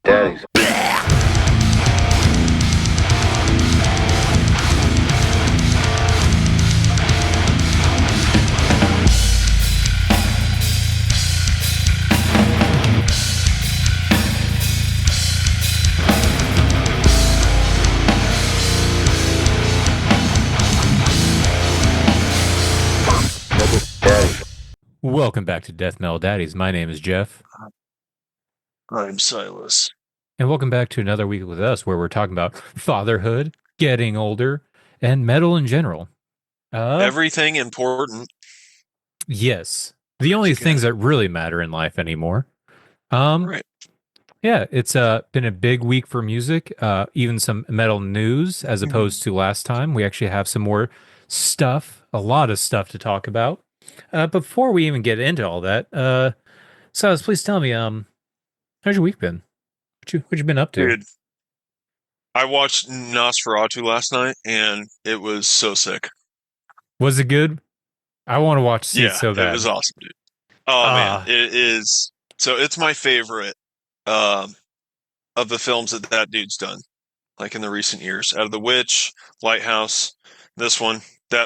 Daddy's. Welcome back to Death Metal Daddies. My name is Jeff, I'm Silas. and welcome back to another week with us where we're talking about fatherhood, getting older, and metal in general. Everything important. Yes, the Let's only get things it. that really matter in life anymore. Um, Right. yeah, it's been a big week for music, even some metal news as Mhm. opposed to last time. We actually have some more stuff, a lot of stuff to talk about. Before we even get into all that, Silas, please tell me, how's your week been? What you been up to? Dude, I watched Nosferatu last night and it was so sick. Was it good? I want to see it Yeah, so it was bad. awesome, dude. Oh man, Ah, it is. So it's my favorite um, of the films that dude's done, like in the recent years. Out of The Witch, Lighthouse, this one,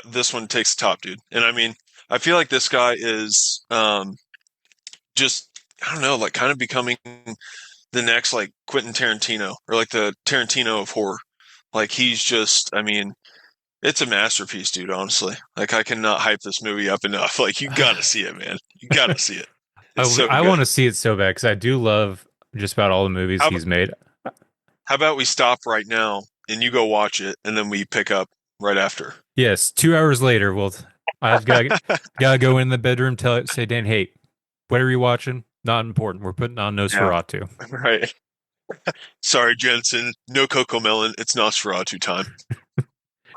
this one takes the top, dude. And I mean, I feel like this guy is just I don't know, like kind of becoming the next like Quentin Tarantino or like the Tarantino of horror. Like he's just, I mean, it's a masterpiece, dude. Honestly, like I cannot hype this movie up enough. Like you gotta see it, man. You gotta see it. It's so I want good. to see it so bad because I do love just about all the movies How he's made. how about we stop right now and you go watch it, and then we pick up right after. Yes, 2 hours later, I've gotta go in the bedroom, say Dan, hey, what are you watching? Not important. We're putting on Yeah, Nosferatu. right. Sorry, Jensen. No Coco Melon. It's Nosferatu time.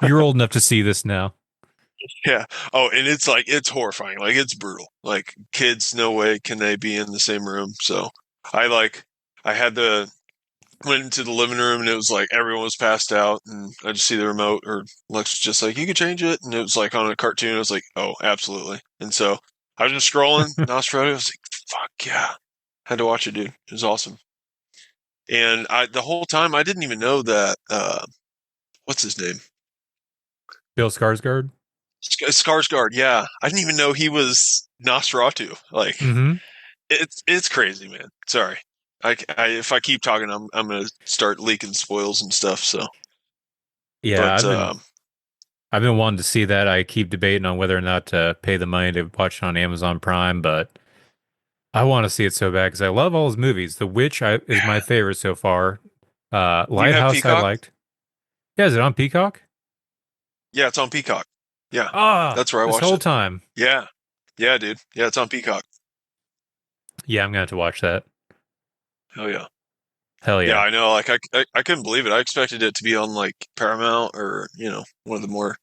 You're old enough to see this now. Yeah. Oh, and it's like it's horrifying. Like it's brutal. Like kids, no way can they be in the same room. So I like I had the went into the living room and it was like everyone was passed out and I just see the remote or Lex was just like, you could change it, and it was like on a cartoon. I was like, oh, absolutely. And so I was just scrolling Nosferatu. I was like, fuck yeah. Had to watch it, dude. It was awesome. And I the whole time I didn't even know that what's his name? Bill Skarsgård. Skarsgård, yeah. I didn't even know he was Nosferatu. Like Mm-hmm. it's crazy, man. Sorry. If I keep talking, I'm gonna start leaking spoils and stuff. So, Yeah, but I've been wanting to see that. I keep debating on whether or not to pay the money to watch it on Amazon Prime, but I want to see it so bad because I love all his movies. Is my favorite so far. do you have Lighthouse I Peacock? liked. Yeah, is it on Peacock? Yeah, it's on Peacock. Yeah, Ah, that's where I this watched whole it. time. Yeah, yeah, dude. Yeah, it's on Peacock. Yeah, I'm gonna have to watch that. Hell yeah. Hell Yeah, yeah. I know. Like I couldn't believe it. I expected it to be on like Paramount or one of the more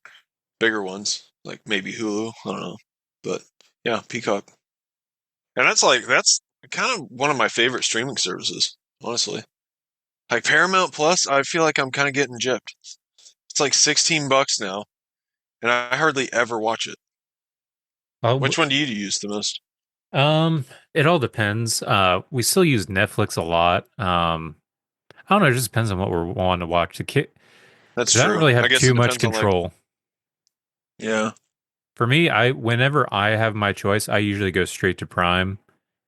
bigger ones, like maybe Hulu. I don't know, but yeah, Peacock. And that's kind of one of my favorite streaming services, honestly. Like Paramount Plus, I feel like I'm kind of getting gypped. It's like $16 now, and I hardly ever watch it. I'll, Which one do you use the most? um, it all depends. We still use Netflix a lot. I don't know. It just depends on what we're wanting to watch. That's Because I don't true. really I have guess too it much depends on like, control. yeah. For me, whenever I have my choice, I usually go straight to Prime.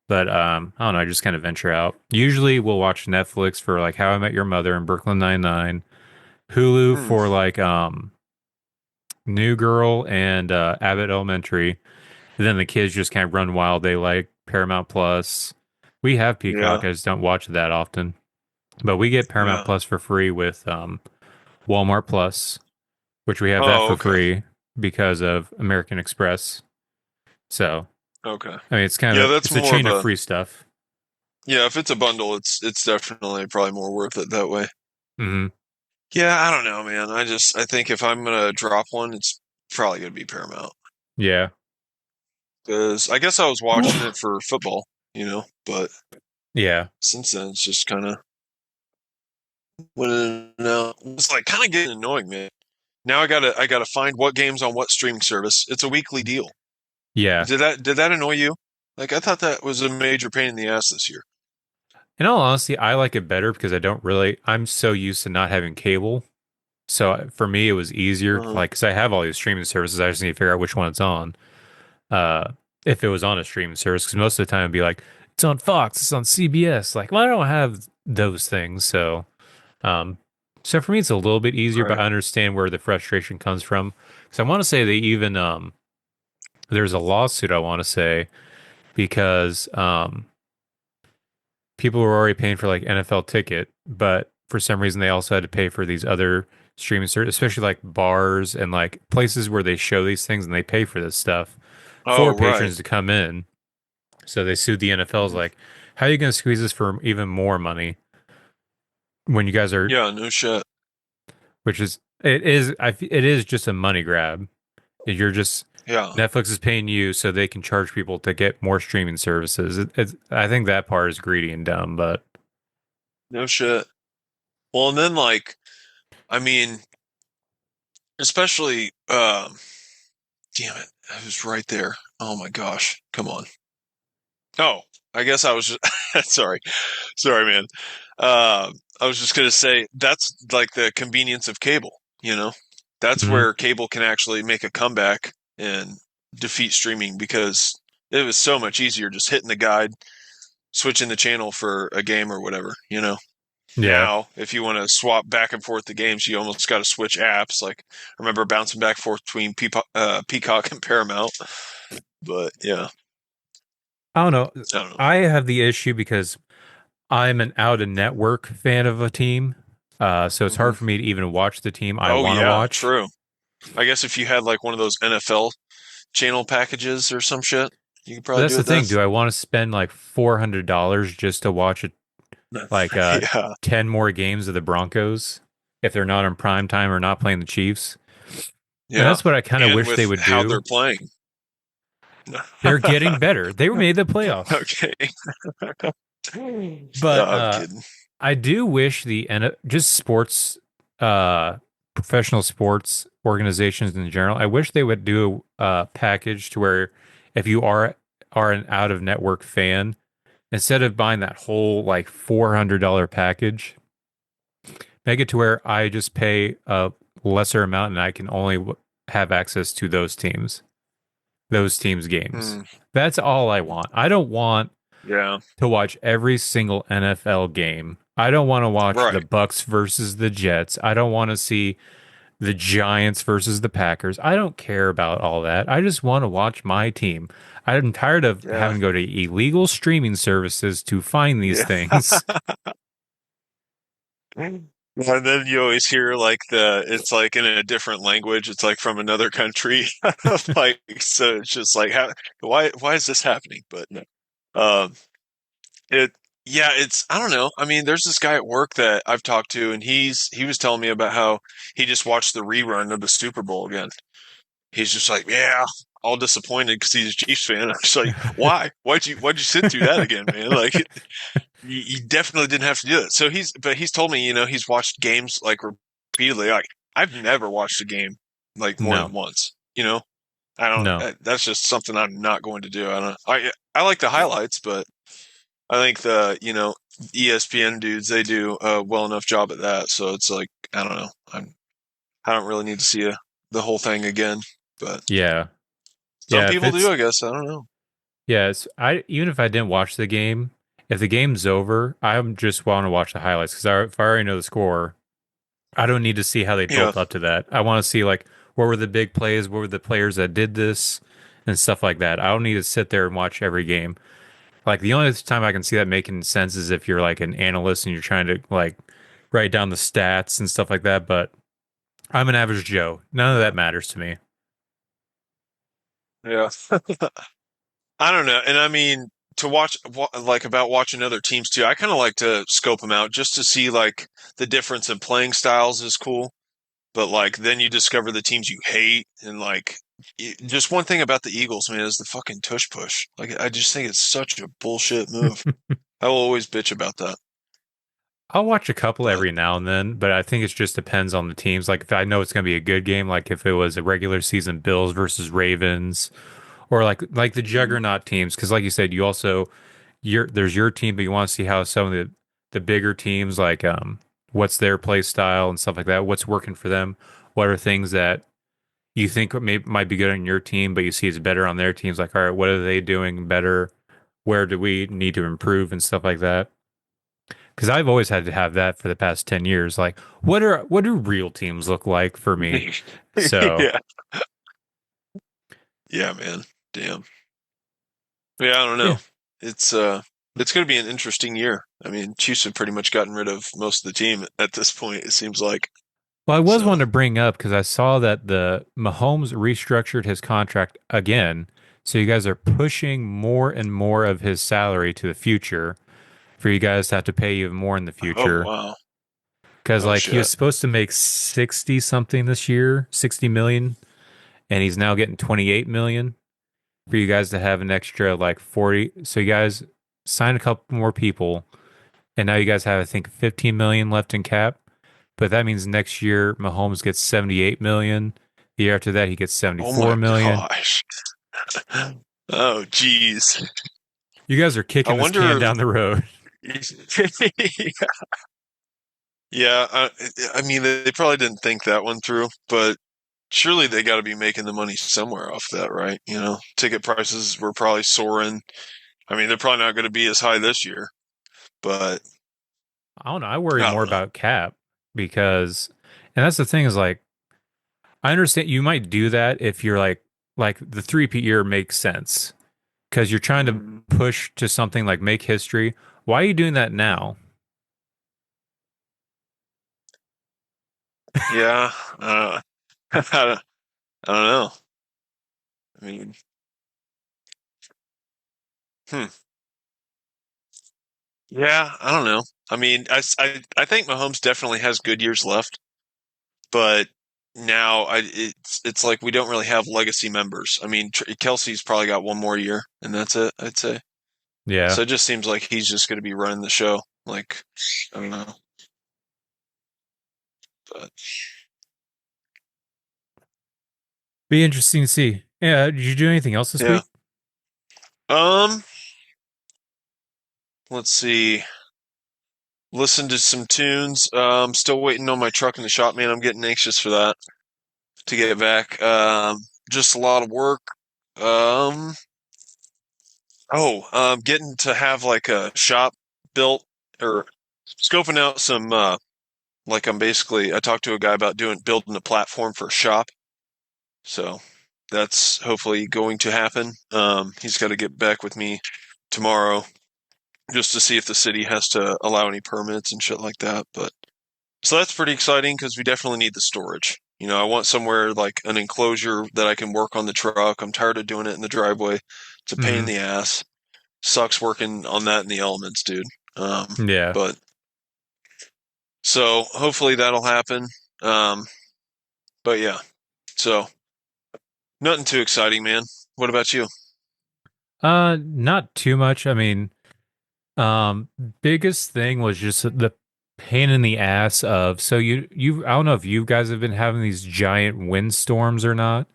But I don't know. I just kind of venture out. Usually, we'll watch Netflix for like How I Met Your Mother and Brooklyn Nine-Nine, Hulu Hmm. for like New Girl and Abbott Elementary. And then the kids just kind of run wild. They like Paramount Plus. We have Peacock. Yeah. I just don't watch that often. But we get Paramount Yeah. Plus for free with Walmart Plus, which we have that Oh, for okay. free because of American Express. So Okay. I mean, Yeah, that's it's a more of chain of a free stuff. yeah. If it's a bundle, it's definitely probably more worth it that way. Hmm. Yeah, I don't know, man. I think if I'm gonna drop one, it's probably gonna be Paramount Yeah. because I guess I was watching it for football, but Yeah. since then it's just kind of went in and out. It's like kind of getting annoying, man. Now I gotta find what games on what streaming service. It's a weekly deal. Yeah. Did that annoy you? Like I thought that was a major pain in the ass this year. In all honesty, I like it better because I'm so used to not having cable. So for me, it was easier, Uh, like, because I have all these streaming services. I just need to figure out which one it's on. Uh, if it was on a streaming service, because most of the time it'd be like, it's on Fox, it's on CBS. Like, well, I don't have those things. Um, so for me, it's a little bit easier, but right. I understand where the frustration comes from. Because I want to say they even, there's a lawsuit, I want to say, because, people were already paying for like NFL ticket, but for some reason they also had to pay for these other streaming services, especially like bars and like places where they show these things and they pay for this stuff Oh, for right. patrons to come in. So they sued the NFL's like, how are you going to squeeze this for even more money when you guys are, Yeah, no shit. which is, it is just a money grab. You're just, Yeah, Netflix is paying you so they can charge people to get more streaming services. I think that part is greedy and dumb, but no shit. Well, and then like, I mean, especially, damn it, I was right there. Oh my gosh, come on. Oh, I guess I was just sorry, sorry, man. I was just gonna say that's like the convenience of cable. That's mhm. where cable can actually make a comeback and defeat streaming because it was so much easier just hitting the guide, switching the channel for a game or whatever. Yeah. Now, if you want to swap back and forth the games, you almost got to switch apps. Like, I remember bouncing back and forth between Peacock and Paramount. But yeah, I don't know. I don't know. I have the issue because I'm an out of network fan of a team. So it's Hmm. hard for me to even watch the team I Oh want to yeah, watch. true. I guess if you had like one of those NFL channel packages or some shit, you could But probably that's do the it then. thing. Do I want to spend like $400 just to watch it, like Yeah, 10 more games of the Broncos if they're not in prime time or not playing the Chiefs? And yeah. that's what I kind of And wish they with would how they're do. playing. They're getting better. They were made the playoffs. Okay. But I'm kidding. I do wish just sports, uh, professional sports organizations in general. I wish they would do a package to where if you are an out of network fan, instead of buying that whole like $400 package, make it to where I just pay a lesser amount and I can only have access to those teams' games. Hmm. That's all I want. I don't want Yeah. to watch every single NFL game. I don't want to watch the Right. Bucks versus the Jets. I don't want to see the Giants versus the Packers. I don't care about all that. I just want to watch my team. I'm tired of Yeah. having to go to illegal streaming services to find these Yeah. things. And then you always hear like it's like in a different language. It's like from another country. Like, so it's just like, why is this happening? But no. Um, it, yeah, I don't know. I mean, there's this guy at work that I've talked to, and he was telling me about how he just watched the rerun of the Super Bowl again. He's just like, yeah, all disappointed because he's a Chiefs fan. I'm just like, why? Why'd you sit through that again, man? Like, you definitely didn't have to do it. But he's told me, he's watched games like repeatedly. Like, I've never watched a game like more No, than once. I don't. no. That's just something I'm not going to do. I don't. I like the highlights, but I think the ESPN dudes they do a well enough job at that. So it's like I don't know. I don't really need to see the whole thing again. But Yeah. some Yeah, if people do, it's I guess. I don't know. yes, I even if I didn't watch the game, if the game's over, I just want to watch the highlights because if I already know the score, I don't need to see how they Yeah. built up to that. I want to see like what were the big plays, what were the players that did this, and stuff like that. I don't need to sit there and watch every game. Like the only time I can see that making sense is if you're like an analyst and you're trying to like write down the stats and stuff like that. But I'm an average Joe. None of Yeah. that matters to me. Yeah. I don't know. And I mean, to like about watching other teams too, I kind of like to scope them out just to see like the difference in playing styles is cool. But like then you discover the teams you hate and like just one thing about the Eagles, man, is the fucking tush push. Like I just think it's such a bullshit move. I will always bitch about that. I'll watch a couple But every now and then, but I think it just depends on the teams. Like if I know it's going to be a good game, like if it was a regular season Bills versus Ravens, or like the mm, juggernaut teams, because like you said, you also there's your team, but you want to see how some of the bigger teams like what's their play style and stuff like that. What's working for them? What are things that you think might be good on your team, but you see it's better on their teams? Like, all right, what are they doing better? Where do we need to improve and stuff like that? Because I've always had to have that for the past 10 years. Like, what do real teams look like for me? So Yeah. Yeah, man. Damn. Yeah, I don't yeah. know. It's uh it's gonna be an interesting year. I mean, Chiefs have pretty much gotten rid of most of the team at this point, it seems like. Well, I was So wanting to bring up because I saw that the Mahomes restructured his contract again. So you guys are pushing more and more of his salary to the future for you guys to have to pay even more in the oh future. wow. Because Oh like he was shit. supposed to make 60 something this year, 60 million, and he's now getting 28 million for you guys to have an extra like 40. So you guys sign a couple more people, and now you guys have I think 15 million left in cap. But that means next year Mahomes gets 78 million. The year after that he gets Oh 74 my million. gosh. Oh geez. You guys are I kicking this can wonder. down the road. Yeah, I mean, they probably didn't think that one through, but surely they got to be making the money somewhere off that, right? You know, ticket prices were probably soaring. I mean, they're probably not going to be as high this year, but I don't know. I worry I more don't know. about cap because, and that's the thing is like, I understand you might do that if you're like the three-peat year makes sense because you're trying to Mm, push to something like make history. Why are you doing that now? yeah, I don't know. I mean, hmm. Yeah, I don't know. I mean, I think Mahomes definitely has good years left, but now it's like we don't really have legacy members. I mean, Kelsey's probably got one more year, and that's it, I'd say. Yeah, So it just seems like he's just going to be running the show. Like, I don't know, but be interesting to see. Yeah, did you do anything else this yeah. week? Um, let's see. Listen to some tunes. Still waiting on my truck in the shop, man. I'm getting anxious for that to get back. Just a lot of work. Um, getting to have like a shop built or scoping out some. Like I talked to a guy about building a platform for a shop. So that's hopefully going to happen. He's got to get back with me tomorrow just to see if the city has to allow any permits and shit like that. But so that's pretty exciting because we definitely need the storage. You know, I want somewhere like an enclosure that I can work on the truck. I'm tired of doing it in the driveway. It's a pain in Hmm. the ass. Sucks working on that in the elements, dude. Yeah. But so hopefully that'll happen. Um, but yeah, so nothing too exciting, man. What about you? Not too much. I mean, Um, biggest thing was just the pain in the ass of so I don't know if you guys have been having these giant windstorms or not,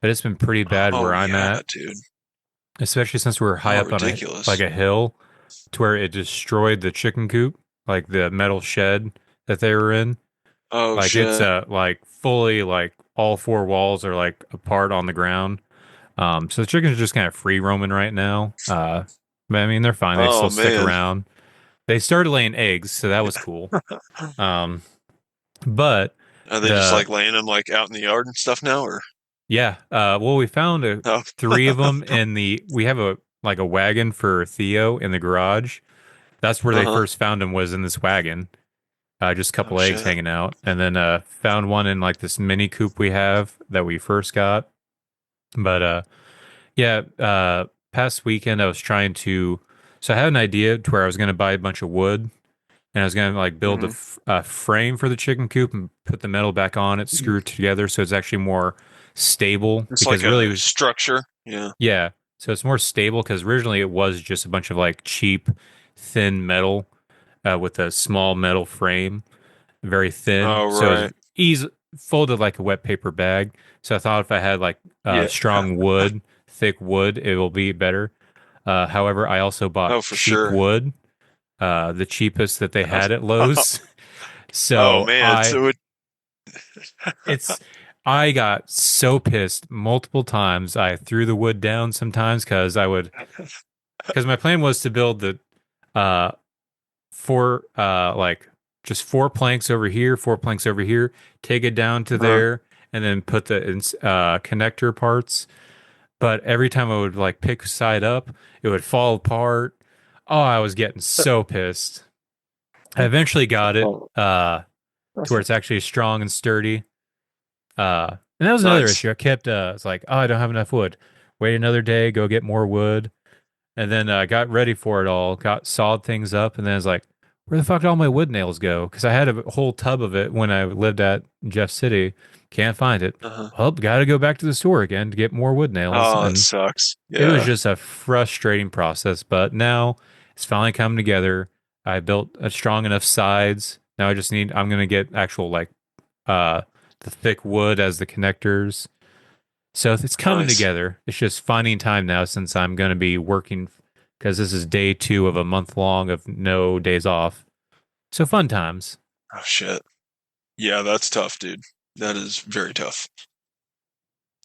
but it's been pretty bad Oh where I'm yeah, at, dude. especially since we're high Oh, up on like ridiculous. a hill to where it destroyed the chicken coop, like the metal shed that they were in. Oh Like it's shit. like fully like all four walls are like apart on the ground. So the chickens are just kind of free roaming right now. But I mean they're fine. They Oh still stick man. around. They started laying eggs, so that was cool. Um, but Are they just the like laying them like out in the yard and stuff now, or? yeah, well, we found Oh. three of them in the. We have a like a wagon for Theo in the garage. That's where they Uh-huh. first found him was in this wagon. Just a Oh couple eggs shit. hanging out, and then found one in like this mini coop we have that we first got. But yeah, past weekend I was trying to. So I had an idea to where I was going to buy a bunch of wood and I was gonna like build Hmm. a frame for the chicken coop and put the metal back on it, screw it together so it's actually more stable. It's like Because really, it a was structure. Yeah. yeah, so it's more stable because originally it was just a bunch of like cheap, thin metal with a small metal frame, very thin, Oh so it's right. easy folded like a wet paper bag. So I thought if I had like Yeah. strong wood, thick wood, it will be better. However, I also bought Oh, for cheap sure. wood, the cheapest that they had at Lowe's. Oh So man, so it. it's, I got so pissed multiple times. I threw the wood down sometimes because my plan was to build the, uh, four, like just four planks over here, four planks over here, take it down to uh, there, and then put the, connector parts. But every time I would like pick a side up, it would fall apart. Oh, I was getting so pissed. I eventually got it oh, to where it's actually strong and sturdy. And that was another nice. issue. I kept it's like, oh, I don't have enough wood. Wait another day, go get more wood. And then I got ready for it all, got sawed things up, and then I was like, where the fuck did all my wood nails go? Because I had a whole tub of it when I lived at Jeff City. Can't find it. Uh-huh. Well, got to go back to the store again to get more wood nails. Oh, that And sucks. it was Yeah, just a frustrating process, but now it's finally coming together. I built a strong enough sides. Now I'm going to get actual like uh the thick wood as the connectors. So it's coming nice. together. It's just finding time now since I'm going to be working because this is day 2 of a month long of no days off. So fun times. Oh shit. Yeah, that's tough, dude. That is very tough.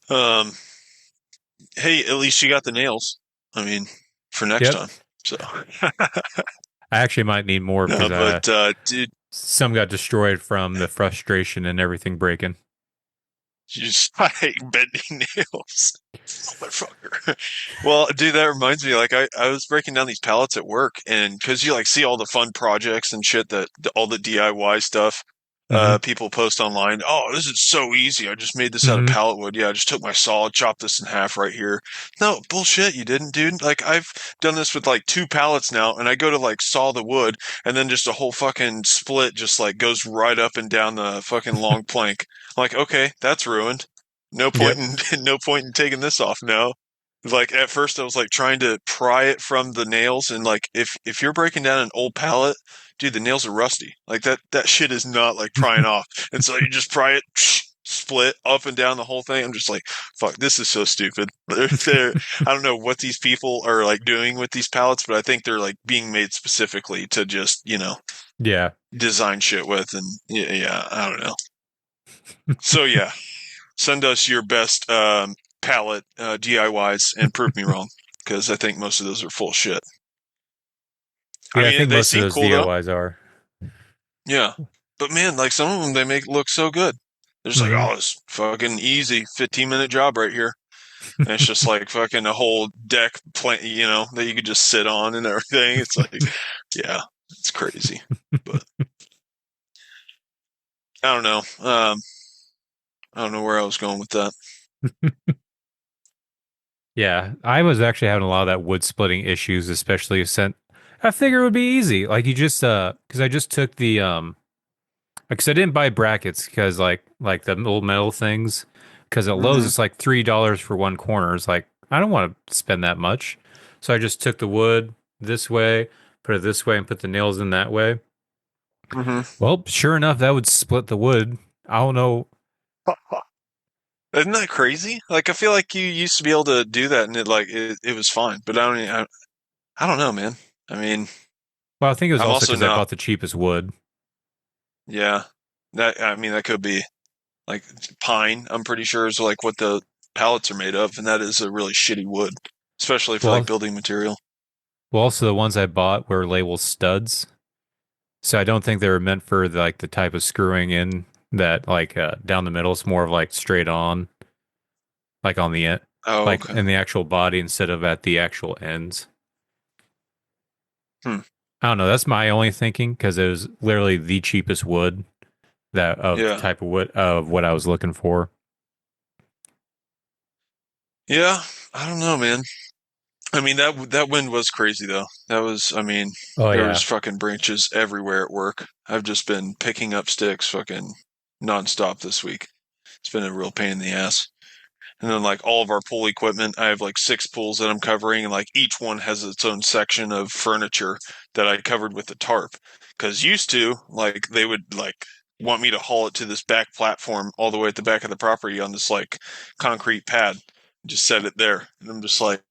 Um, hey, at least you got the nails. I mean, for next Yep. time. So, I actually might need more no, because but dude, some got destroyed from the frustration and everything breaking. you just like bending nails. Motherfucker. Well, dude, that reminds me, like I was breaking down these pallets at work and because you like see all the fun projects and shit that all the DIY stuff Mm-hmm. people post online. Oh, this is so easy. I just made this out of Mm-hmm. pallet wood. Yeah, I just took my saw, chopped this in half right here. No, bullshit, you didn't, dude. Like I've done this with like two pallets now and I go to like saw the wood and then just a whole fucking split just like goes right up and down the fucking long plank. I'm like, okay, that's ruined. No point Yep. in no point in taking this off now. Like at first I was like trying to pry it from the nails and like if you're breaking down an old pallet, dude, the nails are rusty. Like that shit is not like prying off. And so you just pry it, split up and down the whole thing. I'm just like, fuck, this is so stupid. I don't know what these people are like doing with these pallets, but I think they're like being made specifically to just, Yeah. design shit with and yeah, I don't know. So yeah, send us your best palette DIYs and prove me wrong because I think most of those are full shit. I Yeah, I mean, think they most of seem those cool though. DIYs are. Yeah, but man, like some of them, they make look so good. They're just like, Mm-hmm. oh, it's fucking easy, 15-minute job right here, and it's just like fucking a whole deck plant, that you could just sit on and everything. It's like, yeah, it's crazy. But I don't know. I don't know where I was going with that. Yeah, I was actually having a lot of that wood splitting issues, especially since I figured it would be easy. Like you just because I just took the because I didn't buy brackets because like the little metal things because at Lowe's Mm-hmm. it's like $3 for one corner. It's like I don't want to spend that much, so I just took the wood this way, put it this way, and put the nails in that way. Mm-hmm. Well, sure enough, that would split the wood. I don't know. Isn't that crazy? Like I feel like you used to be able to do that and it was fine, but I don't know, man. I mean, Well, I think it was I'm also also because I not. bought the cheapest wood. Yeah, that could be like pine. I'm pretty sure is like what the pallets are made of, and that is a really shitty wood, especially for like Well, building material. well, also the ones I bought were labeled studs. So I don't think they were meant for like the type of screwing in that like down the middle. It's more of like straight on, like on the end, Oh, like okay. in the actual body instead of at the actual ends. Hmm. I don't know. That's my only thinking because it was literally the cheapest wood that of the Yeah. type of wood of what I was looking for. Yeah. I don't know, man. I mean that wind was crazy though. That was, I mean, Oh there was yeah. fucking branches everywhere at work. I've just been picking up sticks fucking nonstop this week. It's been a real pain in the ass. And then like all of our pool equipment, I have like six pools that I'm covering, and like each one has its own section of furniture that I covered with the tarp. Because used to, like they would like want me to haul it to this back platform all the way at the back of the property on this like concrete pad, just set it there, and I'm just like,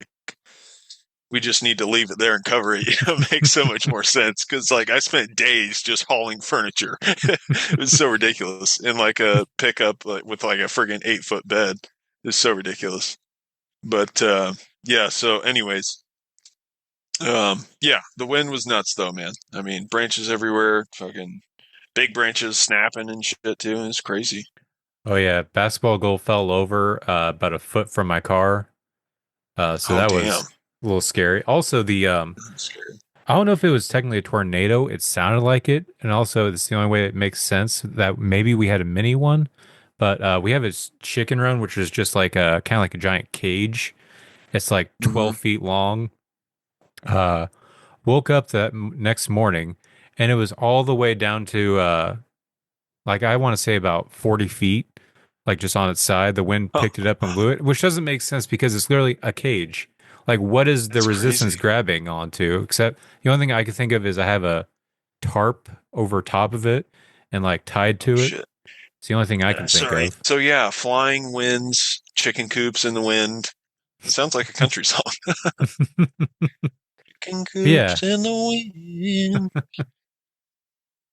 we just need to leave it there and cover it. It makes so much more sense because like I spent days just hauling furniture. It was so ridiculous in like a pickup like, with like a friggin' 8 foot bed. It's so ridiculous. But yeah. So, anyways, yeah, the wind was nuts though, man. I mean, branches everywhere, fucking big branches snapping and shit too. It's crazy. Oh yeah, basketball goal fell over about a foot from my car. So Oh that damn, was a little scary. Also, that's scary. I don't know if it was technically a tornado. It sounded like it, and also it's the only way it makes sense that maybe we had a mini one. But we have a chicken run, which is just like a kind of like a giant cage. It's like Hmm. 12 feet long. Uh, Woke up that next morning, and it was all the way down to like I want to say about 40 feet, like just on its side. The wind Oh, picked it up and blew it, which doesn't make sense because it's literally a cage. Like, what is the that's resistance crazy. grabbing onto? Except the only thing I can think of is I have a tarp over top of it and like tied to it. Shit. It's the only thing I Yeah, can think sorry. of. So yeah, flying winds, chicken coops in the wind. Sounds like a country song. Chicken Yeah, coops in the wind.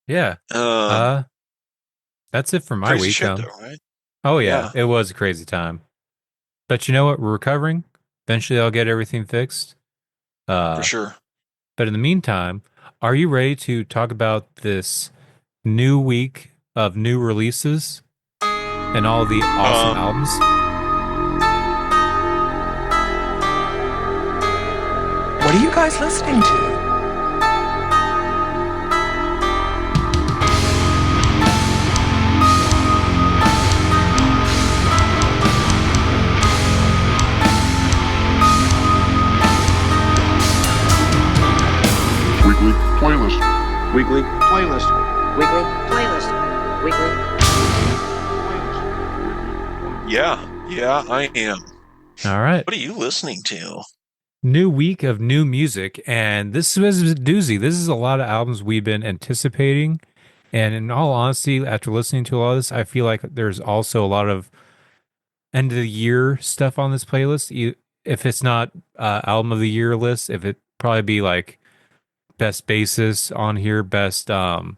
yeah. Um, Uh, that's it for my Crazy week. shit though, right? Oh yeah, Yeah, it was a crazy time. But you know what? We're recovering. Eventually, I'll get everything fixed. for Uh, sure. but in the meantime, are you ready to talk about this new week of new releases and all the awesome Um, albums? What are you guys listening to? Weekly playlist. Weekly playlist. Weekly playlist. Weekly. yeah, I am. All right. What are you listening to? New week of new music. And this was a doozy. This is a lot of albums we've been anticipating. And in all honesty, after listening to a lot of this, I feel like there's also a lot of end of the year stuff on this playlist. If it's not album of the year list, if it probably be like best bassist on here, best album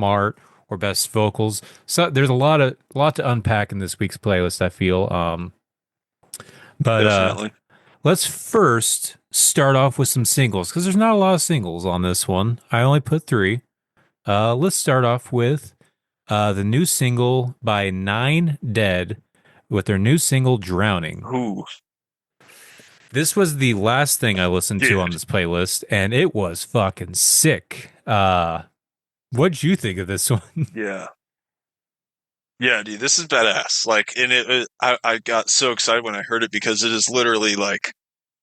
art, or best vocals. So there's a lot to unpack in this week's playlist, I feel. But Definitely. let's first start off with some singles because there's not a lot of singles on this one. I only put three. Let's start off with the new single by Nine Dead with their new single "Drowning." Ooh, This was the last thing I listened to on dude. this playlist, and it was fucking sick. What'd you think of this one? Yeah. Yeah, dude, this is badass. Like, and I got so excited when I heard it because it is literally like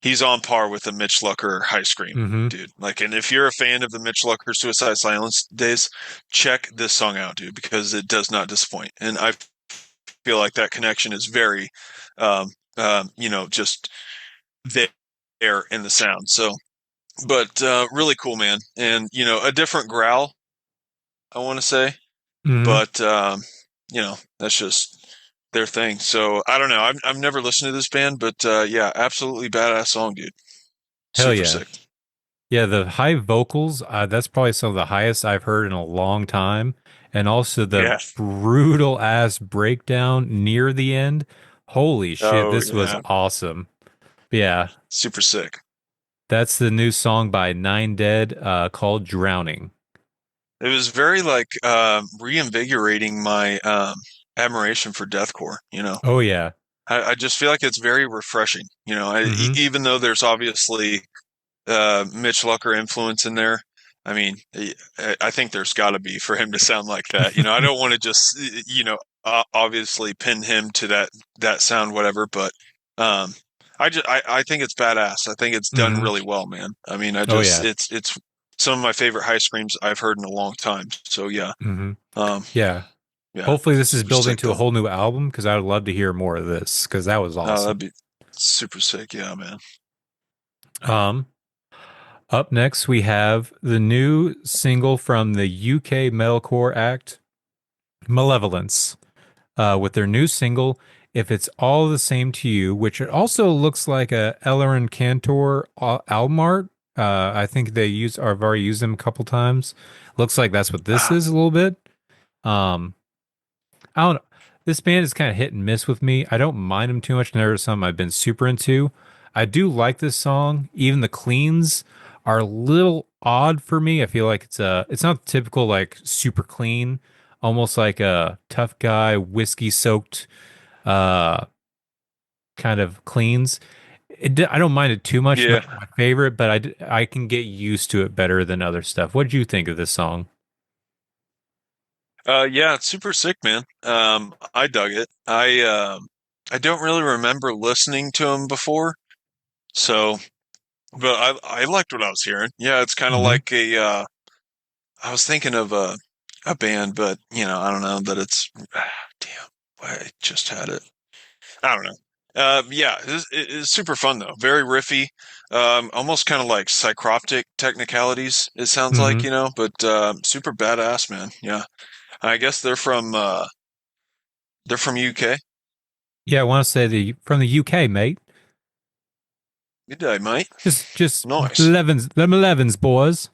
he's on par with the Mitch Lucker High Scream, Hmm. dude. Like, and if you're a fan of the Mitch Lucker Suicide Silence days, check this song out, dude, because it does not disappoint. And I feel like that connection is very, just there in the sound. So, but really cool, man. And a different growl, I want to say, Hmm. but that's just their thing. So I don't know. I've never listened to this band, but yeah, absolutely badass song, dude. Hell Super yeah. sick. Yeah, the high vocals, that's probably some of the highest I've heard in a long time. And also the Yeah. brutal ass breakdown near the end. Holy shit, Oh this was yeah. awesome. Yeah, Super sick. that's the new song by Nine Dead called Drowning. It was very like reinvigorating my admiration for deathcore. Oh, yeah. I just feel like it's very refreshing. Hmm. Even though there's obviously Mitch Lucker influence in there. I mean, I think there's got to be for him to sound like that. I don't want to just obviously pin him to that sound, whatever. But um, I think it's badass. I think it's done Hmm. really well, man. I mean, Oh, yeah. it's some of my favorite high screams I've heard in a long time. So yeah, Hmm. um, Yeah. yeah, Hopefully, this is super building sick to a though. whole new album because I would love to hear more of this because that was Oh, that'd awesome. be super sick. Yeah, man. Um, Up next, we have the new single from the UK metalcore act, Malevolence, with their new single, If It's All the Same to You, which it also looks like a Ellerin Cantor album art. I think I've already used them a couple times. Looks like that's what this Ah, is a little bit. Um, I don't know. This band is kind of hit and miss with me. I don't mind them too much. Never some I've been super into. I do like this song. Even the cleans are a little odd for me. I feel like it's not the typical like super clean, almost like a tough guy whiskey soaked uh kind of cleans. I don't mind it too much. yeah. Not my favorite, but I can get used to it better than other stuff. What did you think of this song? Yeah, it's super sick, man. I dug it. I don't really remember listening to him before, so but I liked what I was hearing. Yeah, it's kind of Hmm. like I was thinking of a band, but I don't know that it's damn, I just had it. I don't know. Yeah, it's super fun though. Very riffy. Almost kind of like psychroptic technicalities, it sounds like, Hmm. but super badass, man. Yeah. I guess they're from UK. Yeah, I want to say from the UK, mate. Good day, mate. Just Nice. them 11s, boys.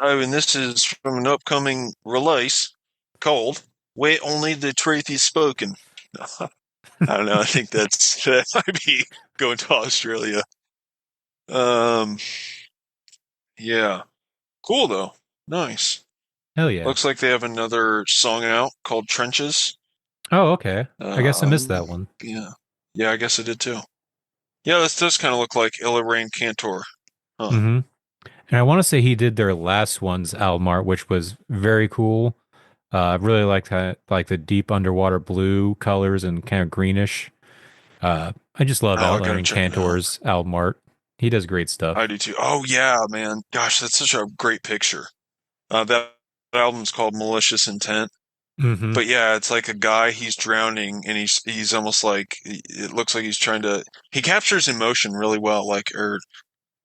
Oh, and this is from an upcoming release called Where Only the Truth Is Spoken. I don't know. I think that might be going to Australia. Um, yeah. Cool though. Nice. Hell yeah. Looks like they have another song out called Trenches. Oh, okay. I guess I missed that Um, one. yeah. Yeah, I guess I did too. Yeah, this does kind of look like Illyrain Cantor. Huh. Hmm. And I want to say he did their last one's album art, which was very cool. I really liked like the deep underwater blue colors and kind of greenish. I just love Oh, I gotta Outlining check it out. Cantor's album art. He does great I stuff. do too. Oh yeah, man. Gosh, that's such a great picture. That album's called Malicious Intent. Hmm. But yeah, it's like a guy, he's drowning and he's almost like it looks like he's trying to he captures emotion really well, like or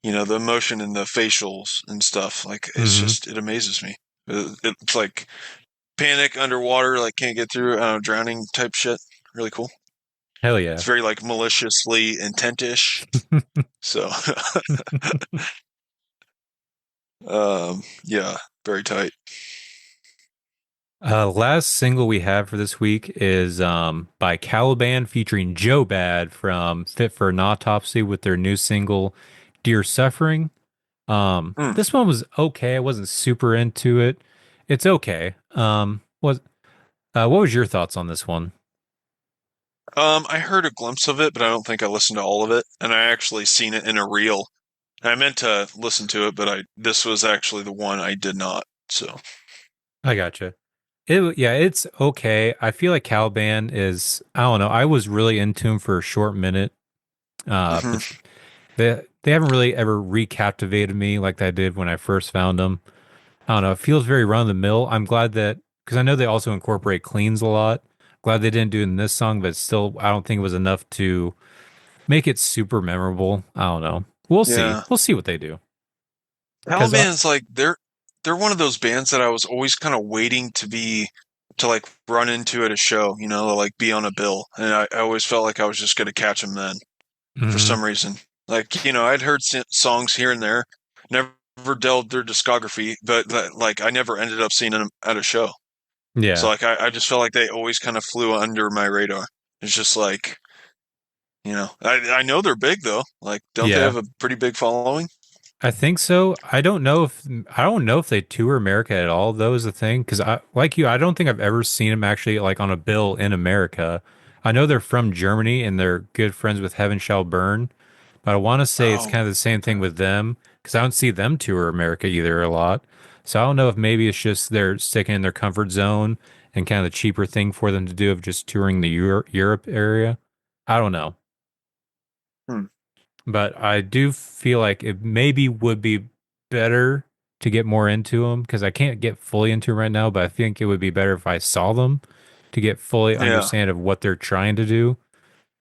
the emotion in the facials and stuff. Like Hmm. it amazes me. It's like panic underwater, like can't get through, drowning type shit. Really cool. Hell It's yeah. very like maliciously intentish. So, yeah, very tight. Last single we have for this week is by Caliban featuring Joe Bad from Fit for an Autopsy with their new single Dear Suffering. Mm. This one was okay. I wasn't super into it. It's okay. What was your thoughts on this one? I heard a glimpse of it, but I don't think I listened to all of it. And I actually seen it in a reel. I meant to listen to it, but this was actually the one I did not. So, I gotcha. Yeah, it's okay. I feel like Caliban is, I don't know. I was really into him for a short minute. mhm. But they haven't really ever recaptivated me like they did when I first found them. I don't know. It feels very run of the mill. I'm glad that because I know they also incorporate cleans a lot. Glad they didn't do it in this song, but still, I don't think it was enough to make it super memorable. I don't know. We'll see. Yeah. We'll see what they do. Because Caliban's like they're one of those bands that I was always kind of waiting to like run into at a show, like be on a bill, and I always felt like I was just gonna catch them then for some reason. Like I'd heard songs here and there, never delved their discography, but like I never ended up seeing them at a show. So yeah, like I just felt like they always kind of flew under my radar. It's just like I know they're big though. Like don't they yeah. have a pretty big following? I think so. I don't know if they tour America at all. Though is the thing because I like you. I don't think I've ever seen them actually like on a bill in America. I know they're from Germany and they're good friends with Heaven Shall Burn, but I want to say it's kind Oh, of the same thing okay. with them because I don't see them tour America either a lot. So I don't know if maybe it's just they're sticking in their comfort zone and kind of the cheaper thing for them to do of just touring the Europe area. I don't know. Hmm. But I do feel like it maybe would be better to get more into them because I can't get fully into them right now, but I think it would be better if I saw them to get fully Yeah. understand of what they're trying to do.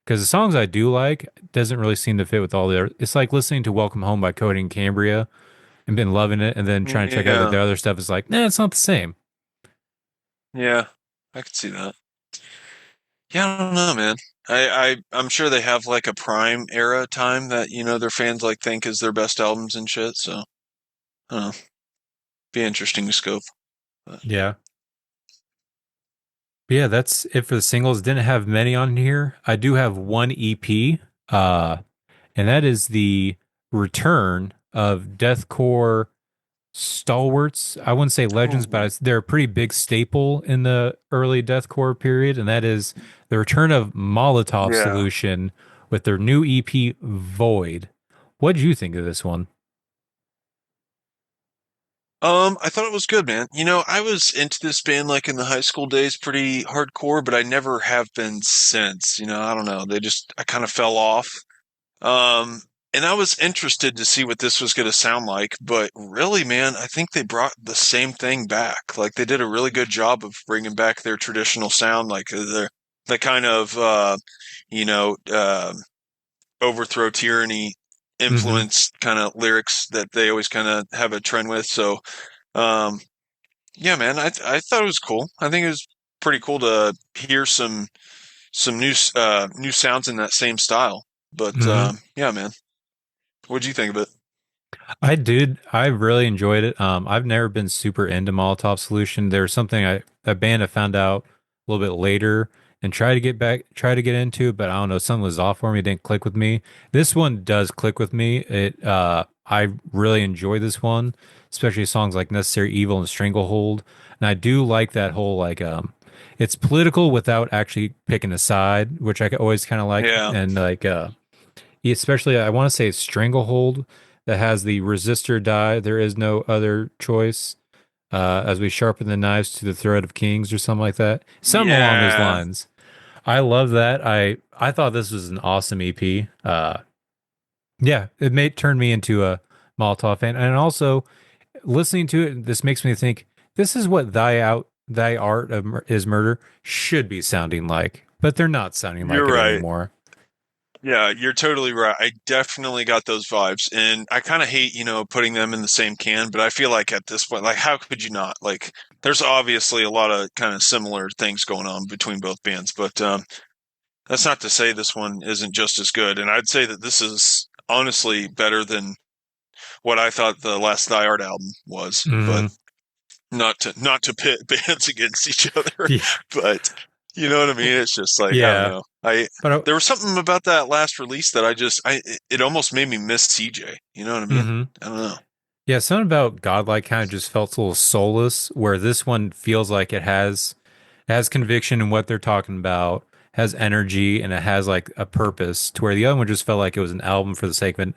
Because the songs I do like doesn't really seem to fit with all the other. It's like listening to Welcome Home by Cody and Cambria and been loving it, and then trying to check out Yeah. the other stuff. Is like, nah, it's not the same. Yeah. I could see that. Yeah, I don't know, man. I'm sure they have like a prime era time that their fans like think is their best albums and shit. So, I don't know. Be interesting to scope. But. Yeah. But yeah, that's it for the singles. Didn't have many on here. I do have one EP, and that is the return of Deathcore stalwarts. I wouldn't say legends, but they're a pretty big staple in the early deathcore period, and that is the return of Molotov Yeah. Solution with their new EP Void. What did you think of this one? I thought it was good, man. I was into this band like in the high school days, pretty hardcore, but I never have been since. I don't know. I kind of fell off. And I was interested to see what this was going to sound like, but really, man, I think they brought the same thing back. Like they did a really good job of bringing back their traditional sound, like the kind of you know overthrow tyranny influence kind of lyrics that they always kind of have a trend with. So, yeah, man, I thought it was cool. I think it was pretty cool to hear some new sounds in that same style. But yeah, man. What'd you think of it? I did. I really enjoyed it. I've never been super into Molotov Solution. There's something a band I found out a little bit later and try to get into, but I don't know, something was off for me. It didn't click with me. This one does click with me. I really enjoy this one, especially songs like Necessary Evil and Stranglehold. And I do like that whole it's political without actually picking a side, which I always kind of like. Yeah. And especially I want to say Stranglehold that has the resistor die. There is no other choice. As we sharpen the knives to the thread of kings, or something like that. Something along those Yeah. lines. I love that. I thought this was an awesome EP. Yeah, it turned me into a Molotov fan, and also listening to it, this makes me think this is what thy art is murder should be sounding like, but they're not sounding like You're it right. anymore. Yeah, you're totally right. I definitely got those vibes. And I kind of hate, putting them in the same can, but I feel like at this point, like, how could you not? Like, there's obviously a lot of kind of similar things going on between both bands, but that's not to say this one isn't just as good. And I'd say that this is honestly better than what I thought the last Die Hard album was, but not to pit bands against each other, Yeah. but you know what I mean? It's just like, Yeah. I don't know. There was something about that last release that it almost made me miss CJ. You know what I mean? I don't know. Yeah, something about Godlike kind of just felt a little soulless, where this one feels like it has conviction in what they're talking about, has energy, and it has like a purpose, to where the other one just felt like it was an album for the sake of an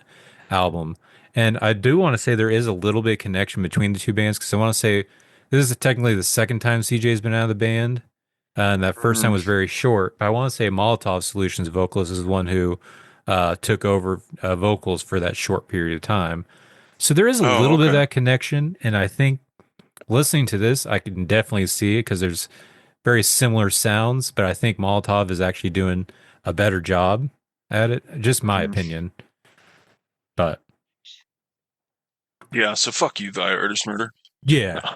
album. And I do want to say there is a little bit of connection between the two bands, because I want to say this is technically the second time CJ's been out of the band. And that first time was very short. But I want to say Molotov Solutions vocalist is the one who took over vocals for that short period of time. So there is a little bit of that connection. And I think listening to this, I can definitely see it, because there's very similar sounds. But I think Molotov is actually doing a better job at it. Just my opinion. But yeah, so fuck you, Thy Artist Murder. yeah.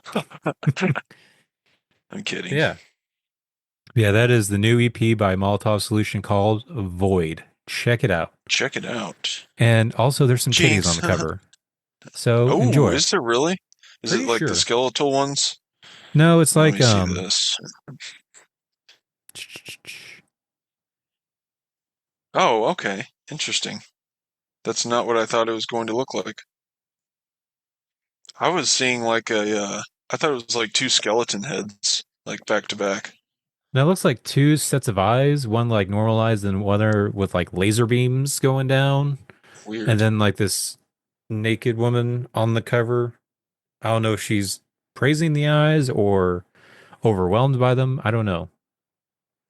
I'm kidding. Yeah. Yeah, that is the new EP by Molotov Solution called Void. Check it out. Check it out. And also, there's some Jinx. titties on the cover. So enjoy. Is there really? Is Pretty it like sure. the skeletal ones? No, it's Let like me see this. Oh, okay. Interesting. That's not what I thought it was going to look like. I was seeing like I thought it was like two skeleton heads, like back to back. That looks like two sets of eyes, one like normalized and one with like laser beams going down. Weird. And then like this naked woman on the cover. I don't know if she's praising the eyes or overwhelmed by them. I don't know.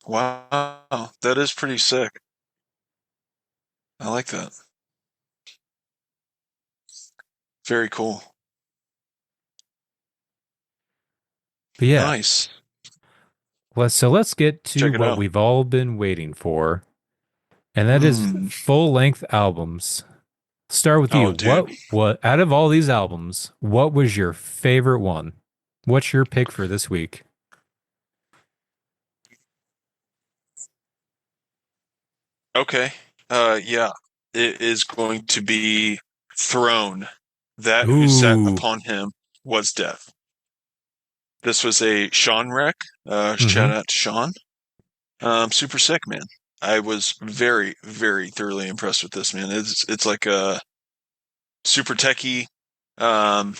Wow, that is pretty sick. I like that. Very cool. But yeah, Nice. let's get to Check it what out. we've all been waiting for. And that is full-length albums. Start with you. Dude. What out of all these albums, what was your favorite one? What's your pick for this week? Okay. Yeah. It is going to be Throne. That who sat Ooh. upon him was death. This was a Sean wreck. Shout Mhm. out to Sean. Super sick, man. I was very, very thoroughly impressed with this, man. It's like a super techie, um,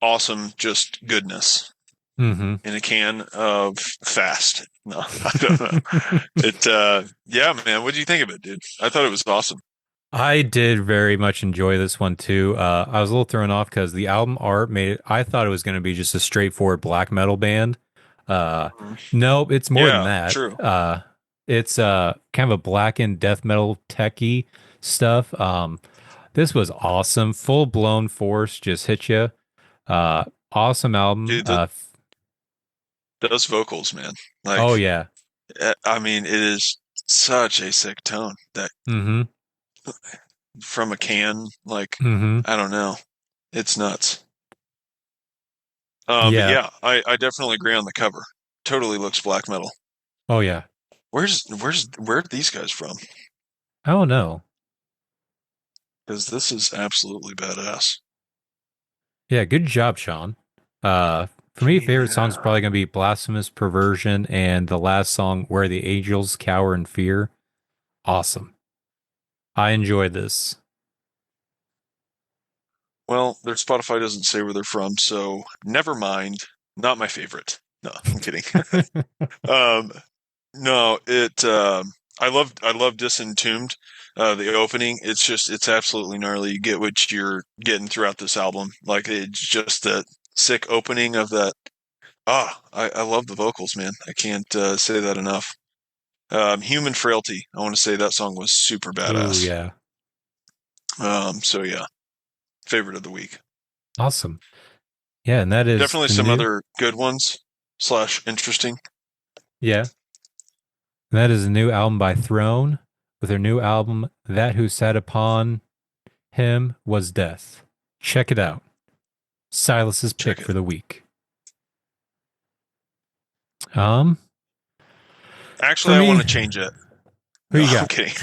awesome, just goodness Mhm. in a can of fast. No, I don't know. Yeah, man. What do you think of it, dude? I thought it was awesome. I did very much enjoy this one too. I was a little thrown off because the album art made it. I thought it was going to be just a straightforward black metal band. Uh, Mhm. nope, it's more than Yeah, that. true. It's kind of a blackened death metal techie stuff. This was awesome, full blown force, just hit you. Awesome album. Dude, those vocals, man. Oh Like, yeah. I mean, it is such a sick tone that Mm-hmm. from a can, like, Mm-hmm. I don't know. It's nuts. But Yeah. yeah, I definitely agree on the cover. Totally looks black metal. Oh yeah. Where are these guys from? I don't know. Because this is absolutely badass. Yeah, good job, Sean. For me, favorite song is Yeah. probably gonna be "Blasphemous Perversion" and the last song, "Where the Angels Cower in Fear." Awesome. I enjoyed this. Well, their Spotify doesn't say where they're from, so never mind. Not my favorite. No, I'm kidding. Um, no, I love Disentombed. The opening, it's absolutely gnarly. You get what you're getting throughout this album. Like it's just that sick opening of that. I love the vocals, man. I can't say that enough. Human Frailty. I want to say that song was super Ooh, badass. yeah, So yeah, favorite of the week. awesome. Yeah, and that is Definitely the some new. other good ones slash interesting. Yeah, and that is the new album by Throne with their new album, "That Who Sat Upon Him Was Death." Check it out. Silas's Check pick it. for the week. Um, for Actually, I want me, to change it. who No, you I'm got? kidding.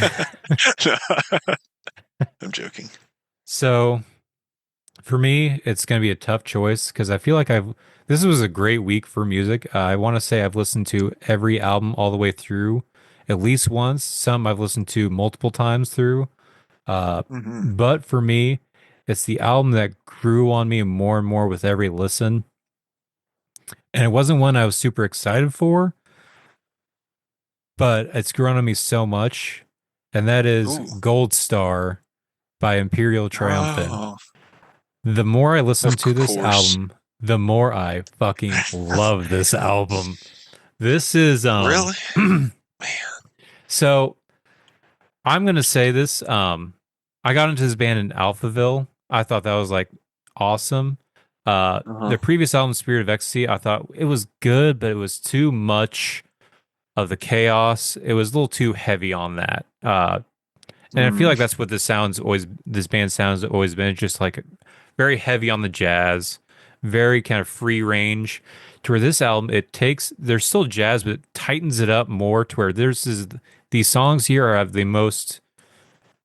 No, I'm joking. So for me, it's going to be a tough choice because I feel like this was a great week for music. I want to say I've listened to every album all the way through at least once. Some I've listened to multiple times through. Uh, Hmm. but for me, it's the album that grew on me more and more with every listen. And it wasn't one I was super excited for, but it's grown on me so much. And that is Ooh. Gold Star by Imperial Triumphant. Oh, The more I listen of to this course. album, the more I fucking love this album. This is Really? Man. so I'm gonna say this. I got into this band in Alphaville. I thought that was like awesome. Uh-huh. The previous album, Spirit of Ecstasy, I thought it was good, but it was too much of the chaos. It was a little too heavy on that. And I feel Mm. like that's what this band sounds always been, just like very heavy on the jazz, very kind of free range. To where this album, there's still jazz, but it tightens it up more to where these songs here have the most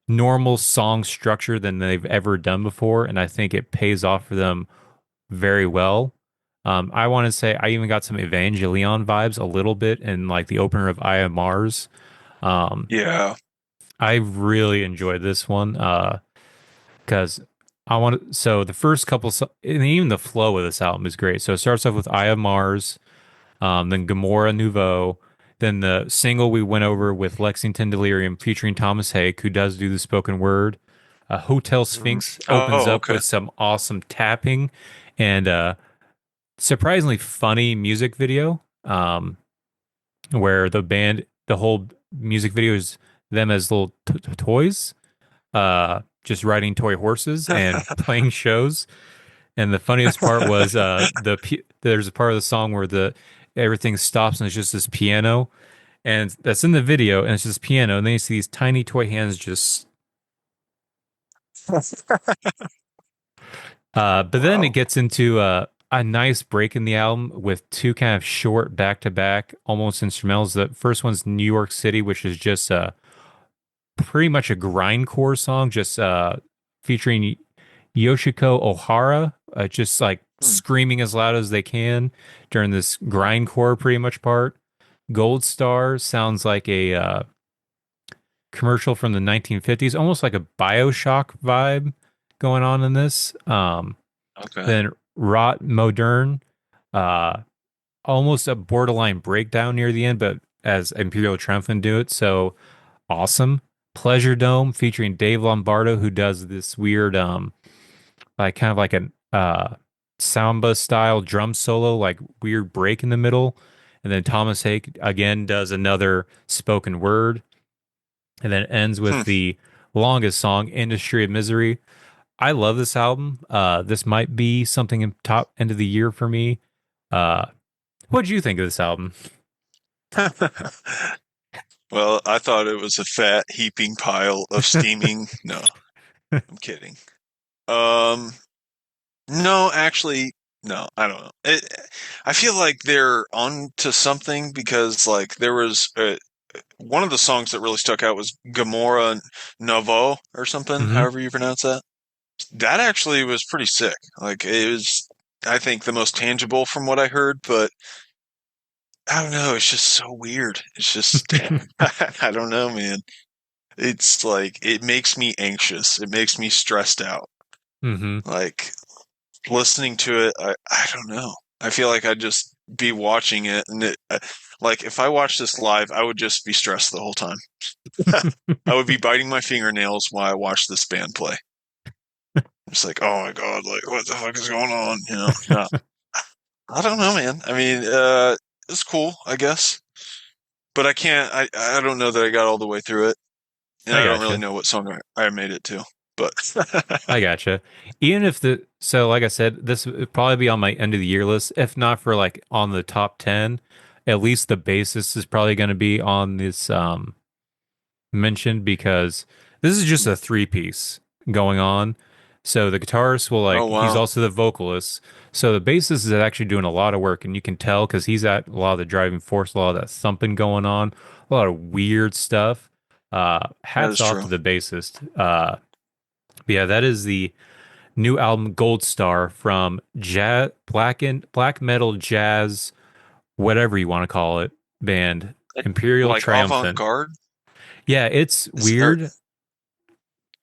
normal song structure than they've ever done before, and I think it pays off for them very well. I want to say I even got some Evangelion vibes a little bit in like the opener of I Am Mars. Um, Yeah. I really enjoyed this one because So the first and even the flow of this album is great. So it starts off with "I Am Mars," then "Gamora Nouveau," then the single we went over with Lexington Delirium featuring Thomas Hake, who does do the spoken word. Hotel Mhm. Sphinx opens Oh, up okay. with some awesome tapping and surprisingly funny music video. Where the whole music video is them as little toys, just riding toy horses and playing shows. And the funniest part was there's a part of the song where everything stops and it's just this piano, and that's in the video, and it's just piano, and then you see these tiny toy hands just. But then it Wow. gets into a nice break in the album with two kind of short back-to-back almost instrumentals. The first one's New York City, which is just pretty much a grindcore song, just featuring Yoshiko Ohara, just like Hmm. screaming as loud as they can during this grindcore pretty much part. Gold Star sounds like a commercial from the 1950s, almost like a BioShock vibe going on in this. Okay. Then Rot Modern, uh, almost a borderline breakdown near the end, but as Imperial Triumphant do it, so awesome. Pleasure Dome featuring Dave Lombardo, who does this weird, like kind of like an samba style drum solo, like weird break in the middle. And then Thomas Hake again does another spoken word, and then it ends Hmm. with the longest song, Industry of Misery. I love this album. This might be something in top end of the year for me. What do you think of this album? Well, I thought it was a fat heaping pile of steaming. No, I'm kidding. Um, no, actually, no, I don't know. I feel like they're on to something because, like, there was one of the songs that really stuck out was Gamora Novo or something, Hmm. however you pronounce that. That actually was pretty sick. Like, it was, I think, the most tangible from what I heard, but I don't know. It's just so weird. It's just, I don't know, man. It's like, it makes me anxious. It makes me stressed out. Hmm. Like, listening to it, I don't know. I feel like I'd just be watching it, and like if I watched this live, I would just be stressed the whole time. I would be biting my fingernails while I watched this band play. It's like, oh my god, like what the fuck is going on? You know? No, I don't know, man. I mean, it's cool, I guess, but I can't. I don't know that I got all the way through it, and I I don't really gotcha. know what song I made it to. But I gotcha. Even if like I said, this would probably be on my end of the year list. If not for like on the top 10, at least the bassist is probably going to be on this mentioned because this is just a three piece going on. So the guitarist will oh like, he's wow, also the vocalist. So the bassist is actually doing a lot of work, and you can tell because he's at a lot of the driving force, a lot of that thumping going on, a lot of weird stuff. that Hats is off true. to the bassist. But yeah, that is the new album Gold Star from jazz, black metal jazz, whatever you want to call it, band Imperial Like avant Triumphant. garde. Yeah, it's Is there? weird.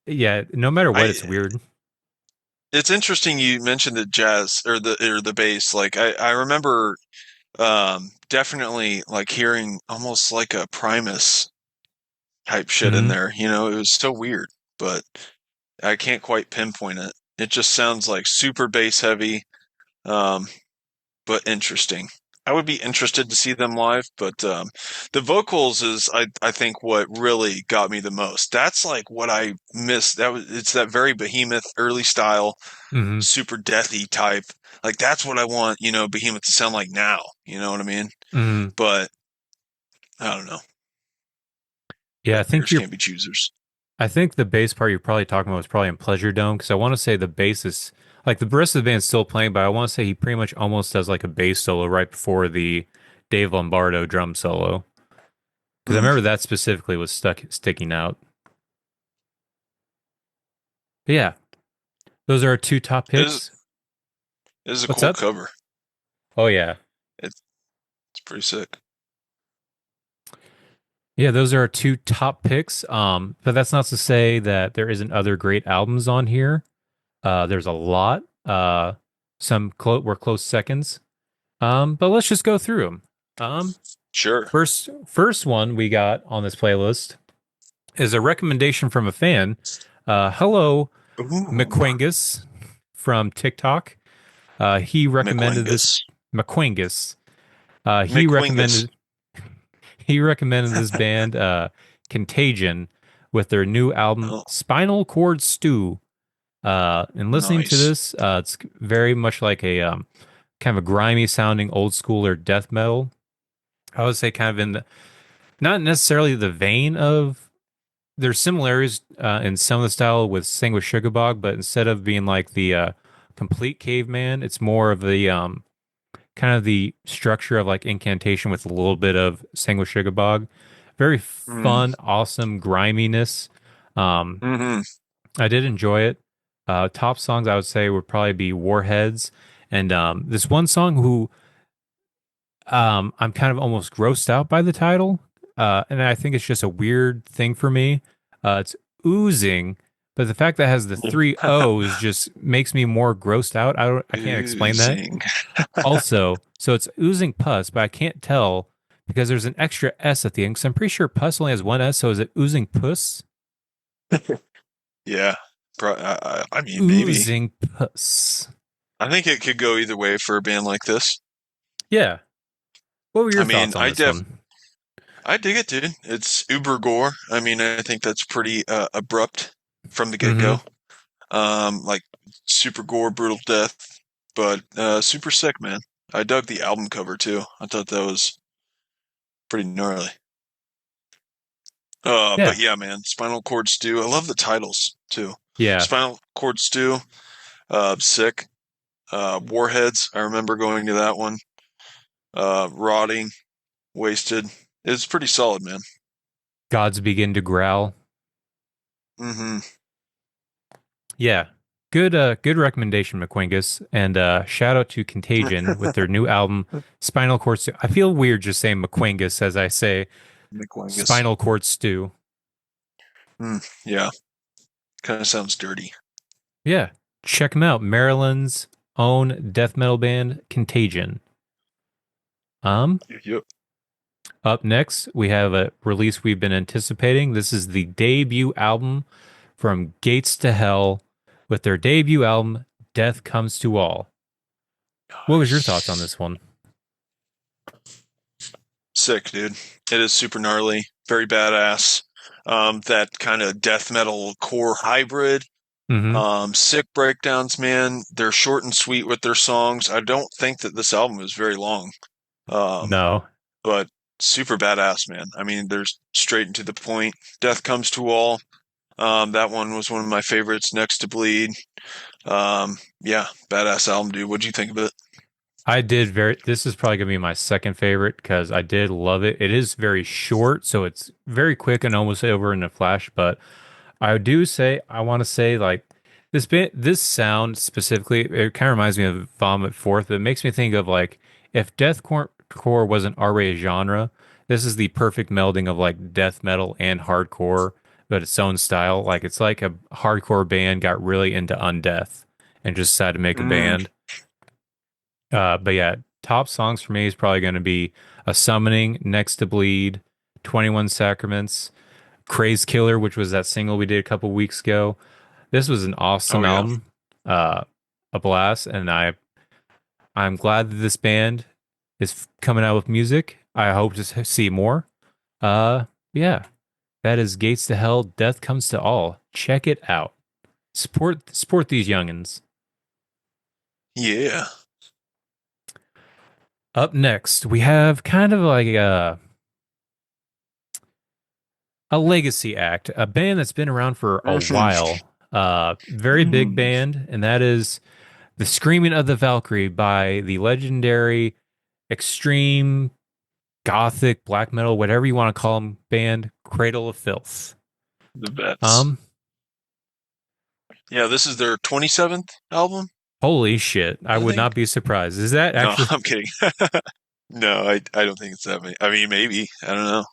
Yeah, no matter what, I it's weird. It's interesting you mentioned the jazz or the bass. Like I remember definitely like hearing almost like a Primus type shit in Hmm. there. You know, it was so weird, but I can't quite pinpoint it. It just sounds like super bass heavy, um, but interesting. I would be interested to see them live, but the vocals is I think what really got me the most. That's like what I missed. It's that very Behemoth early style Hmm. super deathy type. Like that's what I want, you know, Behemoth to sound like now. You know what I mean? Hmm. But I don't know. Yeah, Beggars can't be choosers. I think the bass part you're probably talking about was probably in Pleasure Dome because I want to say the bass is like the rest of the band's still playing, but I want to say he pretty much almost does like a bass solo right before the Dave Lombardo drum solo because I Hmm. remember that specifically was sticking out. But yeah, those are our two top It is picks. it is a What's cool up? cover. Oh yeah, It's it's pretty sick. yeah, those are our two top picks. But that's not to say that there isn't other great albums on here. There's a lot. Some were close seconds. But let's just go through them. Um, Sure. first one we got on this playlist is a recommendation from a fan. Hello, Ooh, McQuangus from TikTok. He recommended this McWangus. McQuangus. He McWingus. recommended this band, Contagion, with their new album Oh, Spinal Cord Stew. And listening to nice. this, it's very much like a kind of a grimy sounding old schooler death metal. I would say kind of in the not necessarily the vein of there's similarities in some of the style with Sanguine Sugarbog, but instead of being like the complete caveman. It's more of the kind of the structure of like incantation with a little bit of Sanguishigabog. Very Mm. fun, awesome griminess. Um, Hmm. I did enjoy it. Top songs I would say would probably be Warheads and this one song who I'm kind of almost grossed out by the title. And I think it's just a weird thing for me. It's oozing, but the fact that it has the three O's just makes me more grossed out. I can't explain that. Oozing. Also, so it's oozing pus, but I can't tell because there's an extra S at the end. Because I'm pretty sure pus only has one S. So is it oozing puss? Yeah. I mean, maybe. Oozing puss. I think it could go either way for a band like this. Yeah. What were I your mean, thoughts on this one? I dig it, dude. It's uber gore. I mean, I think that's pretty abrupt from the Hmm. get-go. Like super gore, brutal death, but super sick, man. I dug the album cover too. I thought that was pretty gnarly. Yeah. But yeah, man, Spinal Cord Stew. I love the titles too. Yeah. Spinal Cord Stew, sick. Warheads. I remember going to that one. Rotting, Wasted. It's pretty solid, man. Gods begin to growl. Mm-hmm. Yeah. Good recommendation, McQuingus. And shout out to Contagion with their new album, Spinal Cord Stew. I feel weird just saying McQuingus as I say McWangus. Spinal Cord Stew. Yeah, kind of sounds dirty. Yeah. Check them out. Maryland's own death metal band, Contagion. Yep. Up next, we have a release we've been anticipating. This is the debut album from Gates to Hell with their debut album, Death Comes to All. What was your thoughts on this one? Sick, dude. It is super gnarly, very badass. That kind of death metal core hybrid. Mm-hmm. Sick breakdowns, man. They're short and sweet with their songs. I don't think that this album is very long. No. But super badass, man. I mean, they're straight and to the point. Death Comes to All. That one was one of my favorites next to Bleed. Yeah, badass album, dude. What'd you think of it? This is probably gonna be my second favorite because I did love it. It is very short, so it's very quick and almost over in a flash. But I want to say like this sound specifically, it kind of reminds me of Vomit Forth. It makes me think of like if deathcore wasn't already a genre, this is the perfect melding of like death metal and hardcore, but its own style. Like it's like a hardcore band got really into undeath and just decided to make a Mm, band. But yeah, top songs for me is probably going to be A Summoning, Next to Bleed, 21 Sacraments, Craze Killer, which was that single we did a couple weeks ago. This was an awesome oh yeah. album, a blast, and I'm glad that this band is coming out with music. I hope to see more. Yeah, that is Gates to Hell, Death Comes to All. Check it out. Support these youngins. Yeah. Up next, we have kind of like a legacy act, a band that's been around for a while. Very big band, and that is The Screaming of the Valkyrie by the legendary extreme gothic black metal, whatever you want to call them, band Cradle of Filth. The Vets. Yeah, this is their 27th album. Holy shit. I would think. not be surprised. Is that No, actually I'm kidding. No, I don't think it's that many. I mean, maybe. I don't know.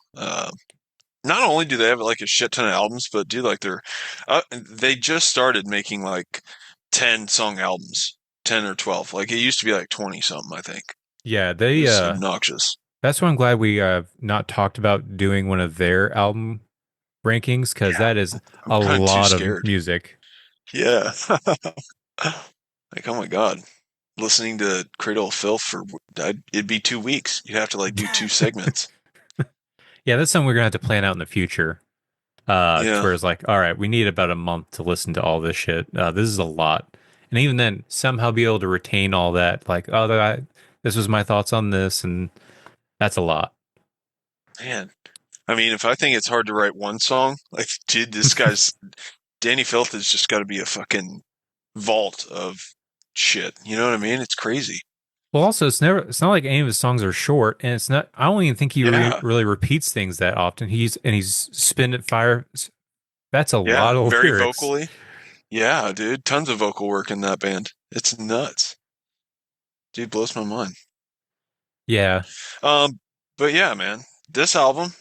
Not only do they have like a shit ton of albums, but do like they just started making like 10 song albums, 10 or 12. Like it used to be like 20 something, I think. Yeah, they It's obnoxious. that's why I'm glad we have not talked about doing one of their album rankings because that is I'm a kinda too lot of scared. music. Yeah. Like, oh my God. Listening to Cradle of Filth it'd be 2 weeks. You'd have to like do 2 segments. Yeah, that's something we're gonna have to plan out in the future. To Yeah. where it's like, all right, we need about a month to listen to all this shit. This is a lot, and even then, somehow be able to retain all that. Like, this was my thoughts on this, and that's a lot. Man. I mean, if I think it's hard to write one song, like, dude, Danny Filth has just got to be a fucking vault of shit. You know what I mean? It's crazy. Well, also, it's not like any of his songs are short, and it's not. I don't even think he Yeah. really repeats things that often. He's spin at fire. That's a Yeah, lot of very lyrics. vocally. Yeah, dude, tons of vocal work in that band. It's nuts. Dude, blows my mind. Yeah, But yeah, man, this album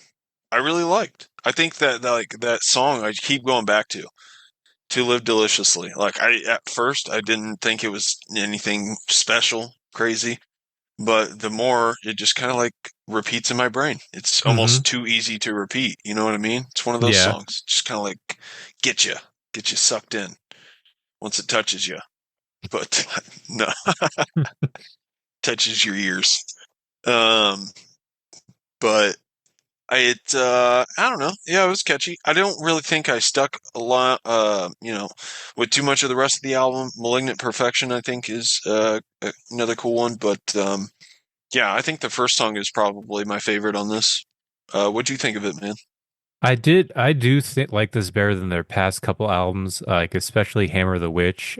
I really liked. I think that like that song I keep going back to Live Deliciously. Like at first I didn't think it was anything special, crazy, but the more it just kind of like repeats in my brain. It's almost too easy to repeat. You know what I mean? It's one of those Yeah. songs, just kind of like get you sucked in once it touches you. But no, touches your ears. Um, but I don't know. Yeah, it was catchy. I don't really think I stuck a lot, with too much of the rest of the album. Malignant Perfection, I think, is another cool one. But yeah, I think the first song is probably my favorite on this. What'd you think of it, man? I do think like this better than their past couple albums, like especially Hammer the Witch.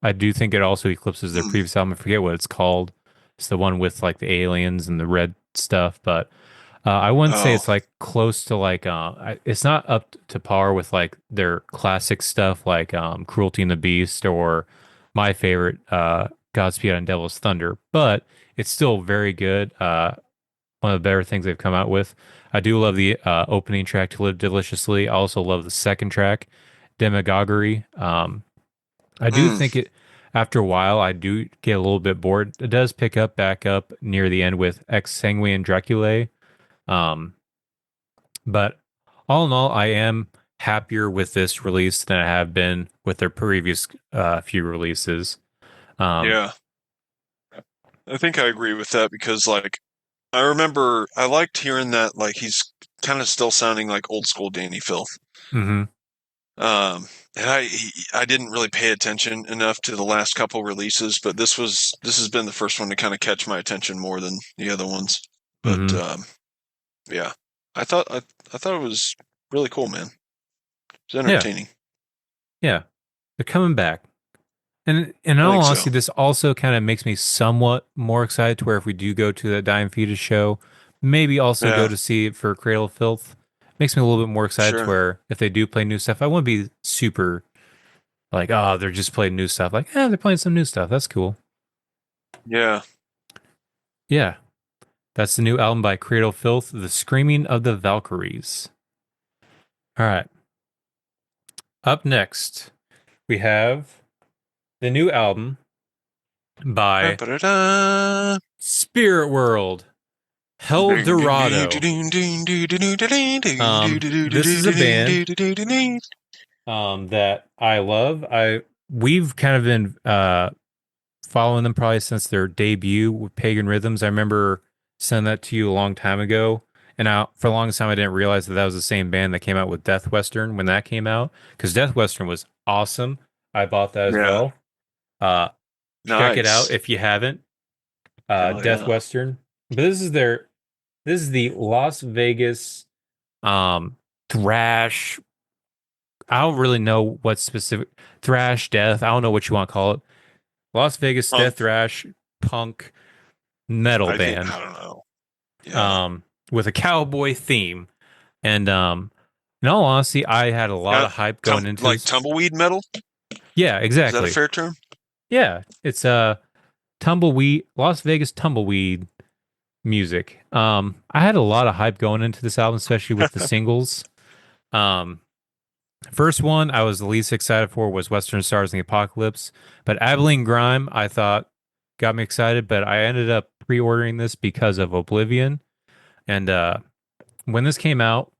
I do think it also eclipses their previous album. I forget what it's called. It's the one with like the aliens and the red stuff, but I wouldn't say Oh, it's like close to like it's not up to par with like their classic stuff like Cruelty and the Beast or my favorite Godspeed on Devil's Thunder, but it's still very good. One of the better things they've come out with. I do love the opening track to Live Deliciously. I also love the second track, Demagoguery. I do think it, after a while, I do get a little bit bored. It does pick up back up near the end with Ex Sanguine Draculae. Um, but all in all, I am happier with this release than I have been with their previous few releases. Um, yeah. I think I agree with that because, like, I remember I liked hearing that, like, he's kind of still sounding like old school Danny Filth. mhm. And I didn't really pay attention enough to the last couple releases, but this has been the first one to kind of catch my attention more than the other ones. But Mhm. yeah, I thought it was really cool, man. It's Yeah, entertaining. yeah, they're coming back. And in I all think so. honesty, this also kind of makes me somewhat more excited to where if we do go to that Dying Fetus show, maybe also go Yeah, to see it for Cradle of Filth. Makes me a little bit more excited to sure. where if they do play new stuff, I wouldn't be super like, oh, they're just playing new stuff. Like, they're playing some new stuff. That's cool. Yeah. Yeah. That's the new album by Cradle of Filth, The Screaming of the Valkyries. All right. Up next, we have the new album by Ba-ba-da-da. Spirit World. Hell Dorado. This is a band that I love. We've kind of been following them probably since their debut with Pagan Rhythms. I remember sending that to you a long time ago, and for the longest time I didn't realize that was the same band that came out with Death Western when that came out, because Death Western was awesome. I bought that as Yeah. well. Check it out Nice. if you haven't. Hell Death yeah. Western, but this is the Las Vegas thrash. I don't really know what specific thrash death. I don't know what you want to call it. Las Vegas Punk, death thrash punk metal I think. band. I don't know. Yeah. With a cowboy theme. And in all honesty, I had a lot of hype going into Like this. tumbleweed metal? Yeah, Is that a exactly. fair term? Yeah, it's tumbleweed, Las Vegas tumbleweed music. I had a lot of hype going into this album, especially with the singles. First one I was the least excited for was Western Stars in the Apocalypse, but Abilene Grime I thought got me excited, but I ended up pre-ordering this because of Oblivion. And when this came out,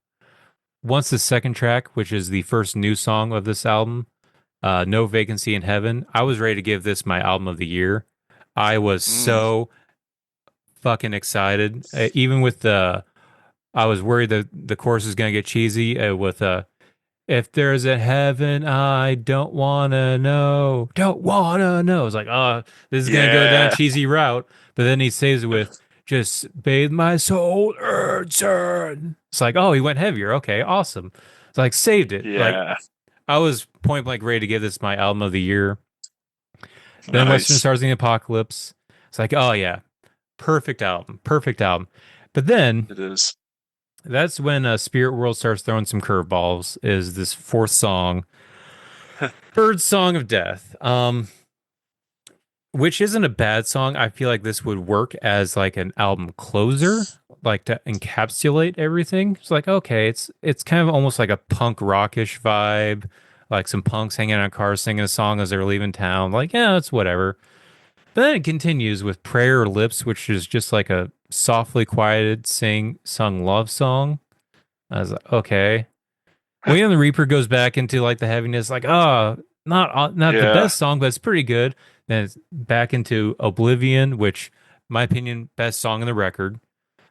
once the second track, which is the first new song of this album, No Vacancy in Heaven, I was ready to give this my album of the year. I was Mm. so fucking excited. Even with I was worried that the chorus is going to get cheesy with if there's a heaven, I don't wanna know. Don't wanna know. It's like, oh, this is gonna go down Yeah. cheesy route. But then he says it with just bathe my soul, urge. It's like, oh, he went heavier. Okay, awesome. It's like saved it. Like Yeah. I was point blank ready to give this my album of the year. Then Western Nice. Stars in the Apocalypse. It's like, oh yeah, perfect album, perfect album. But then It is. that's when Spirit World starts throwing some curveballs. Is this fourth song, Bird Song of Death, which isn't a bad song. I feel like this would work as like an album closer, like to encapsulate everything. It's like, okay, it's kind of almost like a punk rockish vibe, like some punks hanging out in cars singing a song as they're leaving town. Like, yeah, it's whatever. But then it continues with Prayer Lips, which is just like a softly quieted sung love song. I was like, okay. Wait on the Reaper goes back into like the heaviness, like, oh, not the Yeah. best song, but it's pretty good. Then it's back into Oblivion, which, my opinion, best song on the record.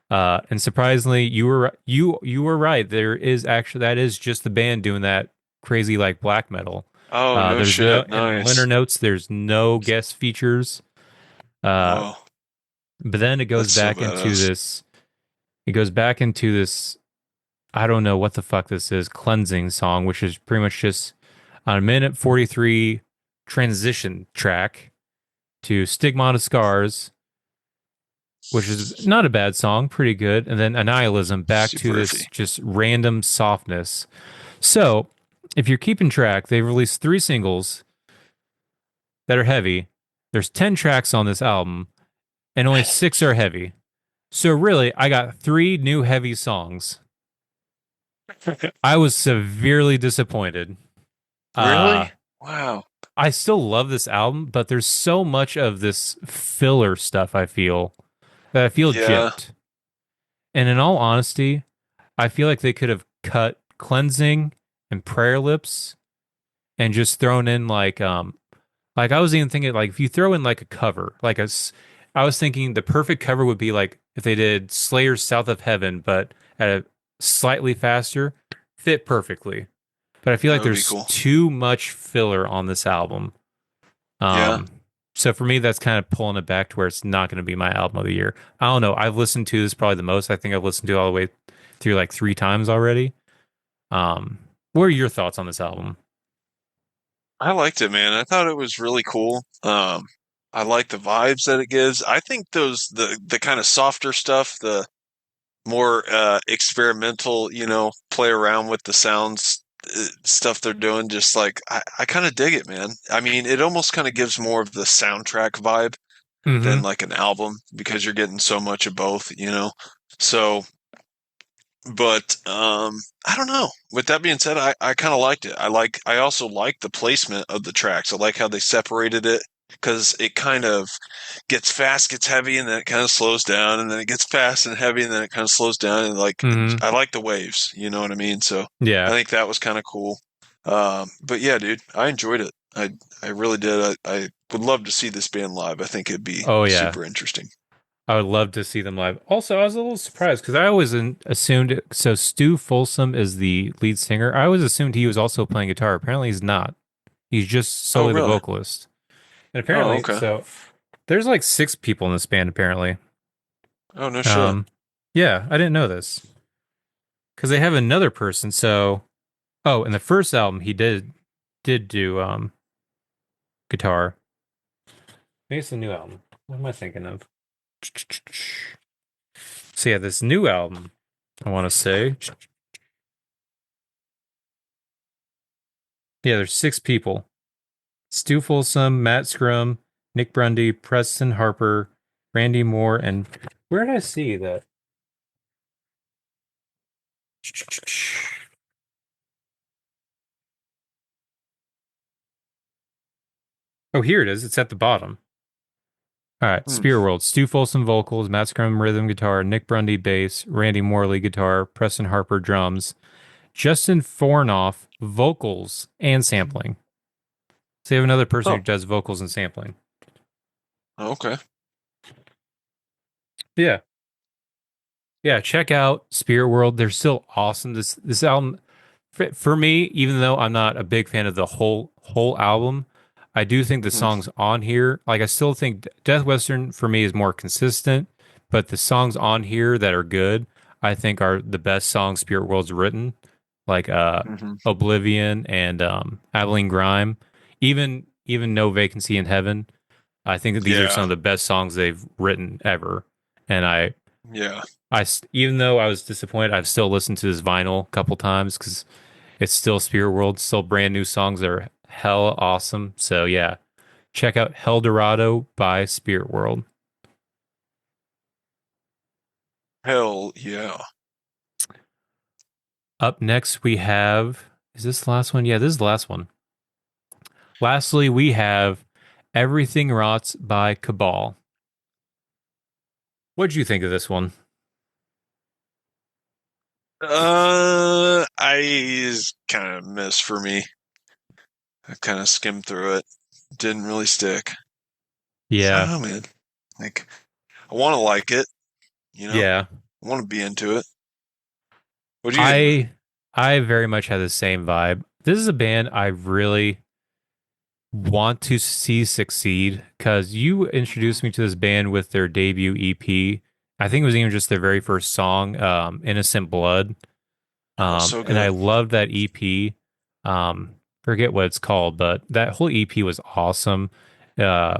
And surprisingly, you were right. There is actually that is just the band doing that crazy like black metal. Oh, no There's no shit. in the liner Nice. notes. There's no guest features. Uh, Oh, but then it goes that's so back into badass. this. It goes back into this. I don't know what the fuck this is. Cleansing song, which is pretty much just on a minute 43 transition track to Stigmata Scars, which is not a bad song, pretty good. And then Annihilism back to Super this iffy. just random softness. So, if you're keeping track, they've released 3 singles that are heavy. There's 10 tracks on this album, and only 6 are heavy. So, really, I got 3 new heavy songs. I was severely disappointed. Uh, Really? Wow. I still love this album, but there's so much of this filler stuff I feel that I feel Yeah. gypped. And in all honesty, I feel like they could have cut Cleansing and Prayer Lips and just thrown in like I was even thinking like if you throw in like a cover, I was thinking the perfect cover would be like if they did Slayer's South of Heaven, but at a slightly faster, fit perfectly. But I feel That like would be there's cool. too much filler on this album. Yeah. So for me, that's kind of pulling it back to where it's not going to be my album of the year. I don't know. I've listened to this probably the most. I think I've listened to it all the way through like 3 times already. What are your thoughts on this album? I liked it, man. I thought it was really cool. I like the vibes that it gives. I think the kind of softer stuff, the more experimental, play around with the sounds stuff they're doing, just like I kind of dig it, man. I mean, it almost kind of gives more of the soundtrack vibe Mm-hmm. than like an album because you're getting so much of both. So, but I don't know. With that being said, I kind of liked it. I also like the placement of the tracks. I like how they separated it because it kind of gets fast, gets heavy, and then it kind of slows down, and then it gets fast and heavy, and then it kind of slows down, and like Mm-hmm. I like the waves. You know what I mean? So I Yeah. think that was kind of cool. But yeah, dude, I enjoyed it. I really did. I would love to see this band live. I think it'd be Oh yeah. super interesting. I would love to see them live. Also, I was a little surprised because I always assumed so. Stu Folsom is the lead singer. I always assumed he was also playing guitar. Apparently, he's not. He's just Oh, solely the really? vocalist. And Oh, apparently, okay. so there's like 6 people in this band. Apparently, Oh, no shit. um, yeah, I didn't know this because they have another person. So, oh, in the first album, he did do guitar. Maybe it's the new album. What am I thinking of? So yeah, this new album, I want to say, yeah, there's 6 people: Stu Folsom, Matt Scrum, Nick Grundy, Preston Harper, Randy Moore, and where did I see that? Oh, here it is. It's at the bottom. All right, Hmm. Spear World: Stu Folsom vocals, Matt Scrum rhythm guitar, Nick Grundy bass, Randy Morley guitar, Preston Harper drums, Justin Fornoff vocals and sampling. So you have another person who Oh, does vocals and sampling. okay. Yeah, yeah. Check out Spirit World. They're still awesome. This album, for me, even though I'm not a big fan of the whole album, I do think the Hmm. songs on here, like I still think Death Western for me is more consistent, but the songs on here that are good, I think are the best songs Spirit World's written, like Hmm. Oblivion and Abilene Grime, even No Vacancy in Heaven. I think that these are some of the best songs they've written ever. And Yeah. even though I was disappointed, I've still listened to this vinyl a couple times because it's still Spirit World, still brand new songs that are hella awesome. So yeah, check out Hell Dorado by Spirit World. Hell yeah. Up next, we have, is this the last one? Yeah, this is the last one. Lastly, we have Everything Rots by Cabal. What'd you think of this one? I kind of missed for me. I kind of skimmed through it. Didn't really stick. I Yeah. don't know, man. Like, I want to like it, you know? Yeah. I want to be into it. What do you think, man? I very much had the same vibe. This is a band I really want to see succeed because you introduced me to this band with their debut EP. I think it was even just their very first song, Innocent Blood. Oh, so And I good. love that EP. Forget what it's called, but that whole EP was awesome. Uh,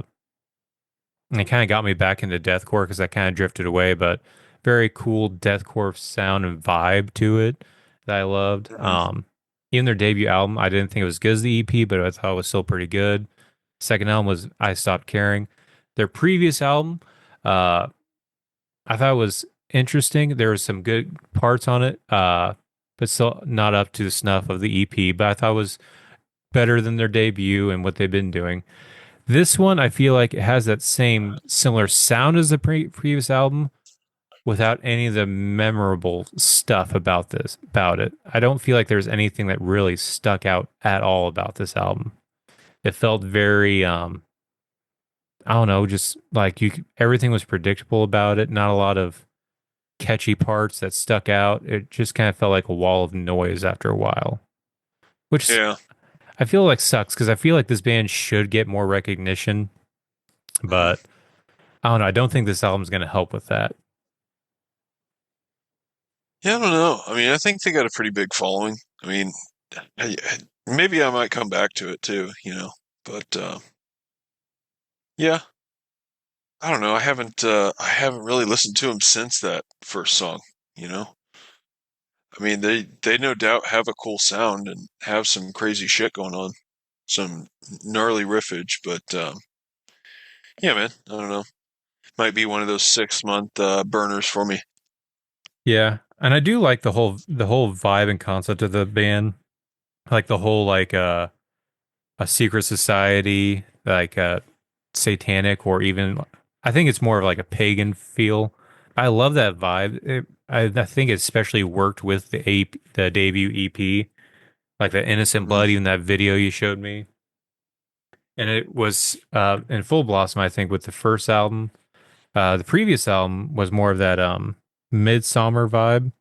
and it kind of got me back into deathcore because I kind of drifted away, but very cool deathcore sound and vibe to it that I loved. Mhm. Even their debut album, I didn't think it was as good as the EP, but I thought it was still pretty good. Second album was I Stopped Caring. Their previous album, uh, I thought was interesting. There was some good parts on it, but still not up to the snuff of the EP. But I thought it was better than their debut and what they've been doing. This one, I feel like it has that same similar sound as the previous album, without any of the memorable stuff about it. I don't feel like there's anything that really stuck out at all about this album. It felt very, I don't know, just like everything was predictable about it. Not a lot of catchy parts that stuck out. It just kind of felt like a wall of noise after a while, which Yeah. I feel like sucks because I feel like this band should get more recognition, Mhm. but I don't know. I don't think this album's going to help with that. Yeah, I don't know. I mean, I think they got a pretty big following. I mean, maybe I might come back to it too, you know. But yeah, I don't know. I haven't really listened to them since that first song, you know. I mean, they no doubt have a cool sound and have some crazy shit going on, some gnarly riffage, but yeah, man, I don't know. Might be one of those 6 month burners for me. Yeah, and I do like the whole vibe and concept of the band, like the whole like a secret society, like satanic or even I think it's more of like a pagan feel. I love that vibe. I think it especially worked with the debut EP, like the Innocent Hmm. Blood, even that video you showed me. And it was in full blossom, I think, with the first album. The previous album was more of that midsummer vibe.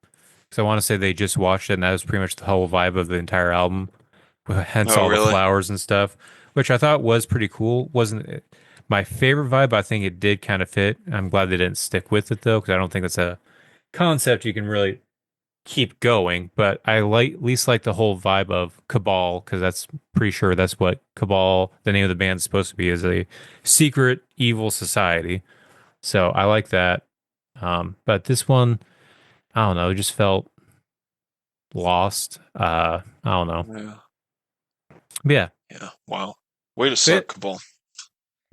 Because I want to say they just watched it, and that was pretty much the whole vibe of the entire album. Hence Oh, all the really? flowers and stuff, which I thought was pretty cool. Wasn't it my favorite vibe? I think it did kind of fit. I'm glad they didn't stick with it though, because I don't think it's a concept you can really keep going. But I like at least like the whole vibe of Cabal, because that's pretty sure that's what Cabal, the name of the band, is supposed to be, is a secret evil society. So I like that. But this one, I don't know, it just felt lost. I don't know. Yeah. But yeah. Yeah. Wow. Way to suck, But Cabal.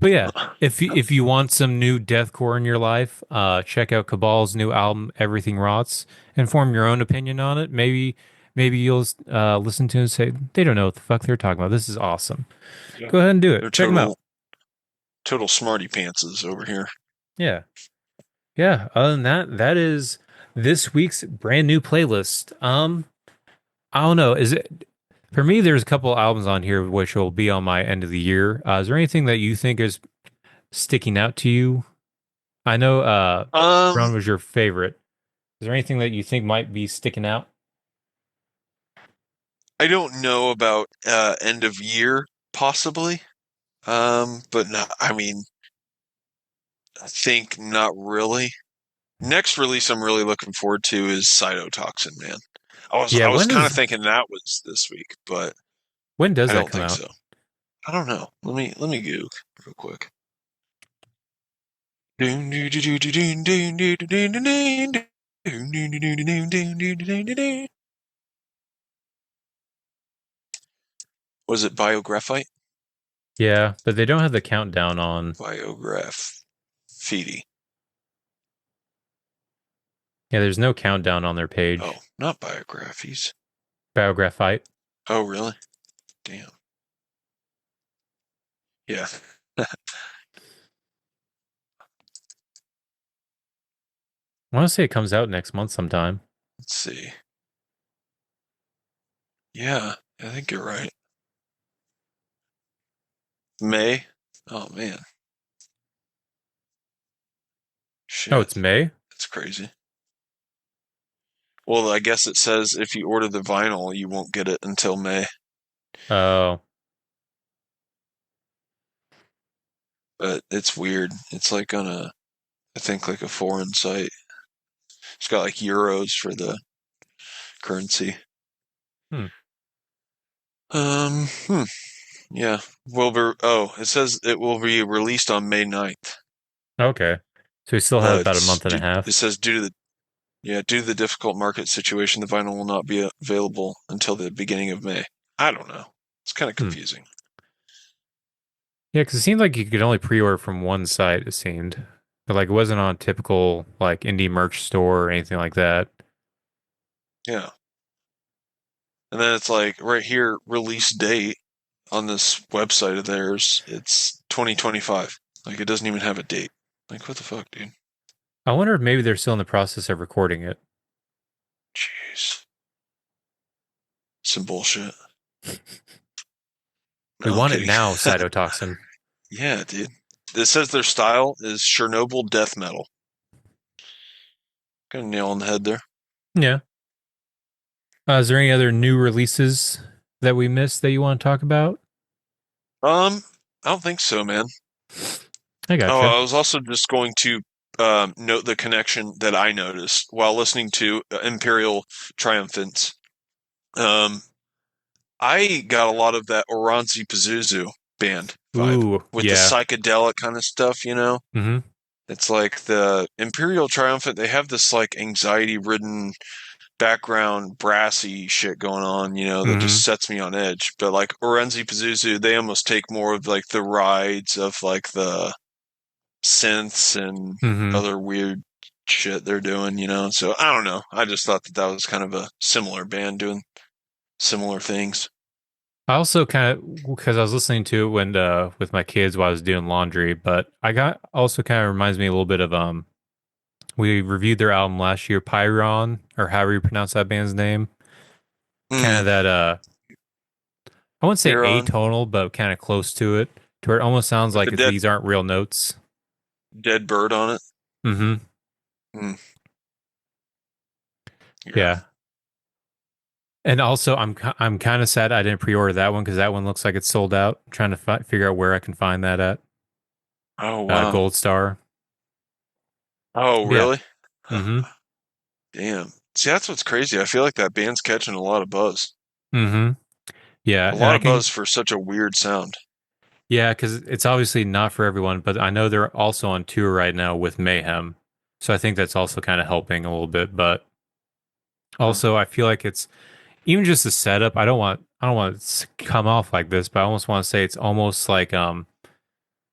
But yeah, if you want some new deathcore in your life, check out Cabal's new album, Everything Rots, and form your own opinion on it. Maybe you'll listen to it and say they don't know what the fuck they're talking about. This is awesome. Yeah. Go ahead and do They're it. Check them out. total smarty pantses over here. Yeah, yeah. Other than that, that is this week's brand new playlist. I don't know. Is it for me? There's a couple albums on here which will be on my end of the year. Is there anything that you think is sticking out to you? I know Um, Brown was your favorite. Is there anything that you think might be sticking out? I don't know about end of year possibly. But no, I mean, I think not really. Next release I'm really looking forward to is Cytotoxin, man. Yeah, I was kind of thinking that was this week, but when does I that don't come think out? so. I don't know. Let me Goog real quick. Was it biographite? Yeah, but they don't have the countdown on. Biographite. Yeah, there's no countdown on their page. Oh, not biographies. Biographite. Oh, really? Damn. Yeah. I want to say it comes out next month sometime. Let's see. Yeah, I think you're right. May? Oh, man. Shit. Oh, it's May? That's crazy. Well, I guess it says if you order the vinyl, you won't get it until May. Oh. But it's weird. It's like on I think like a foreign site. It's got like euros for the currency. Hmm. Yeah. It says it will be released on May 9th. Okay. So we still have about a month and a It half. says due to the difficult market situation, the vinyl will not be available until the beginning of May. I don't know. It's kind of confusing. Yeah, because it seemed like you could only pre-order from one site, it seemed. But like it wasn't on a typical like indie merch store or anything like that. Yeah. And then it's like right here, release date on this website of theirs, it's 2025. Like it doesn't even have a date. Like what the fuck, dude? I wonder if maybe they're still in the process of recording it. Jeez. Some bullshit. We No, I'm want it kidding. now, cytotoxin. Yeah, dude. It says their style is Chernobyl death metal. Got a nail on the head there. Yeah. Is there any other new releases that we missed that you want to talk about? I don't think so, man. I Oh, gotcha. I was also just going to note the connection that I noticed while listening to Imperial Triumphant. I got a lot of that Oranzi Pazuzu band vibe Ooh, with the yeah. psychedelic kind of stuff, you know? Mm-hmm. It's like the Imperial Triumphant, they have this like anxiety-ridden background brassy shit going on, you know, that Mm-hmm. just sets me on edge. But like Orenzi Pazuzu, they almost take more of like the rides of like the synths and Mm-hmm. other weird shit they're doing, you know. So I don't know. I just thought that was kind of a similar band doing similar things. I also kind of because I was listening to it when with my kids while I was doing laundry, but I got also kind of reminds me a little bit of we reviewed their album last year, Pyron, or however you pronounce that band's name. Kind of that I wouldn't say Huron atonal, but kind of close to it, to where it almost sounds with like the dead these aren't real notes. dead bird on it. Mm-hmm. Mm. Yeah. And also, I'm kind of sad I didn't pre-order that one because that one looks like it's sold out. I'm trying to figure out where I can find that at. Oh wow. Gold Star. Oh Yeah. really? Mm-hmm. Damn. See, that's what's crazy. I feel like that band's catching a lot of buzz. Mm-hmm. Yeah, A and lot I of can. buzz for such a weird sound. Yeah, because it's obviously not for everyone, but I know they're also on tour right now with Mayhem, so I think that's also kind of helping a little bit. But Huh. also, I feel like it's even just the setup. I don't want it to come off like this, but I almost want to say it's almost like kind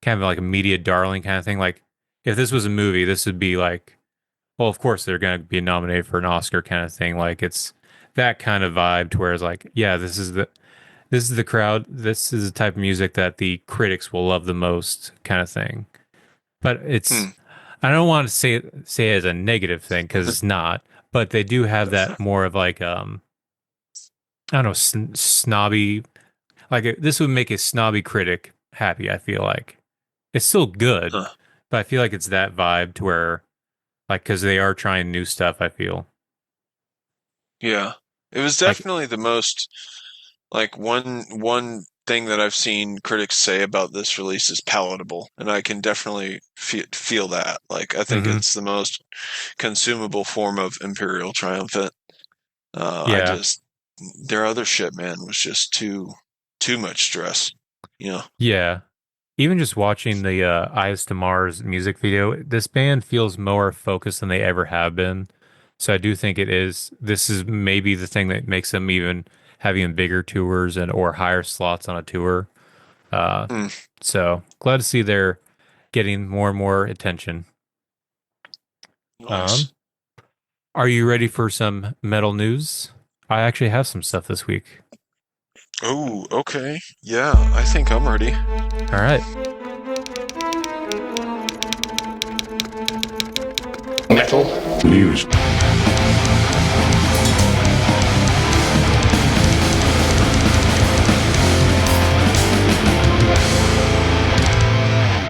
of like a media darling kind of thing. Like if this was a movie, this would be like, well, of course they're going to be nominated for an Oscar kind of thing. Like it's that kind of vibe to where it's like, yeah, this is the crowd. This is the type of music that the critics will love the most, kind of thing. But it's Hmm. I don't want to say it as a negative thing because it's not. But they do have that more of like I don't know snobby. Like this would make a snobby critic happy. I feel like it's still good, Huh. but I feel like it's that vibe to where like because they are trying new stuff. I feel Yeah. It was like definitely the most like one thing that I've seen critics say about this release is palatable, and I can definitely feel that. Like I think mm-hmm, it's the most consumable form of Imperial Triumphant. I yeah, just their other shit, man, was just too much stress. You know. yeah. even just watching the Eyes to Mars music video, this band feels more focused than they ever have been. So I do think this is maybe the thing that makes them even have even bigger tours and or higher slots on a tour. Uh, Hmm, so glad to see they're getting more and more attention. Um, nice. are you ready for some metal news? I actually have some stuff this week. Oh, okay. Yeah, I think I'm ready. All right. Metal news.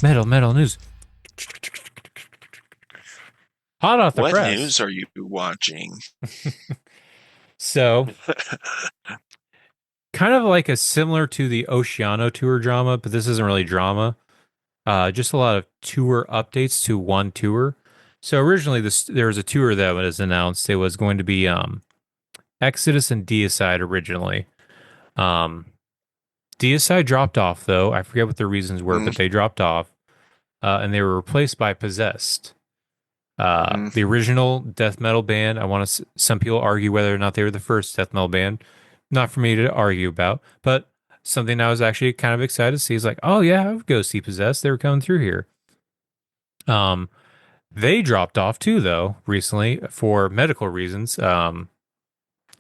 Metal news. Hot off the What press. news are you watching? So, kind of like a similar to the Oceano tour drama, but this isn't really drama. Just a lot of tour updates to one tour. So originally, there was a tour that was announced. It was going to be Exodus and Deicide originally. Um, Deicide dropped off though. I forget what the reasons were, Mm, but they dropped off, and they were replaced by Possessed. mm, The original death metal band. I want to. Some people argue whether or not they were the first death metal band. Not for me to argue about, but something I was actually kind of excited to see is like, oh yeah, I would go see Possessed. They were coming through here. Um, they dropped off too, though, recently for medical reasons. For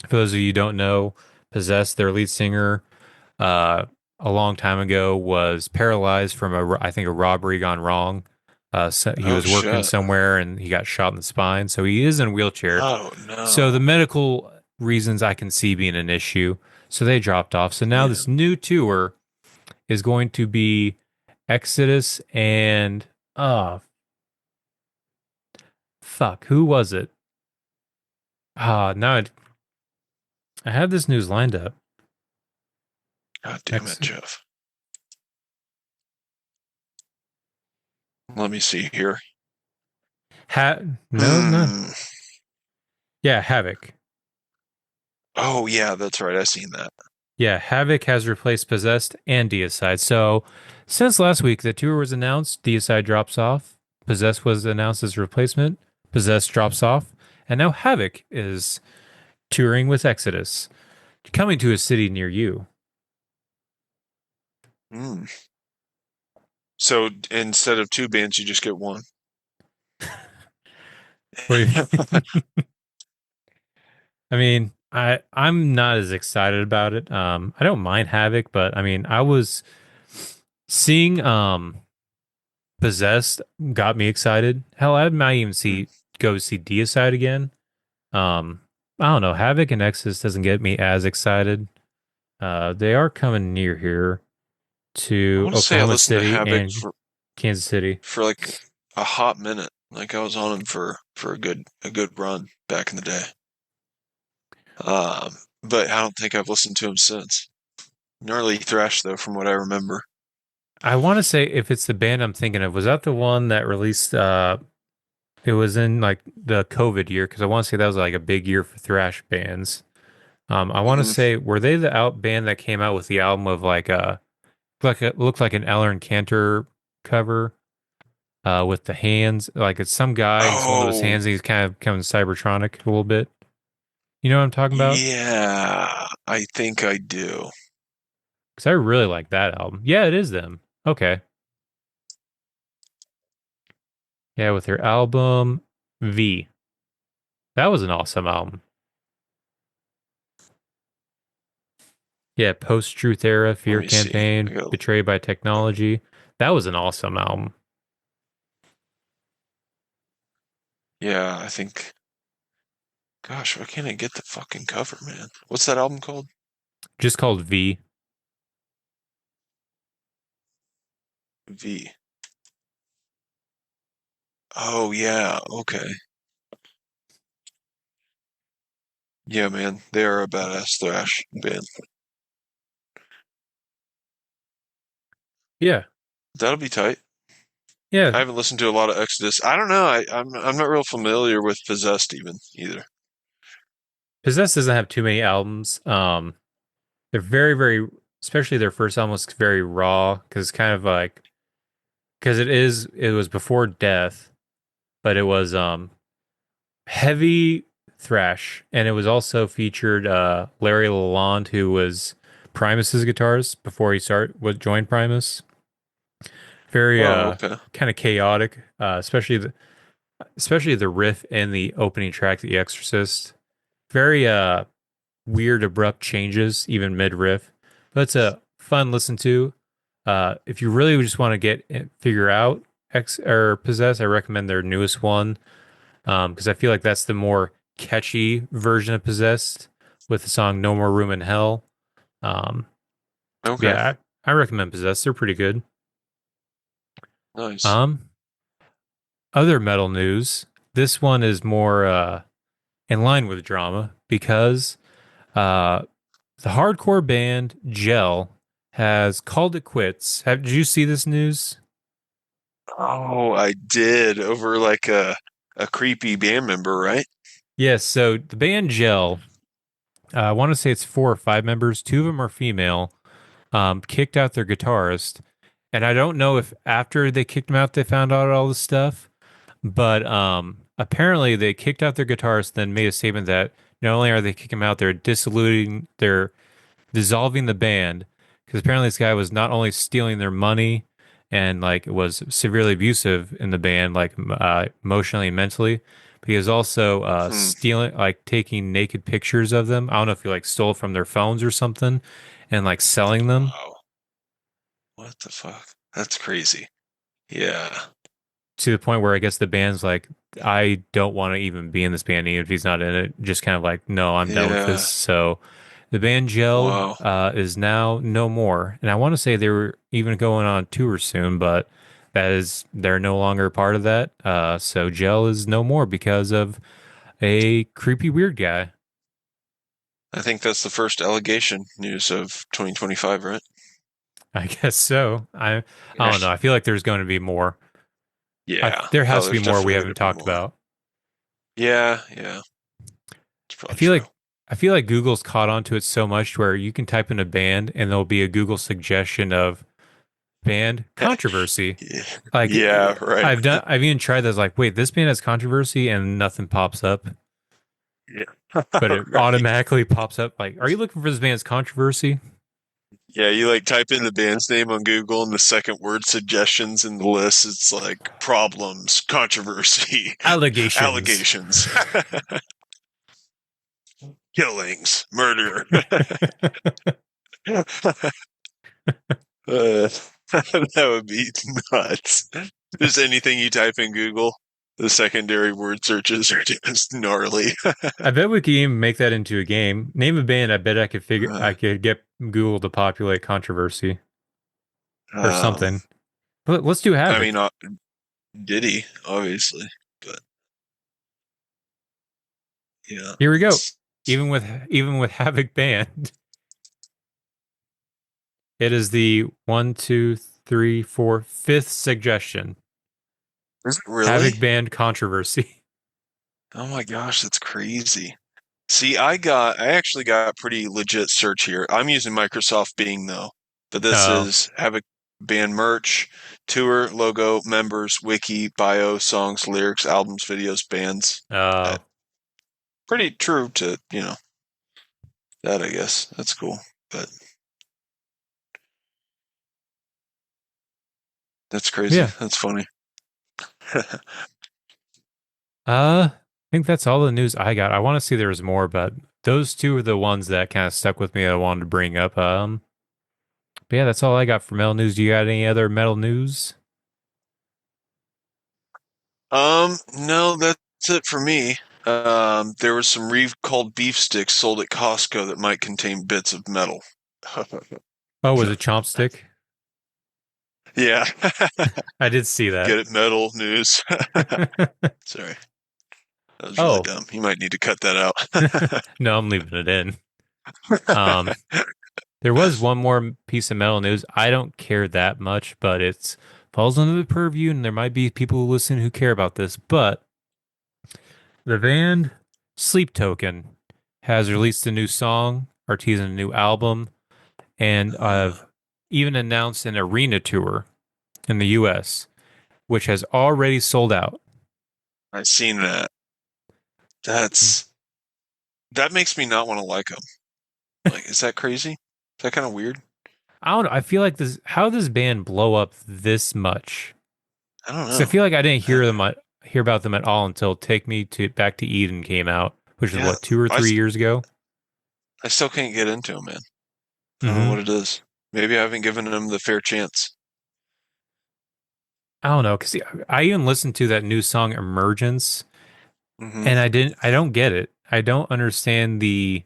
those of you who don't know, Possessed, their lead singer, uh, a long time ago was paralyzed from I think a robbery gone wrong. So he oh was working shit. somewhere and he got shot in the spine, so he is in a wheelchair. Oh So no. the medical reasons I can see being an issue. So they dropped off. So now Yeah. this new tour is going to be Exodus and fuck, who was it? Now I had this news lined up. God damn it, Ex- Jeff. Let me see here. no. Hmm. Yeah, Havoc. Oh yeah, that's right. I seen that. Yeah, Havoc has replaced Possessed and Deicide. So since last week, the tour was announced, Deicide drops off, Possessed was announced as replacement, Possessed drops off, and now Havoc is touring with Exodus, coming to a city near you. Hmm. So instead of two bands, you just get one. What do you- I mean, I'm not as excited about it. I don't mind Havoc, but I mean, I was seeing Possessed got me excited. Hell, I might even go see Deicide again. Um, I don't know. Havoc and Exodus doesn't get me as excited. They are coming near here I to want to say I Oklahoma listened to City Havoc and Kansas City. for like a hot minute. Like I was on him for a good run back in the day. But I don't think I've listened to him since. Gnarly thrash though, from what I remember. I want to say if it's the band I'm thinking of, was that the one that released? It was in like the COVID year because I want to say that was like a big year for thrash bands. I want to Hmm. say were they the out band that came out with the album of like it looked like an Eller and Cantor cover with the hands like it's some guy and some of those Oh hands he's kind of coming cybertronic a little bit. You know what I'm talking about? yeah, I think I do. Because I really like that album. Yeah, it is them. Okay. Yeah, with their album V. That was an awesome album. Yeah, post truth era, Let fear me see. campaign, betrayed by technology. That was an awesome album. Yeah, I think. Gosh, why can't I get the fucking cover, man? What's that album called? Just called V. V. Oh yeah, okay. Yeah, man, they are a badass thrash band. Yeah. That'll be tight. Yeah. I haven't listened to a lot of Exodus. I don't know. I'm not real familiar with Possessed even either. Possessed doesn't have too many albums. They're very, very, especially their first album was very raw because it's kind of like because it was before Death, but it was heavy thrash, and it was also featured Larry Lalonde, who was Primus's guitarist before he joined Primus. Very Oh, okay. kind of chaotic, especially the riff in the opening track, The Exorcist. Very weird abrupt changes even mid riff, but it's a fun listen to. If you really just want to figure out X or Possess, I recommend their newest one, because I feel like that's the more catchy version of Possessed with the song No More Room in Hell. Um, Okay. yeah, I recommend Possessed. They're pretty good. Nice. Um, Other metal news. This one is more in line with drama because uh, the hardcore band Gel has called it quits. Did you see this news? Oh, I did over like a creepy band member, right? Yes. So the band Gel, I want to say it's 4 or 5 members. 2 of them are female. Kicked out their guitarist, and I don't know if after they kicked him out they found out all this stuff. But apparently they kicked out their guitarist, then made a statement that not only are they kicking him out, they're dissolving the band because apparently this guy was not only stealing their money and like was severely abusive in the band, like emotionally and mentally, but he was also Hmm. stealing, like taking naked pictures of them. I don't know if he like stole from their phones or something and like selling them Wow. What the fuck? That's crazy. Yeah. to the point where I guess the band's like, I don't want to even be in this band, even if he's not in it. Just kind of like, no, I'm done with this. Yeah. So the band Gel Wow. is now no more, and I want to say they were even going on tour soon, but they're no longer a part of that. So Gel is no more because of a creepy weird guy. I think that's the first allegation news of 2025, right? I guess so. I Yeah. don't know. I feel like there's going to be more. Yeah. There Oh, has to be there's more we definitely haven't gonna be talked more. about. Yeah, yeah. It's I probably feel true. like I feel like Google's caught on to it so much where you can type in a band and there'll be a Google suggestion of band controversy. Yeah. Like Yeah, right. I've even tried this like, wait, this band has controversy and nothing pops up, Yeah. but it Right. automatically pops up like, are you looking for this band's controversy? Yeah, you like type in the band's name on Google and the second word suggestions in the list, it's like problems, controversy, Allegations. allegations, killings, murder. Uh, that would be nuts. Just anything you type in Google, the secondary word searches are just gnarly. I bet we could even make that into a game. Name a band, I bet I could get Google to populate controversy or um, something. Let's do I mean, Havoc. Diddy, obviously, but yeah, Here we go. it's, Even with Havoc Band, it is the one, two, three, four, fifth suggestion. is it really? Havoc Band controversy. Oh my gosh, that's crazy. See, I actually got pretty legit search here. I'm using Microsoft Bing though, but this Oh, is Havoc band merch, tour, logo, members, wiki, bio, songs, lyrics, albums, videos, bands. Uh, oh, Pretty true to, that I guess. That's cool. But that's crazy. yeah. That's funny. I think that's all the news I got. I want to see there was more, but those two are the ones that kind of stuck with me that I wanted to bring up. But yeah, that's all I got for metal news. Do you got any other metal news? No, that's it for me. There was some recalled beef sticks sold at Costco that might contain bits of metal. Oh, was it Chompstick? Yeah. I did see that. Get it, metal news. Sorry. That was really Oh, dumb. You might need to cut that out. no, I'm leaving it in. Um, there was one more piece of metal news. I don't care that much, but it's falls under the purview, and there might be people who listen who care about this. But the band Sleep Token has released a new song, or teasing a new album, and I've even announced an arena tour in the U.S. which has already sold out. I've seen that. That makes me not want to like them. Like, is that crazy? Is that kind of weird? I don't know. I feel like how this band blow up this much? I don't So I know. feel like I didn't hear about them at all until Take Me Back to Eden came out, which is Yeah, what, 2 or 3 years ago. I still can't get into them, man. I don't know Mm-hmm. what it is. Maybe I haven't given them the fair chance. I don't know, because I even listened to that new song Emergence, Hmm. and I don't get it. I don't understand the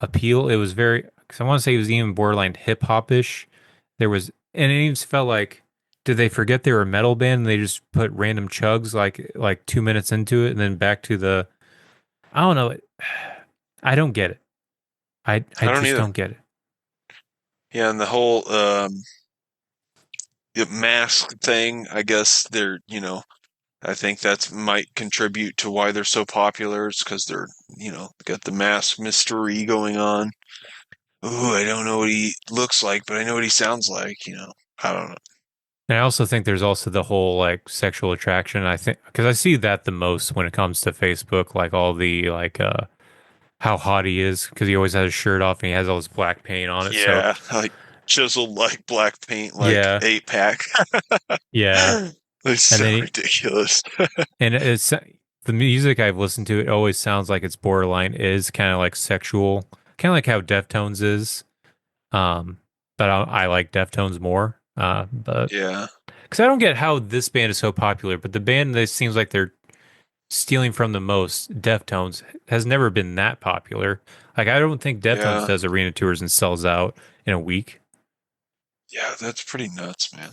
appeal. It was very, because I want to say it was even borderline hip hop ish. And it even felt like, did they forget they were a metal band and they just put random chugs like 2 minutes into it and then back to I don't know. I don't get it. I I don't just either. don't get it. Yeah, and the whole mask thing, I guess I think that might contribute to why they're so popular. It's because they're, got the mask mystery going on. Ooh, I don't know what he looks like, but I know what he sounds like, I don't know. And I also think there's also the whole like sexual attraction. I think because I see that the most when it comes to Facebook, like all the how hot he is because he always has his shirt off and he has all this black paint on it. So Yeah, like chiseled like black paint, like yeah, 8-pack. yeah, It's and so then ridiculous. and it's the music I've listened to. It always sounds like it's borderline is kind of like sexual, kind of like how Deftones is. Um, but I like Deftones more. But Yeah, because I don't get how this band is so popular, but the band that seems like they're stealing from the most, Deftones, has never been that popular. Like I don't think Deftones yeah, does arena tours and sells out in a week. yeah. That's pretty nuts, man.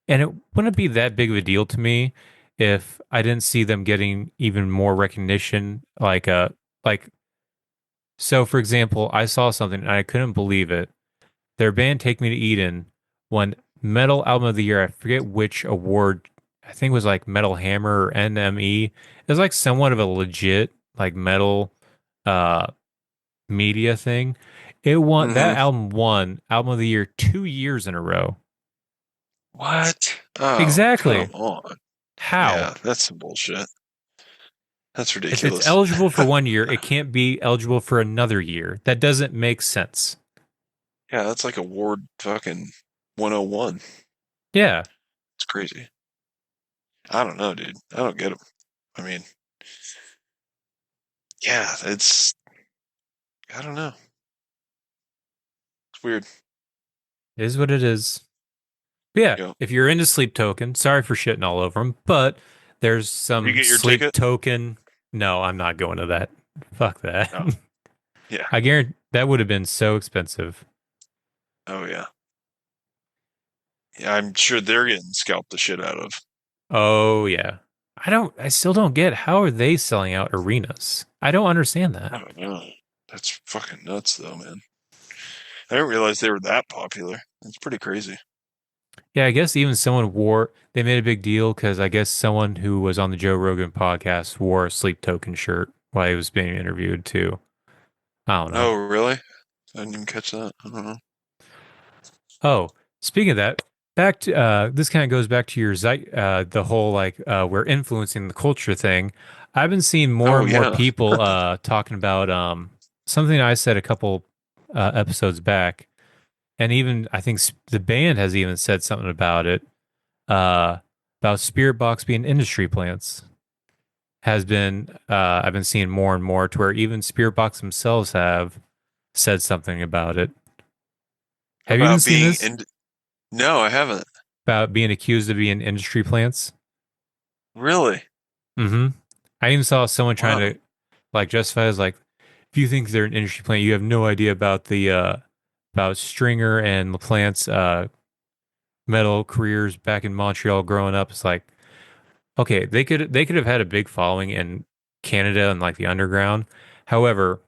And it wouldn't be that big of a deal to me if I didn't see them getting even more recognition. Like so for example, I saw something and I couldn't believe it. Their band Take Me to Eden won Metal Album of the Year. I forget which award. I think it was like Metal Hammer or NME. It was like somewhat of a legit like metal uh media thing. It won Hmm. that album won Album of the Year 2 years in a row. What? Oh, Exactly. come on. How? Yeah, that's some bullshit. That's If it's ridiculous. eligible for 1 year, it can't be eligible for another year. That doesn't make sense. Yeah, that's like award fucking 101. Yeah. It's crazy. I don't know, dude. I don't get it. I mean, yeah, I don't know. It's weird. It is what it is. But yeah, Yeah. if you're into Sleep Token, sorry for shitting all over them, but there's Did you some get your Sleep ticket? Token. No, I'm not going to that. Fuck that. Oh, yeah. I guarantee that would have been so expensive. Oh, yeah. Yeah, I'm sure they're getting scalped the shit out of. Oh yeah. I still don't get how are they selling out arenas? I don't understand that. I don't know. That's fucking nuts, though, man. I didn't realize they were that popular. It's pretty crazy. Yeah, I guess even they made a big deal because I guess someone who was on the Joe Rogan podcast wore a Sleep Token shirt while he was being interviewed too. I don't know. Oh, really? I didn't even catch that. I don't know. Oh, speaking of that, back to this kind of goes back to your the whole like we're influencing the culture thing. I've been seeing more Oh, and more yeah. people talking about something I said a couple episodes back, and even I think the band has even said something uh, about spirit box being industry plants. Has been I've been seeing more and more to where even spirit box themselves have said something about it. Have you even About seen being this? in. No, I haven't. About being accused of being industry plants. Really? Mm-hmm. I even saw someone trying Wow. to like justify as like, if you think they're an industry plant, you have no idea about the about Stringer and LaPlante's metal careers back in Montreal growing up. It's like, okay, they could have had a big following in Canada and like the underground. However,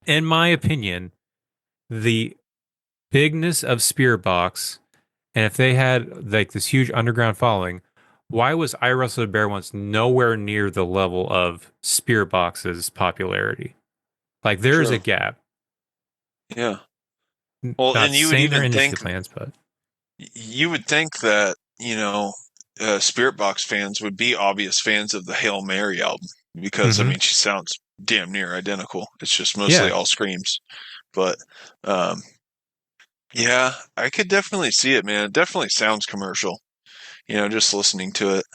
in my opinion, the bigness of Spirit Box, and if they had like this huge underground following, why was I Wrestled a Bear Once nowhere near the level of Spirit Box's popularity? Like there is a True. gap. Yeah. Well, Not and you would saying they're even industry think plans, but you would think that, Spirit Box fans would be obvious fans of the Hail Mary album because I Mhm. mean she sounds damn near identical. It's just mostly Yeah. all screams, but um, yeah, I could definitely see it, man. It definitely sounds commercial. Just listening to it.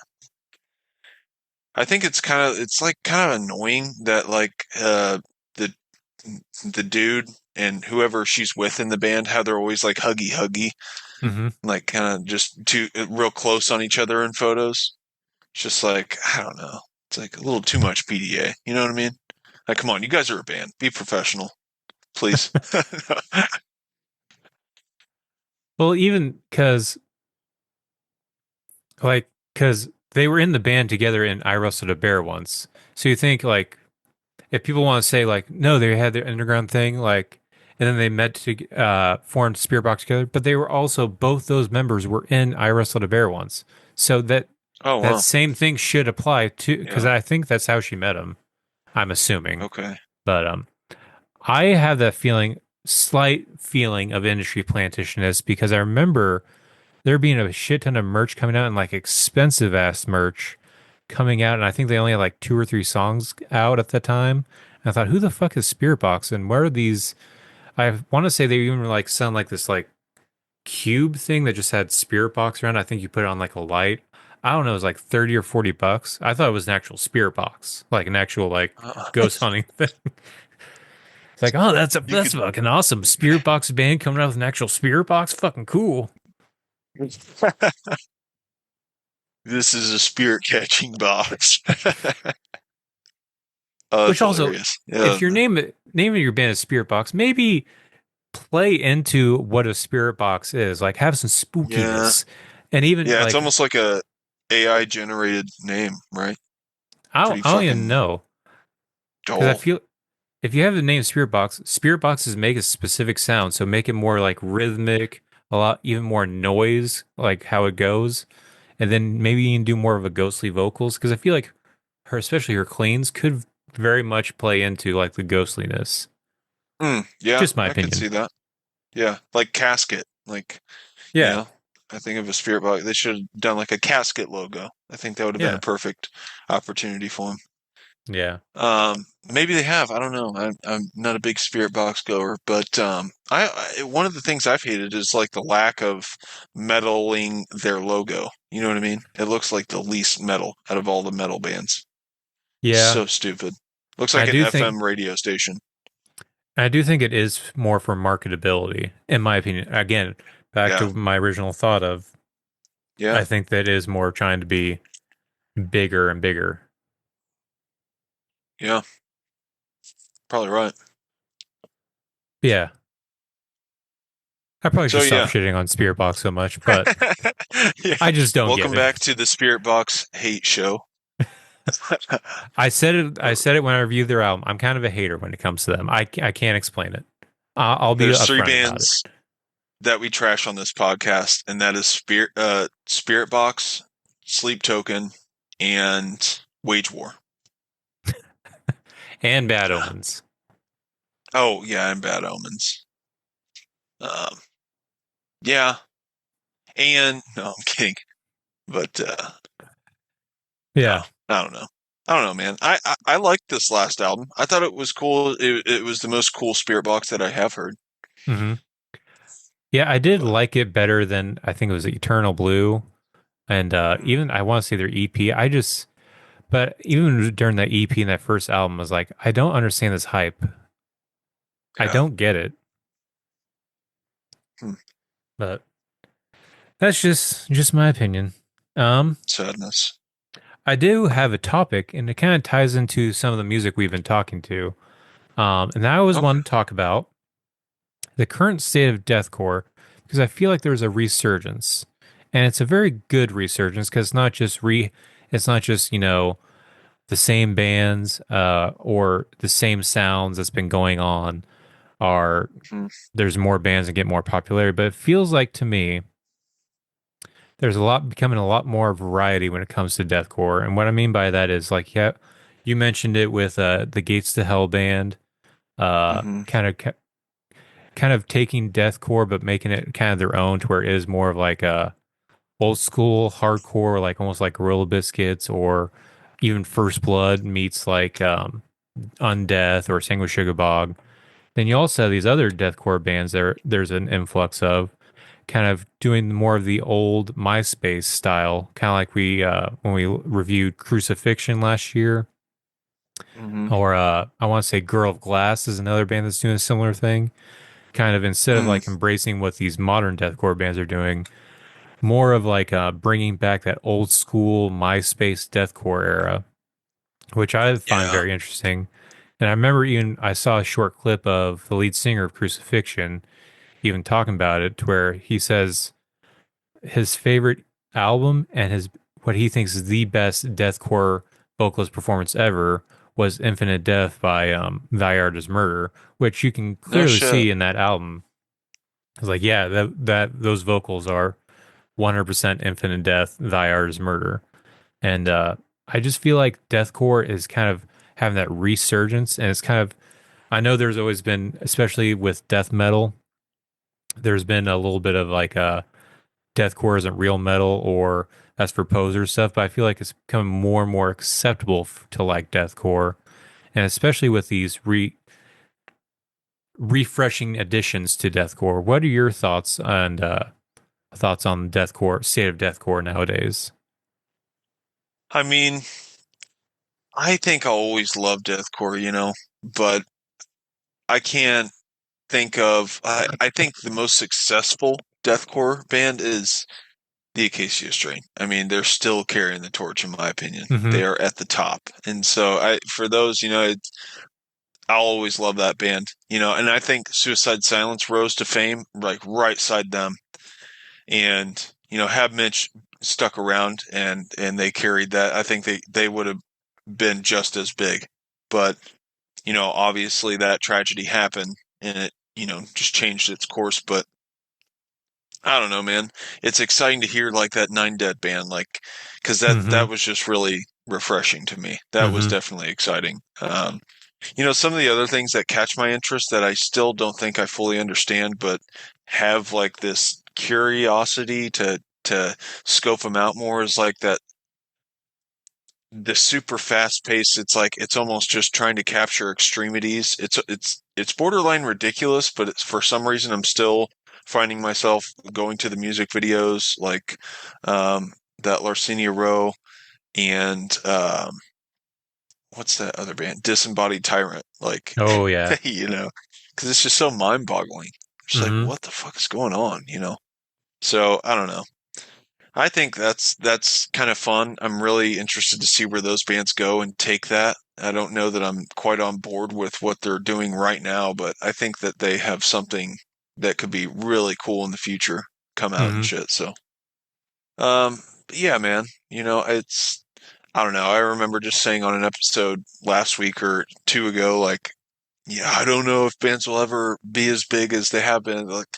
I think it's like kind of annoying that like the the dude and whoever she's with in the band, how they're always like huggy, Mhm. like kind of just too real close on each other in photos. It's just like I don't know. It's like a little too much PDA. You know what I mean? Like, come on, you guys are a band. Be professional, please. Well, even because they were in the band together in I Wrestled a Bear once. So you think like if people want to say like no, they had their underground thing like, and then they met to formed Spirit Box together, but they were also both those members were in I Wrestled a Bear once. So Oh that wow. same thing should apply to because Yeah. I think that's how she met him. I'm assuming, Okay. but I have that slight feeling of industry plantitionist because I remember there being a shit ton of merch coming out and like expensive ass merch coming out, and I think they only had like 2 or 3 songs out at the time. And I thought, who the fuck is Spirit Box and where are these? I want to say they even like sound like this like cube thing that just had Spirit Box around. I think you put it on like a light. I don't know, it was like 30 or $40. I thought it was an actual Spirit Box, like an actual like Uh, ghost hunting thing. It's like, oh, you that's could. fucking awesome. Spirit Box band coming out with an actual Spirit Box, fucking cool. This is a spirit catching box. Oh, that's Which also, hilarious. if Yeah. your naming your band is Spirit Box, maybe play into what a Spirit Box is. Like have some Yeah. spookiness, and even Yeah. It's like almost like a AI generated name, right? Pretty I don't even fucking know because I dull. feel if you have the name Spirit Boxes make a specific sound, so make it more like rhythmic, a lot even more noise, like how it goes, and then maybe you can do more of a ghostly vocals because I feel like her, especially her cleans, could very much play into like the ghostliness. Yeah, Just my I could opinion. see that. Yeah, like casket. Like, you Yeah, know, I think of a spirit box. They should have done like a casket logo. I think that would have been a yeah, perfect opportunity for them. yeah. Maybe they have. I don't know. I'm not a big spirit box goer, but one of the things I've hated is like the lack of metaling their logo. You know what I mean? It looks like the least metal out of all the metal bands. Yeah, So stupid. Looks I like an do think FM radio station. I do think it is more for marketability, in my opinion. Again, back Yeah. to my original thought of Yeah. I think that is more trying to be bigger and bigger. Yeah. Probably right. Yeah. I probably So should stop yeah. shitting on Spirit Box so much, but Yeah. I just don't get Welcome it. back to the Spirit Box Hate Show. I said it when I reviewed their album. I'm kind of a hater when it comes to them. I can't explain it. I'll be There's three upfront about it. bands that we trash on this podcast, and that is Spirit Box, Sleep Token, and Wage War. And Bad Omens. Oh yeah, and Bad Omens. Um, yeah, and no, I'm kidding. But no, Yeah. I don't know. I don't know, man. I liked this last album. I thought it was cool. It was the most cool Spirit Box that I have heard. hmm Yeah, I did But like it better than I think it was Eternal Blue. And even I want to say their EP. But even during that EP and that first album, I was like, I don't understand this hype. I yeah, don't get it. hmm, But that's just my opinion. Um, sadness. I do have a topic, and it kind of ties into some of the music we've been talking to. And I always Okay. want to talk about the current state of deathcore because I feel like there's a resurgence, and it's a very good resurgence because it's not just the same bands or the same sounds that's been going on. Are Hmm, there's more bands that get more popularity, but it feels like to me there's becoming a lot more variety when it comes to deathcore. And what I mean by that is like, yeah, you mentioned it with the Gates to Hell band, uh, hmm. kind of kind of taking deathcore but making it kind of their own, to where it is more of like a old school hardcore, like almost like Gorilla Biscuits, or even First Blood meets like Undeath or Sanguine Sugar Bog. Then you also have these other deathcore bands there's an influx of kind of doing more of the old MySpace style, kind of like we when we reviewed Crucifixion last year, Mm-hmm. or I want to say Girl of Glass is another band that's doing a similar thing. Kind of instead of Mm. like embracing what these modern deathcore bands are doing, more of like bringing back that old school MySpace deathcore era, which I find Yeah. very interesting. And I remember even I saw a short clip of the lead singer of Crucifixion even talking about it, to where he says his favorite album and his what he thinks is the best deathcore vocalist performance ever was Infinite Death by Thy Art Is Murder, which you can No clearly shit. see in that album. It's like, yeah, that those vocals are 100% Infinite Death, Thy Art Is Murder. And I just feel like deathcore is kind of having that resurgence, and it's kind of, I know there's always been, especially with death metal, there's been a little bit of like deathcore isn't real metal, or that's for poser stuff, but I feel like it's becoming more and more acceptable to like deathcore, and especially with these refreshing additions to deathcore. What are your thoughts on deathcore, state of deathcore nowadays? I mean, I think I always loved deathcore, but I can't think of. I think the most successful deathcore band is the Acacia Strain. I mean, they're still carrying the torch, in my opinion. Mm-hmm. They are at the top, and so for those, I'll always love that band, and I think Suicide Silence rose to fame like right side them, and have Mitch stuck around and they carried that. I think they would have been just as big, but obviously that tragedy happened and it just changed its course. But I don't know, man. It's exciting to hear like that Nine Dead band, like, because that Mm-hmm. was just really refreshing to me. That was Mm-hmm. definitely exciting. Some of the other things that catch my interest that I still don't think I fully understand, but have like this curiosity to scope them out more is like that the super fast pace. It's like it's almost just trying to capture extremities. It's borderline ridiculous, but for some reason I'm still finding myself going to the music videos like that Larcinia Row and what's that other band? Disembodied Tyrant. Like, Oh yeah. because it's just so mind boggling. Just like, Mm-hmm. what the fuck is going on? So I don't know. I think that's kind of fun. I'm really interested to see where those bands go and take that. I don't know that I'm quite on board with what they're doing right now, but I think that they have something that could be really cool in the future come out and Mm-hmm. shit. So, um, yeah, man. It's I don't know. I remember just saying on an episode last week or two ago, like, yeah, I don't know if bands will ever be as big as they have been. Like,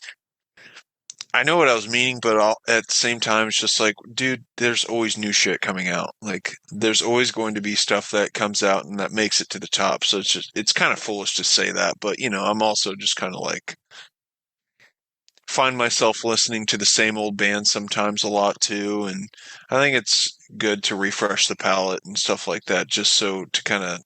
I know what I was meaning, but at the same time, it's just like, dude, there's always new shit coming out. Like, there's always going to be stuff that comes out and that makes it to the top. So it's kind of foolish to say that, but I'm also just kind of like, find myself listening to the same old bands sometimes a lot too, and I think it's good to refresh the palette and stuff like that, just so to kind of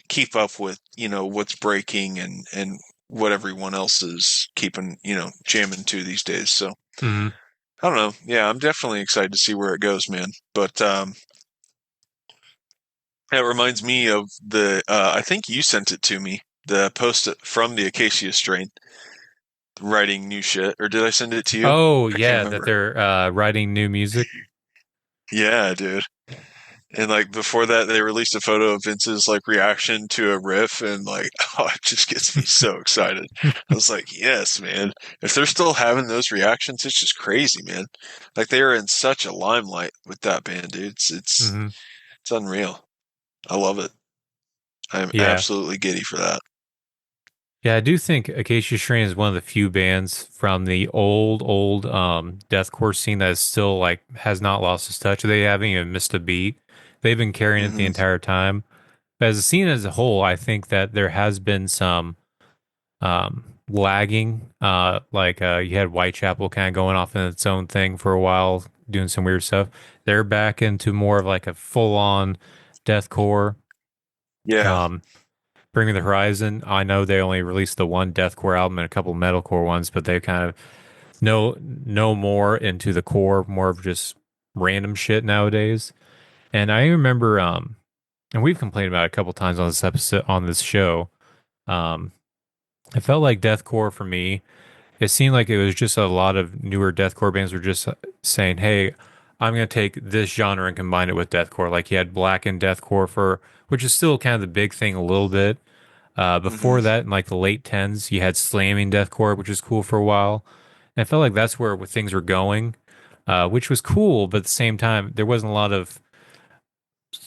keep up with what's breaking and what everyone else is keeping jamming to these days. So Mm-hmm. I don't know. Yeah, I'm definitely excited to see where it goes, man. But it reminds me of the I think you sent it to me, the post from the Acacia Strain writing new shit, or did I send it to you? Oh I can't yeah, that remember. they're writing new music. Yeah, dude. And like before that, they released a photo of Vince's like reaction to a riff, and like, oh, it just gets me so excited. I was like, yes, man. If they're still having those reactions, it's just crazy, man. Like they are in such a limelight with that band, dude. Mm-hmm. It's unreal. I love it. I'm Yeah. absolutely giddy for that. Yeah, I do think Acacia Strain is one of the few bands from the old deathcore scene that is still like has not lost its touch. They haven't even missed a beat. They've been carrying it the Hmm. entire time. But as a scene as a whole, I think that there has been some lagging. You had Whitechapel kind of going off in its own thing for a while, doing some weird stuff. They're back into more of like a full on deathcore. Yeah. Um, Bring Me the Horizon. I know they only released the one deathcore album and a couple metalcore ones, but they kind of know more into the core, more of just random shit nowadays. And I remember, and we've complained about it a couple times on this episode on this show. Um, it felt like deathcore for me. It seemed like it was just a lot of newer deathcore bands were just saying, "Hey, I'm going to take this genre and combine it with deathcore." Like you had Black and deathcore for, which is still kind of the big thing a little bit. Hmm. Before that, in like the late tens, you had slamming deathcore, which was cool for a while. And I felt like that's where things were going, which was cool. But at the same time, there wasn't a lot of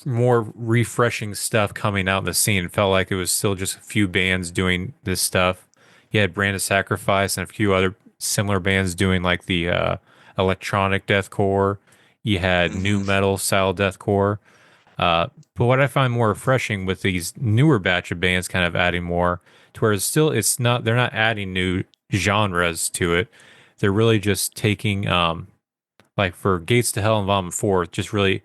more refreshing stuff coming out in the scene. It felt like it was still just a few bands doing this stuff. You had Brand of Sacrifice and a few other similar bands doing like the electronic deathcore. You had new Hmm. metal style deathcore. But what I find more refreshing with these newer batch of bands kind of adding more to where it's not they're not adding new genres to it. They're really just taking like for Gates to Hell and Vomit 4, just really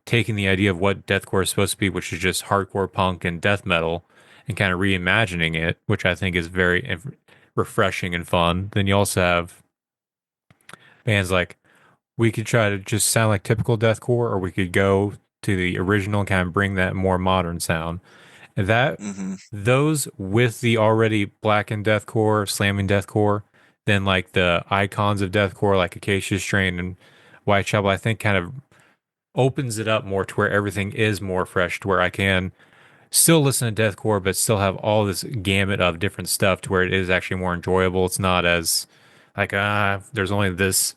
taking the idea of what deathcore is supposed to be, which is just hardcore punk and death metal, and kind of reimagining it, which I think is very refreshing and fun. Then you also have bands like we could try to just sound like typical deathcore, or we could go to the original and kind of bring that more modern sound. And that Hmm. those with the already blackened deathcore, slamming deathcore, then like the icons of deathcore like Acacia Strain and Whitechapel, I think kind of opens it up more to where everything is more fresh, to where I can still listen to deathcore, but still have all this gamut of different stuff to where it is actually more enjoyable. It's not as like there's only this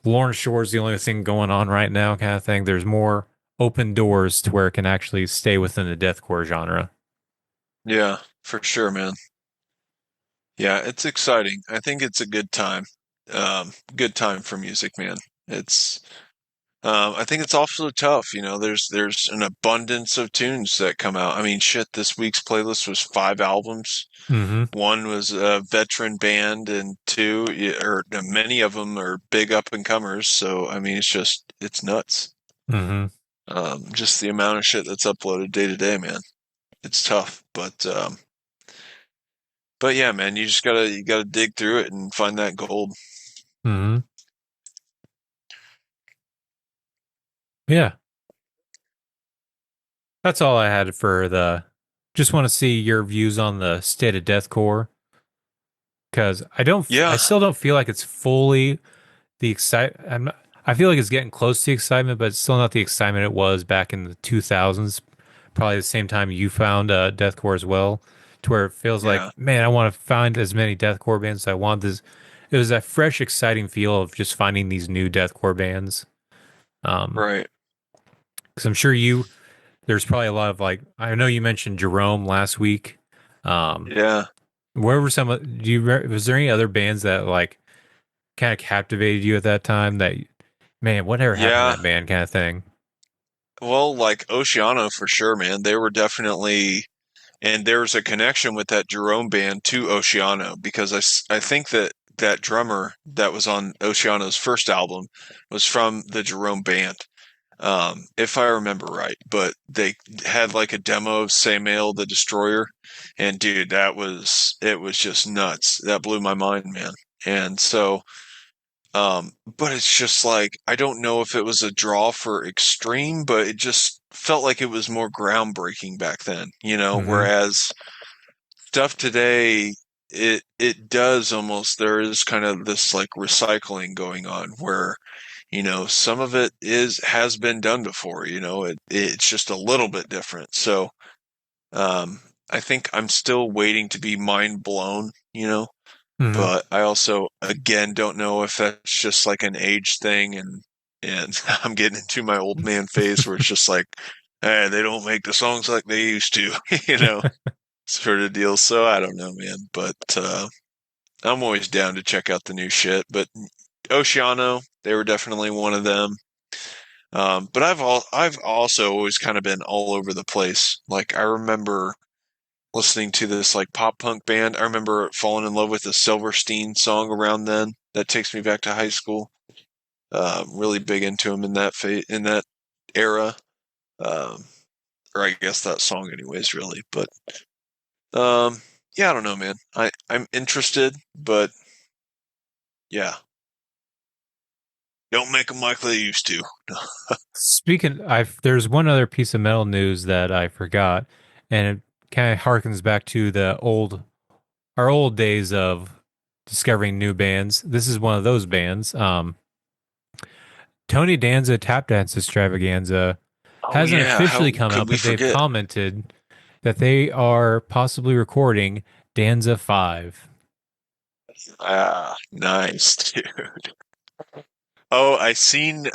Lawrence Shore's the only thing going on right now kind of thing. There's more open doors to where it can actually stay within the deathcore genre. Yeah, for sure, man. Yeah, it's exciting. I think it's a good time. Good time for music, man. It's I think it's also tough, there's an abundance of tunes that come out. I mean, shit, this week's playlist was 5 albums. Mm-hmm. One was a veteran band, and two, or many of them are big up and comers. So, I mean, it's nuts. Mm-hmm. Just the amount of shit that's uploaded day to day, man. It's tough, but yeah, man, you gotta dig through it and find that gold. Mm-hmm. Yeah. That's all I had for the just want to see your views on the state of deathcore. Because I Yeah, still don't feel like it's fully the excite. I feel like it's getting close to the excitement, but it's still not the excitement it was back in the 2000s. Probably the same time you found deathcore as well, to where it feels like, yeah, man, I want to find as many deathcore bands as I want. This it was that fresh, exciting feel of just finding these new deathcore bands. right. Because I'm sure there's probably a lot of like I know you mentioned Jerome last week. Um, Yeah, where were some? Was there any other bands that like kind of captivated you at that time that man, whatever happened to yeah. that band kind of thing? Well, like Oceano for sure, man. They were definitely, and there's a connection with that Jerome band to Oceano because I think that that drummer that was on Oceano's first album was from the Jerome band, if I remember right. But they had like a demo of Samael the Destroyer, and dude, it was just nuts. That blew my mind, man. And so, but it's just like I don't know if it was a draw for extreme, but it just felt like it was more groundbreaking back then, Mm-hmm. whereas stuff today it does almost there is kind of this like recycling going on where some of it is has been done before, it's just a little bit different. So I think I'm still waiting to be mind blown, Mm-hmm. but I also again don't know if that's just like an age thing and I'm getting into my old man phase where it's just like they don't make the songs like they used to, you know, sort of deal. So I don't know, man, but I'm always down to check out the new shit. But Oceano, they were definitely one of them. But I've also always kind of been all over the place. Like I remember listening to this like pop punk band. I remember falling in love with the Silverstein song around then. That takes me back to high school. Really big into him in that era. Um, or I guess that song, anyways. Really, but yeah, I don't know, man. I'm interested, but yeah, don't make them like they used to. Speaking, there's one other piece of metal news that I forgot, and it kind of harkens back to our old days of discovering new bands. This is one of those bands. Tony Danza Tap Dance Extravaganza Oh hasn't yeah, officially how come could out, we but they've forget? commented that they are possibly recording Danza 5. Ah, nice, dude. Oh, I seen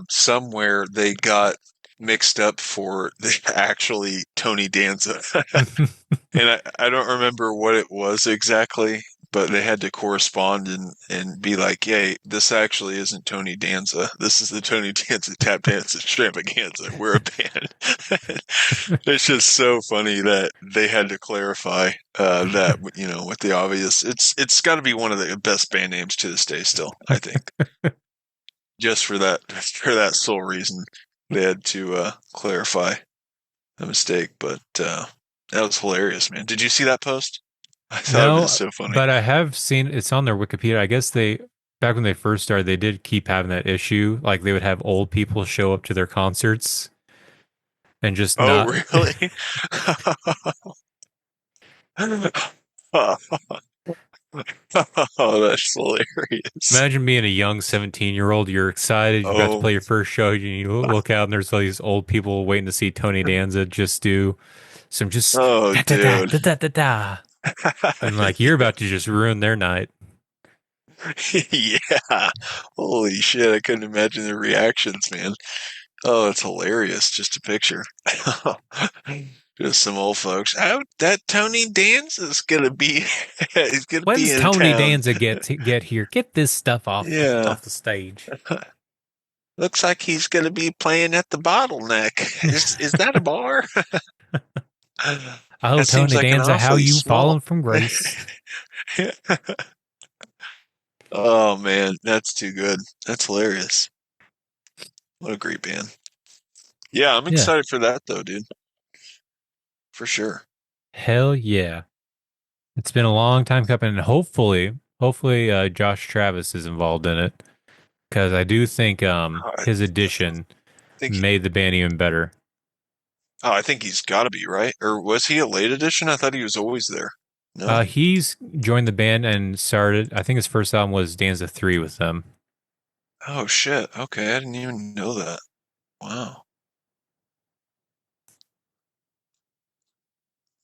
somewhere they got mixed up for the actually Tony Danza. And I don't remember what it was exactly, but they had to correspond and be like, "Yay, this actually isn't Tony Danza. This is the Tony Danza Tap Dance Extravaganza. We're a band." It's just so funny that they had to clarify that, with the obvious. It's got to be one of the best band names to this day still, I think. Just for that sole reason, they had to clarify a mistake, but that was hilarious, man. Did you see that post? I thought it was No, so funny. but I have seen it's on their Wikipedia. I guess back when they first started, they did keep having that issue. Like they would have old people show up to their concerts and just Oh, not. really? Oh, that's hilarious. Imagine being a young 17-year-old. You're excited. You're about to Oh, play your first show. You look out and there's all these old people waiting to see Tony Danza just do some just oh, da da da dude. da da da da. And like you're about to just ruin their night. Yeah. Holy shit, I couldn't imagine their reactions, man. Oh, it's hilarious just to picture. Just some old folks. Oh, that Tony Danza is gonna be he's gonna be When's in Tony town. Danza get here? Get this stuff Yeah. off the stage. Looks like he's gonna be playing at the bottleneck. Is that a bar? Oh, That seems Tony like an Danza, how awfully you small. fallen from grace? Oh man, that's too good. That's hilarious. What a great band. Yeah, I'm Yeah, excited for that though, dude. For sure. hell yeah. It's been a long time coming, and hopefully, Josh Travis is involved in it because I do think I his addition think made the band even better. I think he's got to be, right? Or was he a late addition? I thought he was always there. No. He's joined the band and started. I think his first album was Danza 3 with them. Oh shit. Okay, I didn't even know that. Wow.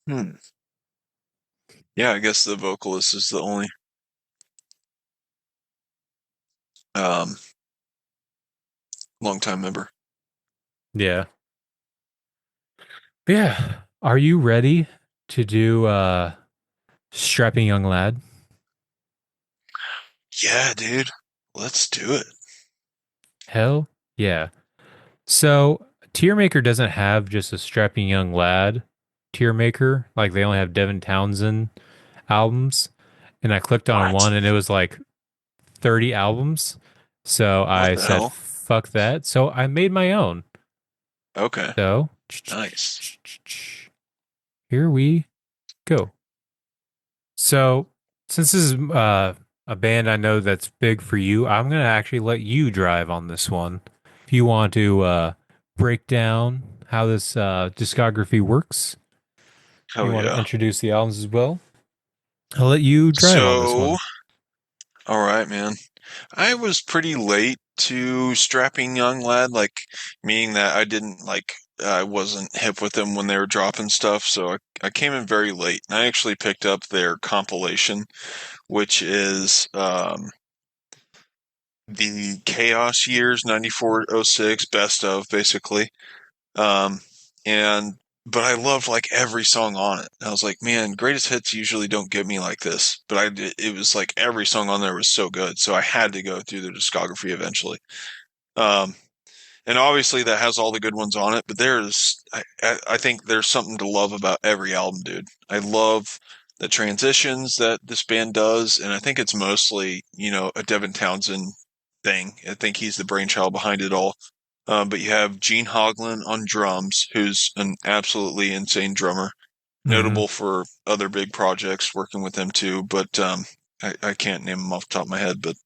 Hmm. Yeah, I guess the vocalist is the only um longtime member. Yeah, but yeah. Are you ready to do Strapping Young Lad? Yeah, dude. Let's do it. Hell yeah. So Tier Maker doesn't have just a strapping young lad tier maker. Like they only have Devin Townsend albums. And I clicked on What? one and it was like 30 albums. So What I the said, hell? fuck that. So I made my own. Okay. So Nice. here we go. So since this is a band I know that's big for you, I'm going to actually let you drive on this one. If you want to break down how this discography works, you Hell want to yeah. introduce the albums as well, I'll let you drive on this So, one. all right, man. I was pretty late to Strapping Young Lad, like meaning that I wasn't hip with them when they were dropping stuff, so I came in very late. And I actually picked up their compilation, which is the Chaos Years 9406 best of basically. Um, and but I loved like every song on it. I was like, man, greatest hits usually don't get me like this. But it was like every song on there was so good, so I had to go through the discography eventually. Um, And obviously that has all the good ones on it, but I think there's something to love about every album, dude. I love the transitions that this band does, and I think it's mostly, a Devin Townsend thing. I think he's the brainchild behind it all. But you have Gene Hoglan on drums, who's an absolutely insane drummer, Mhm. notable for other big projects, working with them too. But I can't name him off the top of my head, but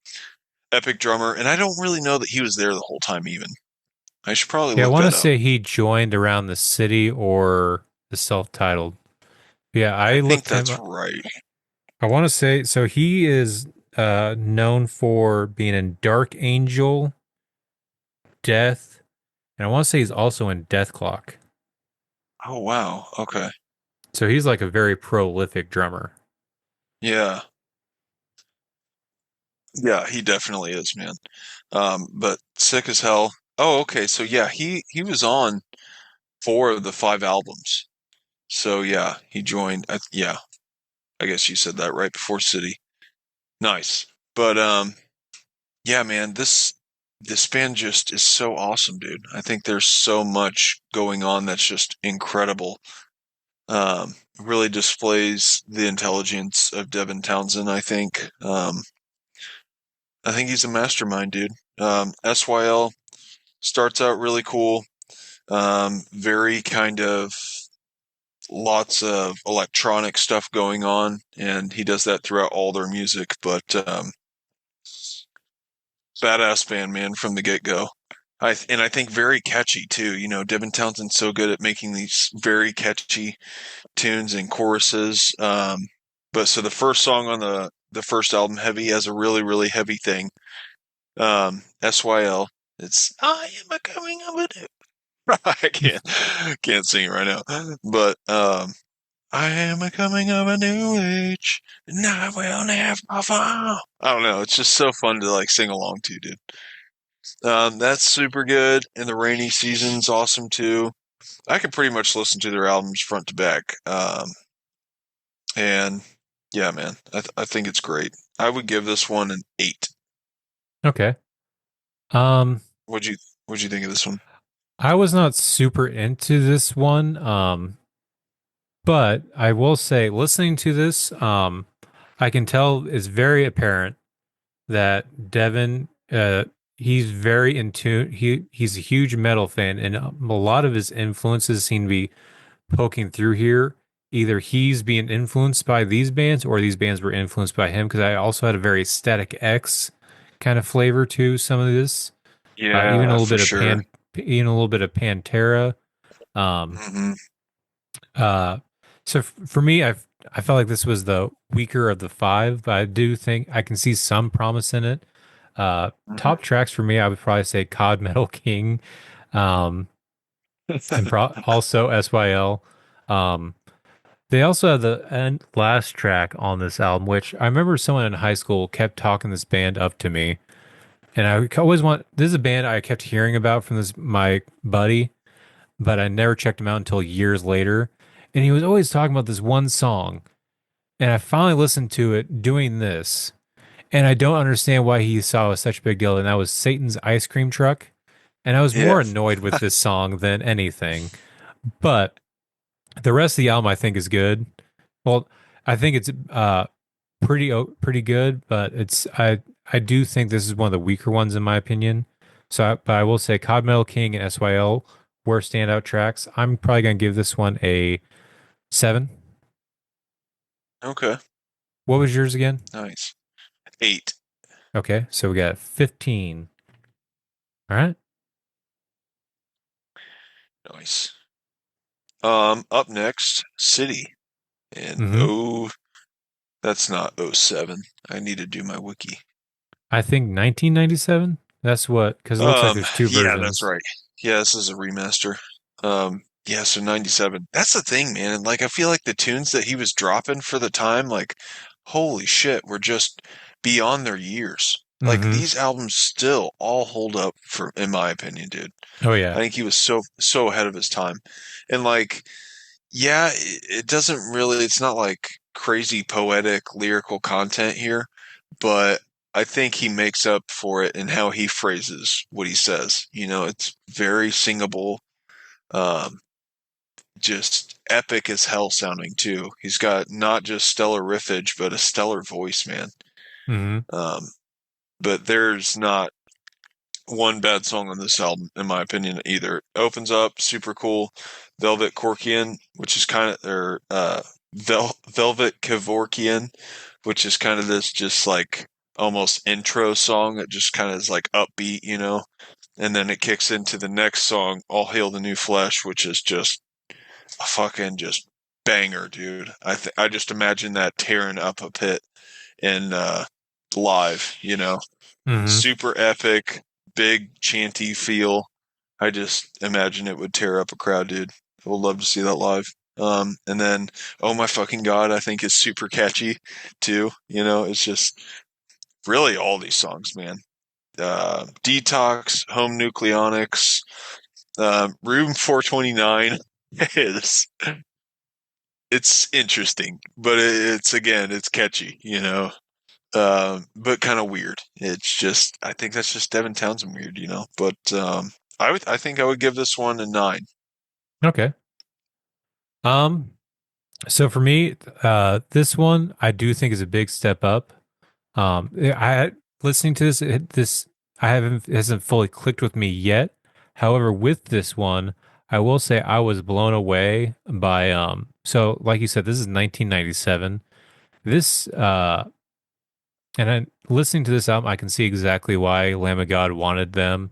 epic drummer. And I don't really know that he was there the whole time, even. I should probably Yeah, I look want to that up. say he joined around the city or the self-titled. Yeah, I I think looked him that's up. right. I want to say so he is known for being in Dark Angel, Death, and I want to say he's also in Death Clock. Oh, wow. Okay. So he's like a very prolific drummer. Yeah. Yeah, he definitely is, man. But sick as hell. Oh, okay. So yeah, he was on 4 of the 5 albums. So yeah, he joined. Yeah, I guess you said that right before City. Nice. But yeah, man, this band just is so awesome, dude. I think there's so much going on that's just incredible. Really displays the intelligence of Devin Townsend, I think. I think he's a mastermind, dude. SYL starts out really cool. Very kind of lots of electronic stuff going on, and he does that throughout all their music. But badass band, man, from the get go. I think very catchy too. Devin Townsend's so good at making these very catchy tunes and choruses. But so the first song on the first album, Heavy, has a really really heavy thing. SYL. It's I am a coming of a new. I can't sing it right now, but I am a coming of a new age, and I will never fall. I don't know. It's just so fun to like sing along to, dude. That's super good, and the rainy season's awesome too. I can pretty much listen to their albums front to back. And yeah, man, I think it's great. I would give this one an 8. Okay. Um, What'd you What'd you think of this one? I was not super into this one. But I will say, listening to this, I can tell it's very apparent that Devin, he's very in tune. He's a huge metal fan, and a lot of his influences seem to be poking through here. Either he's being influenced by these bands, or these bands were influenced by him. Because I also had a very Static X kind of flavor to some of this, even a Yeah, little for bit of sure. even a little bit of Pantera. Um, Hmm. Uh, so for me, I felt like this was the weaker of the five, but I do think I can see some promise in it. Top Hmm. tracks for me, I would probably say COD Metal King, um, and also SYL. Um, they also have the last track on this album, which I remember someone in high school kept talking this band up to me, and I always want. This is a band I kept hearing about from this my buddy, but I never checked him out until years later. And he was always talking about this one song. And I finally listened to it doing this. And I don't understand why he saw it was such a big deal. And that was Satan's Ice Cream Truck. And I was more Yeah. annoyed with this song than anything. But the rest of the album I think is good. Well, I think it's pretty good, but I do think this is one of the weaker ones in my opinion. But I will say Cod Metal King and SYL were standout tracks. I'm probably gonna give this one a 7. Okay. What was yours again? Nice. 8. Okay, so we got 15. All right. Nice. Up next, City. And Mm-hmm. that's not '07. I need to do my wiki. I think 1997. That's what, because it looks like there's two Yeah, that's versions. right. Yeah, this is a remaster. Yeah, so '97. That's the thing, man. Like, I feel like the tunes that he was dropping for the time, like, holy shit, were just beyond their years. Like, Mm-hmm. these albums still all hold up for, in my opinion, dude. Oh I yeah. think he was so ahead of his time. And like, yeah, it doesn't really, it's not like crazy poetic lyrical content here, but I think he makes up for it in how he phrases what he says. It's very singable, um, just epic as hell sounding too. He's got not just stellar riffage, but a stellar voice, man. Hmm. Um, but there's not one bad song on this album, in my opinion, either. It opens up super cool, Velvet Kevorkian, which is kind of Velvet Kevorkian, which is kind of this just like almost intro song that just kind of is like upbeat, and then it kicks into the next song, All Hail the New Flesh, which is just a fucking just banger, dude. I just imagine that tearing up a pit in live, Hmm. super epic, big chanty feel. I just imagine it would tear up a crowd, dude. I would love to see that live. And then, oh my fucking god, I think is super catchy too. It's just really all these songs, man. Detox, Home Nucleonics, Room 429 is it's interesting, but it's catchy, but kind of weird. It's just I think that's just Devin Townsend weird, But I think I would give this one a 9. Okay. Um. So for me, this one I do think is a big step up. I listening to this I haven't it hasn't fully clicked with me yet. However, with this one, I will say I was blown away by so like you said, this is 1997. This and then listening to this album, I can see exactly why Lamb of God wanted them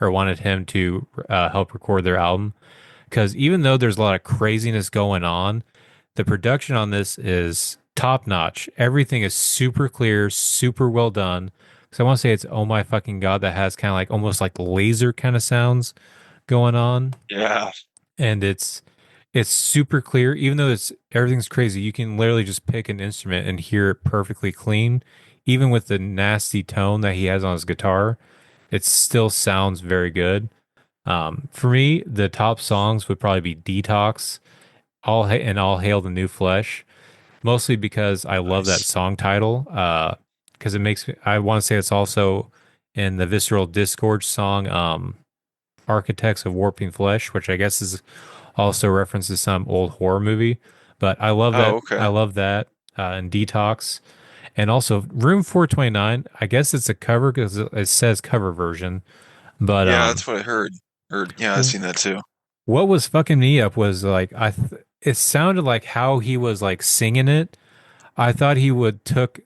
or wanted him to help record their album. Because even though there's a lot of craziness going on, the production on this is top notch. Everything is super clear, super well done. So I want to say it's Oh My Fucking God that has kind of like almost like laser kind of sounds going on, Yeah. and it's super clear. Even though it's everything's crazy, you can literally just pick an instrument and hear it perfectly clean. Even with the nasty tone that he has on his guitar, it still sounds very good. For me, the top songs would probably be Detox, and All Hail the New Flesh, mostly because I love that Nice. song title. Because it makes me, I want to say it's also in the Visceral Discord song, Architects of Warping Flesh, which I guess is also references some old horror movie. But I love that. Oh, okay. I love that. And Detox. And also Room 429. I guess it's a cover because it says cover version. But Yeah, that's what I heard. Yeah, I've seen that too. what was fucking me up was like it sounded like how he was like singing it. I thought he would took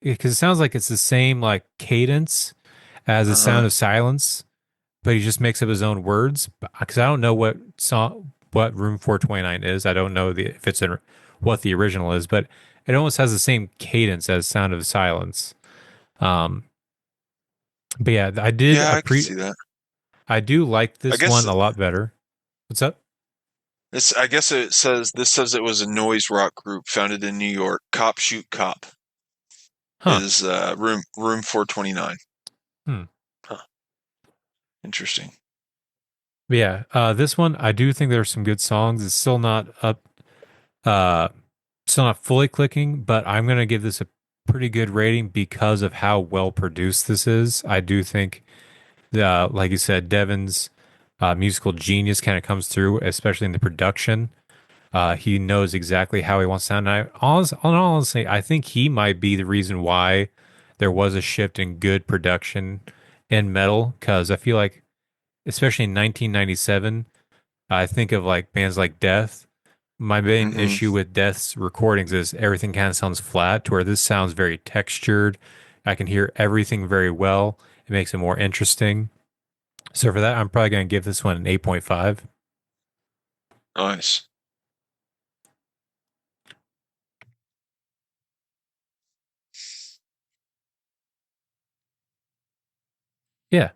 because it sounds like it's the same like cadence as the Uh-huh. sound of silence, but he just makes up his own words. Because I don't know what Room 429 is. I don't know if it's in what the original is, but it almost has the same cadence as Sound of Silence. Um, but yeah, Yeah, I can see that. I do like I this guess one a lot better. What's up? I guess this says it was a noise rock group founded in New York. Cop Shoot Cop Huh. is room 429. Hmm. Huh. Interesting. But yeah, this one I do think there's some good songs. It's uh, still not fully clicking, but I'm gonna give this a pretty good rating because of how well produced this is. I do think, like you said, Devin's musical genius kind of comes through, especially in the production. He knows exactly how he wants to sound. And honestly, I think he might be the reason why there was a shift in good production in metal. Because I feel like, especially in 1997, I think of like bands like Death. My main Hmm. issue with Death's recordings is everything kind of sounds flat, to where this sounds very textured. I can hear everything very well. It makes it more interesting. So for that, I'm probably going to give this one an 8.5. Nice. Yeah.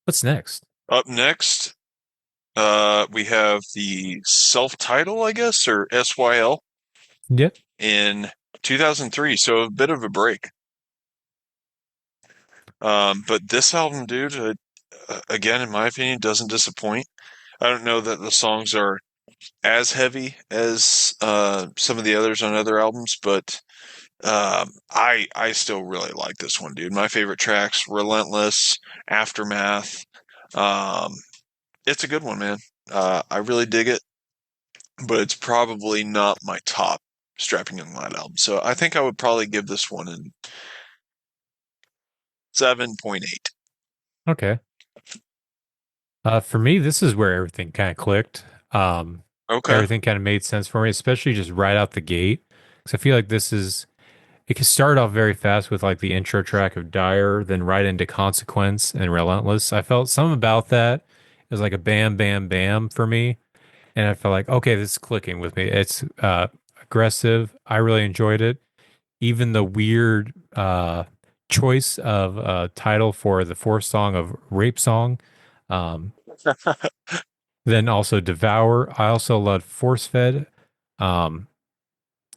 What's next? Up next, we have the self-title, I guess, or SYL Yep. in 2003. So a bit of a break. But this album, dude, again, in my opinion, doesn't disappoint. I don't know that the songs are as heavy as some of the others on other albums, but I still really like this one, dude. My favorite tracks: Relentless, Aftermath. Um, it's a good one, man. I really dig it, but it's probably not my top Strapping Young Lad album. So I think I would probably give this one an 7.8. Okay. For me, this is where everything kind of clicked. Okay. Everything kind of made sense for me, especially just right out the gate. Because I feel like it can start off very fast with like the intro track of Dire, then right into Consequence and Relentless. I felt something about that. It was like a bam, bam, bam for me. And I felt like, okay, this is clicking with me. It's aggressive. I really enjoyed it. Even the weird choice of title for the fourth song of Rape Song. Um, then also Devour. I also loved Force Fed. Um,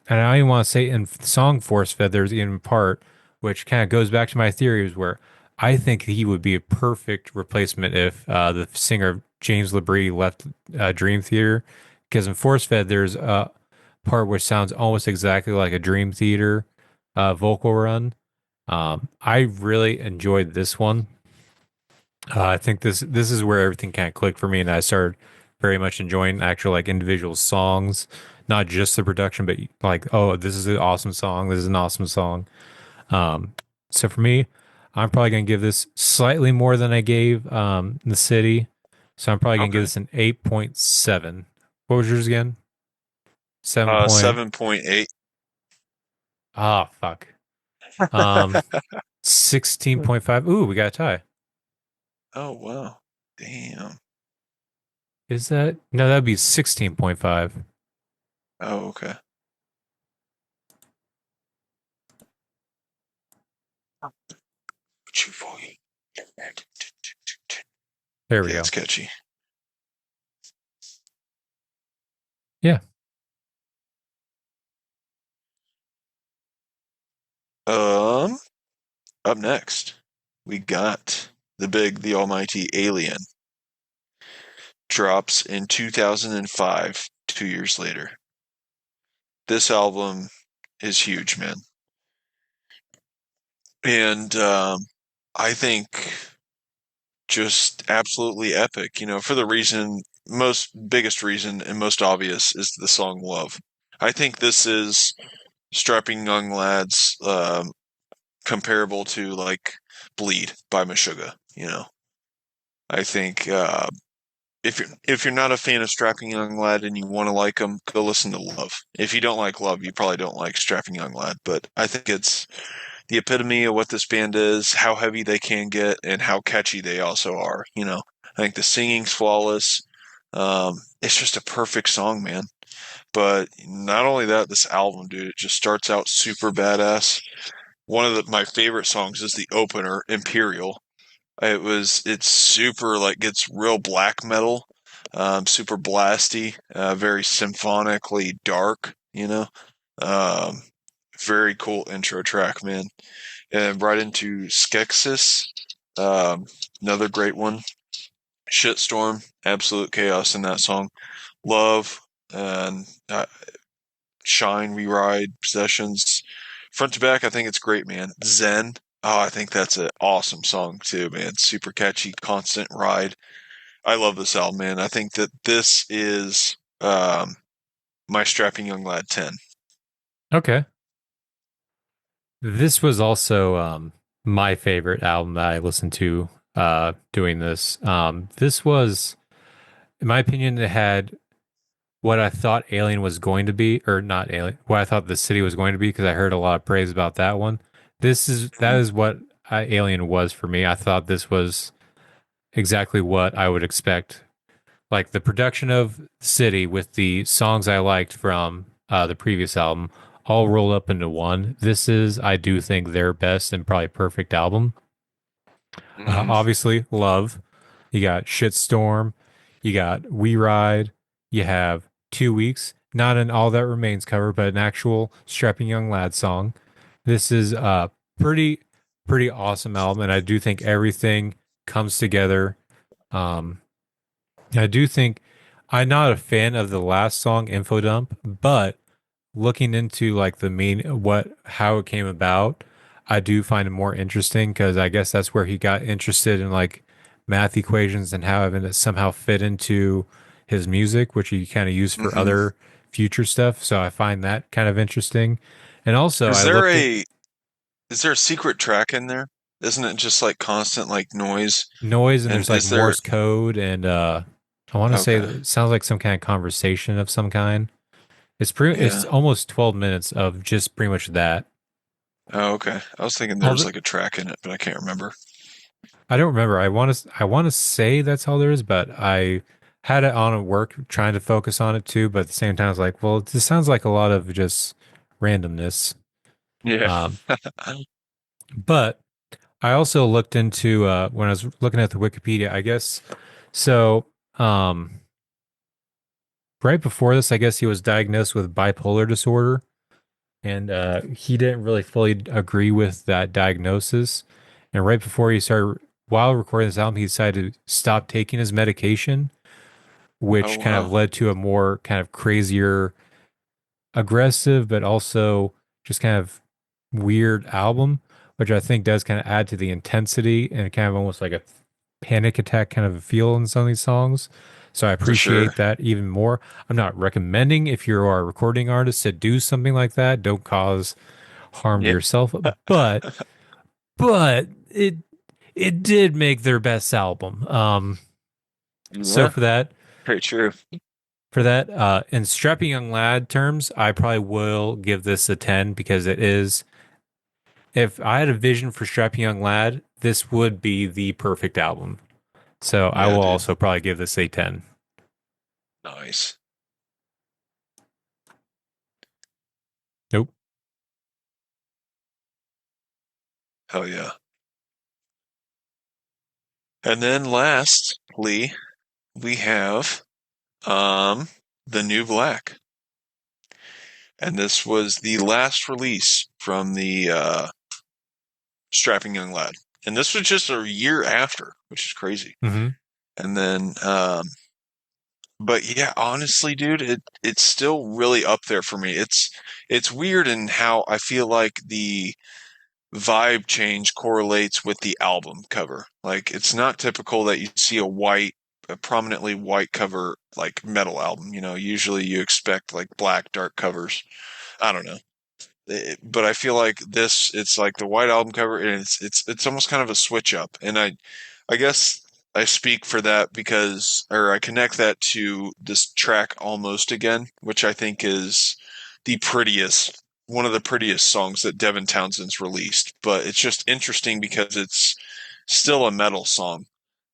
and I even want to say in song Force Fed, there's even a part which kind of goes back to my theories where I think he would be a perfect replacement if the singer James LeBrie left Dream Theater. Because in Force Fed, there's a part which sounds almost exactly like a Dream Theater vocal run. I really enjoyed this one. I think this is where everything kind of clicked for me, and I started very much enjoying actual like individual songs, not just the production, but like, oh, this is an awesome song. This is an awesome song. Um, so for me, I'm probably gonna give this slightly more than I gave The City. So I'm probably gonna give Okay. this an 8.7. What was yours again? 7 point. 7.8. Ah, fuck. Um, 16.5. Ooh, we got a tie. Oh, wow. Damn. Is that no? That'd be 16.5. Oh, okay. What you for you? There we Yeah, go. it's catchy. Yeah. Um, Up next, we got the almighty Alien. Drops in 2005, 2 years later. This album is huge, man. And I think just absolutely epic, for the biggest reason and most obvious is the song Love. I think this is Strapping Young Lads comparable to like Bleed by Meshuggah. I think if you're not a fan of Strapping Young Lad and you want to like them, go listen to Love. If you don't like Love, you probably don't like Strapping Young Lad. But I think it's the epitome of what this band is, how heavy they can get, and how catchy they also are. I think the singing's flawless. It's just a perfect song, man. But not only that, this album, dude, it just starts out super badass. One of my favorite songs is the opener, Imperial. It's super like gets real black metal, super blasty, very symphonically dark. Um, very cool intro track, man. And right into Skeksis, um, another great one. Shitstorm, absolute chaos in that song. Love and Shine, Reride, Possessions. Front to back, I think it's great, man. Zen. Oh, I think that's an awesome song too, man. Super catchy, constant ride. I love this album, man. I think that this is my Strapping Young Lad 10. Okay. This was also my favorite album that I listened to doing this. This was, in my opinion, it had what I thought Alien was going to be, or not Alien, what I thought the city was going to be, because I heard a lot of praise about that one. That is what Alien was for me. I thought this was exactly what I would expect. Like the production of City with the songs I liked from the previous album all rolled up into one. This is, I do think, their best and probably perfect album. Mm-hmm. Obviously, Love. You got Shitstorm. You got We Ride. You have 2 Weeks. Not an All That Remains cover, but an actual Strapping Young Lad song. This is a pretty awesome album, and I do think everything comes together. Um, I do think I'm not a fan of the last song, Info Dump, but looking into like the how it came about, I do find it more interesting because I guess that's where he got interested in like math equations and how it somehow fit into his music, which he kind of used for Hmm. other future stuff. So I find that kind of interesting. And also, Is I there looked at a is there a secret track in there? Isn't it just like constant like noise? noise and And there's like is there Morse code and I want to say okay? that it sounds like some kind of conversation of some kind. It's Yeah. almost 12 minutes of just pretty much that. Oh, okay. I was thinking there All was the, like a track in it, but I can't remember. I don't remember. I want to say that's all there is, but I had it on at work trying to focus on it too, but at the same time I was like, well, this sounds like a lot of just randomness. Yeah. Um, but I also looked into when I was looking at the Wikipedia, I guess so um right before this, I guess he was diagnosed with bipolar disorder, and he didn't really fully agree with that diagnosis. And right before he started, while recording this album, he decided to stop taking his medication, Oh which kind of wow. led to a more kind of crazier, aggressive, but also just kind of weird album, which I think does kind of add to the intensity and kind of almost like a panic attack kind of a feel in some of these songs. So I For sure. appreciate that even more. I'm not recommending if you are a recording artist to do something like that. Don't cause harm to Yeah. yourself. But it did make their best album. So Yeah. for that Very true. in strapping young lad terms, I probably will give this a 10 because it is. If I had a vision for strapping young lad, this would be the perfect album. So I Yeah, will dude. also probably give this a 10. Nice. Nope. Hell yeah. And then lastly, we have The New Black. And this was the last release from the Strapping Young Lad. And this was just a year after, which is crazy. Mm-hmm. And then but yeah, honestly, dude, it's still really up there for me. It's weird in how I feel like the vibe change correlates with the album cover. Like it's not typical that you see a prominently white cover like metal album. You know, usually you expect like black dark covers. I don't know. But I feel like it's like the white album cover and it's almost kind of a switch up. And I guess I speak for that because or I connect that to this track Almost Again, which I think is the prettiest one of the prettiest songs that Devin Townsend's released. But it's just interesting because it's still a metal song.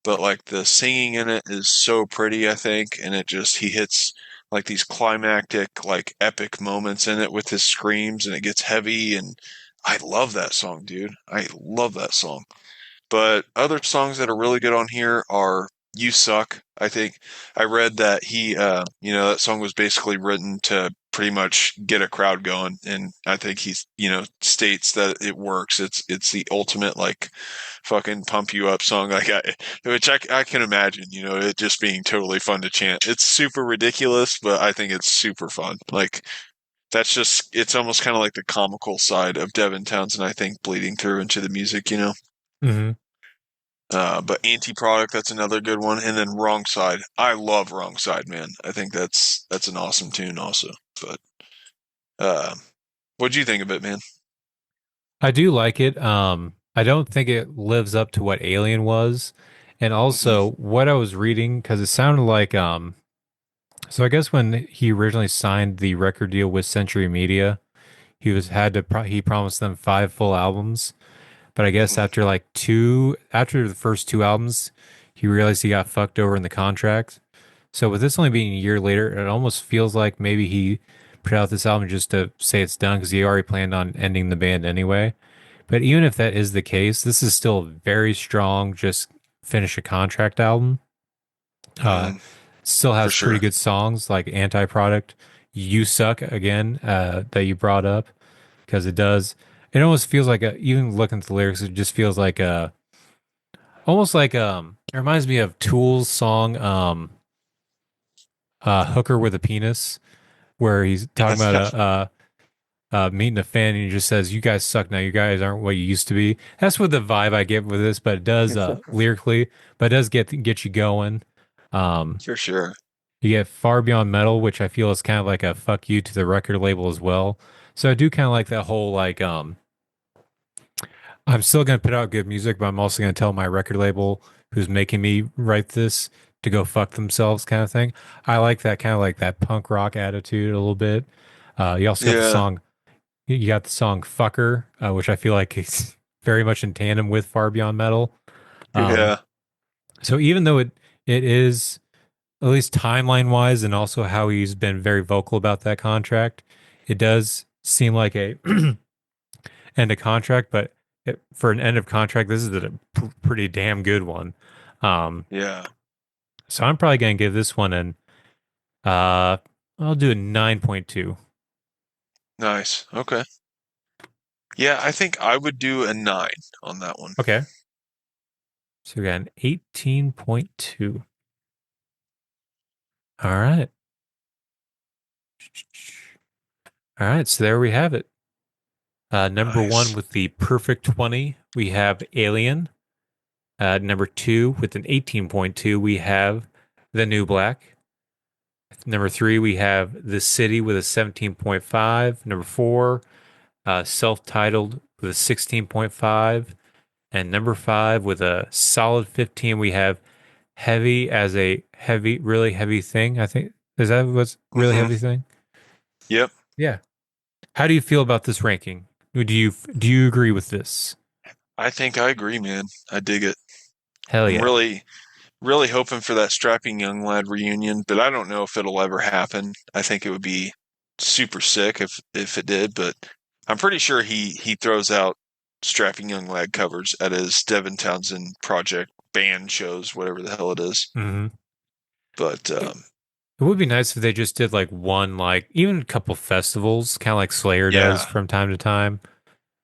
But like the singing in it is so pretty, I think, and he hits like these climactic, like epic moments in it with his screams, and it gets heavy. And I love that song, dude. I love that song. But other songs that are really good on here are You Suck. I think I read that that song was basically written to pretty much get a crowd going. And I think states that it works. It's the ultimate, like, fucking pump you up song. Which I can imagine, it just being totally fun to chant. It's super ridiculous, but I think it's super fun. Like, it's almost kind of like the comical side of Devin Townsend, I think, bleeding through into the music. Mm-hmm. But Anti-Product, that's another good one. And then Wrong Side. I love Wrong Side, man. I think that's an awesome tune also. But uh, what'd you think of it, man? I do like it. I don't think it lives up to what Alien was. And Hmm. also what I was reading, because it sounded like so I guess when he originally signed the record deal with Century Media, he promised them 5 full albums. But I guess Hmm. after the first 2 albums, he realized he got fucked over in the contract. So with this only being a year later, it almost feels like maybe he put out this album just to say it's done because he already planned on ending the band anyway. But even if that is the case, this is still very strong. Just finish a contract album. Uh, Hmm. Still For has pretty sure. good songs like Anti Product, You Suck again, that you brought up because it does. It almost feels like even looking at the lyrics, it just feels like almost like it reminds me of Tool's song, Hooker with a Penis, where he's talking That's about meeting a fan, and he just says, "You guys suck now. You guys aren't what you used to be." That's what the vibe I get with this, but it does lyrically, but it does get you going. Um, for sure. you get Far Beyond Metal, which I feel is kind of like a fuck you to the record label as well. So I do kind of like that whole like I'm still gonna put out good music, but I'm also gonna tell my record label who's making me write this to go fuck themselves kind of thing. I like that kind of like that punk rock attitude a little bit. You also got the Yeah. song you got the song "Fucker," which I feel like is very much in tandem with Far Beyond Metal. Um, Yeah. so even though it is at least timeline wise, and also how he's been very vocal about that contract, it does seem like a end of contract. But for an end of contract, this is a pretty damn good one. Um, Yeah. so I'm probably gonna give this one an I'll do a 9.2. Nice. Okay. Yeah, I think I would do a 9 on that one. Okay. So we got an 18.2. All right. All right. So there we have it. Number one Nice. with the perfect 20, we have Alien. Number two with an 18.2, we have The New Black. Number three, we have The City with a 17.5. Number four, Self-Titled with a 16.5. And number five with a solid 15, we have Heavy as a heavy, really heavy thing. I think is that what's really Hmm. heavy thing? Yep. Yeah. How do you feel about this ranking? Do you agree with this? I think I agree, man. I dig it. Hell I'm yeah. really hoping for that strapping young lad reunion, but I don't know if it'll ever happen. I think it would be super sick if it did, but I'm pretty sure he throws out strapping young lad covers at his Devin Townsend project band shows, whatever the hell it is. hmm But It, it would be nice if they just did like one, like even a couple festivals, kind of like Slayer does yeah, from time to time.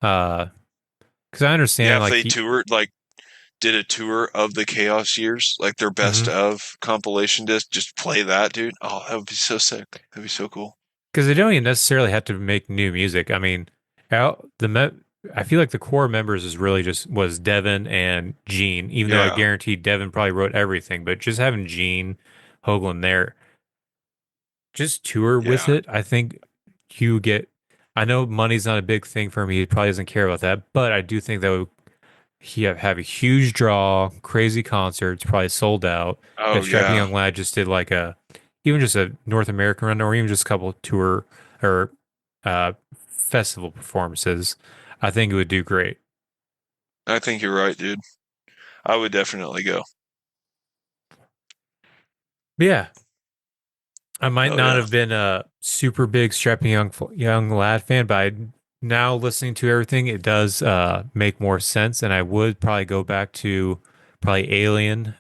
Uh, because I yeah, understand if like they toured like did a tour of the Chaos Years, like their best of compilation disc, just play that, dude. Oh, that would be so sick. That'd be so cool. because they don't even necessarily have to make new music. I mean, I feel like the core members is really just was Devin and Gene, even though I Yeah, guarantee Devin probably wrote everything, but just having Gene Hoglan there, just tour with yeah. it. I think you get. I know money's not a big thing for him. He probably doesn't care about that, but I do think that would he have a huge draw, crazy concerts, probably sold out. Oh If Strapping yeah. Young Lad just did like even just a North American run, or even just a couple of tour or festival performances, I think it would do great. I think you're right, dude. I would definitely go. But yeah, I might Oh not yeah. have been a super big Strapping Young Lad fan, but now listening to everything, it does make more sense, and I would probably go back to probably Alien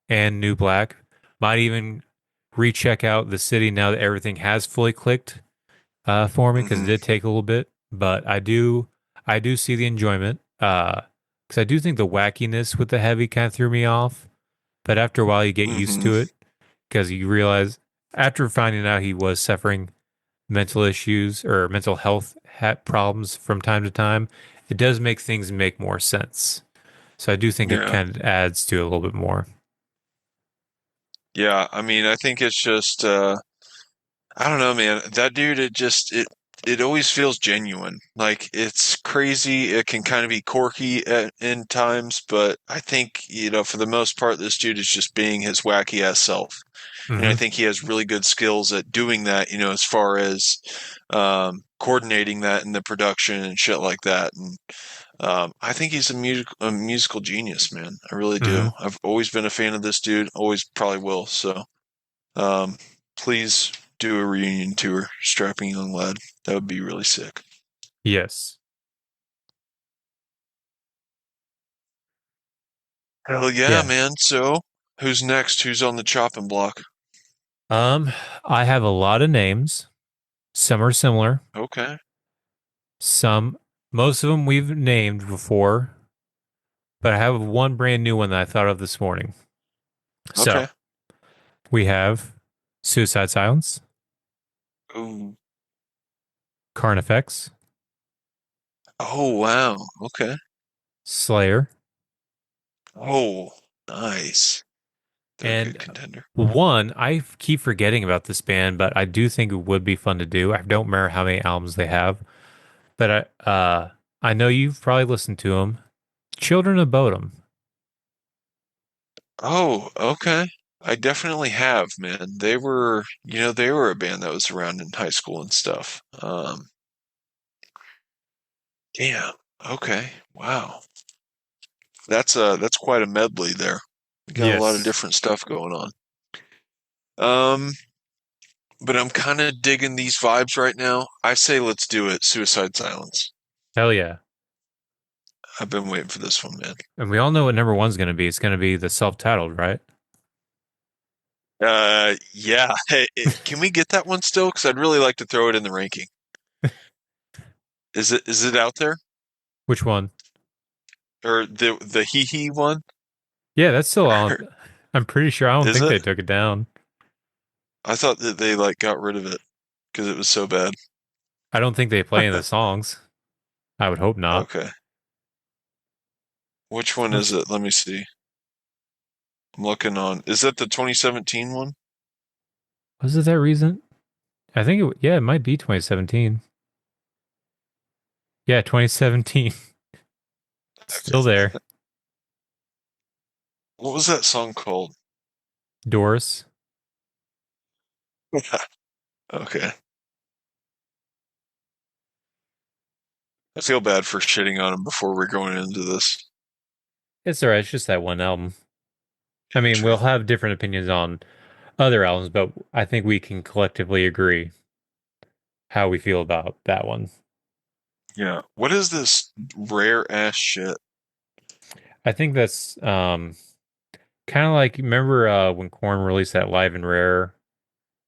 and New Black. Might even recheck out the city now that everything has fully clicked for me because it Hmm. did take a little bit, but I do see the enjoyment because I do think the wackiness with the heavy kind of threw me off, but after a while you get used Hmm. to it because you realize after finding out he was suffering mental issues or mental health problems from time to time, it does make things make more sense. So I do think it Yeah. kind of adds to it a little bit more. Yeah. I mean, I think it's just I don't know, man. That dude, it always feels genuine. Like it's crazy. It can kind of be quirky in times, but I think, for the most part, this dude is just being his wacky ass self. And I hmm think he has really good skills at doing that, as far as coordinating that in the production and shit like that. And I think he's a musical genius, man. I really hmm do. I've always been a fan of this dude, always probably will. So um, please do a reunion tour, Strapping Young Lad. That would be really sick. Yes. Hell yeah, Yeah. man. So who's next? Who's on the chopping block? Um, I have a lot of names. Some are similar. Okay. Some, most of them we've named before, but I have one brand new one that I thought of this morning. So Okay. we have Suicide Silence, Ooh. Carnifex, Oh, wow. Okay. Slayer, Oh, nice. They're a good and contender. one. I keep forgetting about this band, but I do think it would be fun to do. I don't remember how many albums they have, but I know you've probably listened to them. Children of Bodom. Oh, okay. I definitely have, man. They were a band that was around in high school and stuff. Damn. Okay. Wow. That's quite a medley there. We got a lot of Yes. different stuff going on. Um, but I'm kind of digging these vibes right now. I say let's do it. Suicide Silence. Hell yeah. I've been waiting for this one, man. And we all know what number one's going to be. It's going to be the self-titled, right? Yeah. Hey, can we get that one still? Because I'd really like to throw it in the ranking. Is it out there? Which one? Or the hee hee one? Yeah, that's still on. I'm pretty sure. I don't Is think it? they took it down. I thought that they like got rid of it because it was so bad. I don't think they play in the songs. I would hope not. Okay. Which one Was is it? Let me see. I'm looking on. Is that the 2017 one? was it that reason? I think yeah, it might be 2017. Yeah, 2017. Still there. What was that song called? Doris. Okay. I feel bad for shitting on him before we're going into this. It's alright. It's just that one album. I mean, True. we'll have different opinions on other albums, but I think we can collectively agree how we feel about that one. Yeah. What is this rare ass shit? I think that's kind of like remember when Korn released that Live and Rare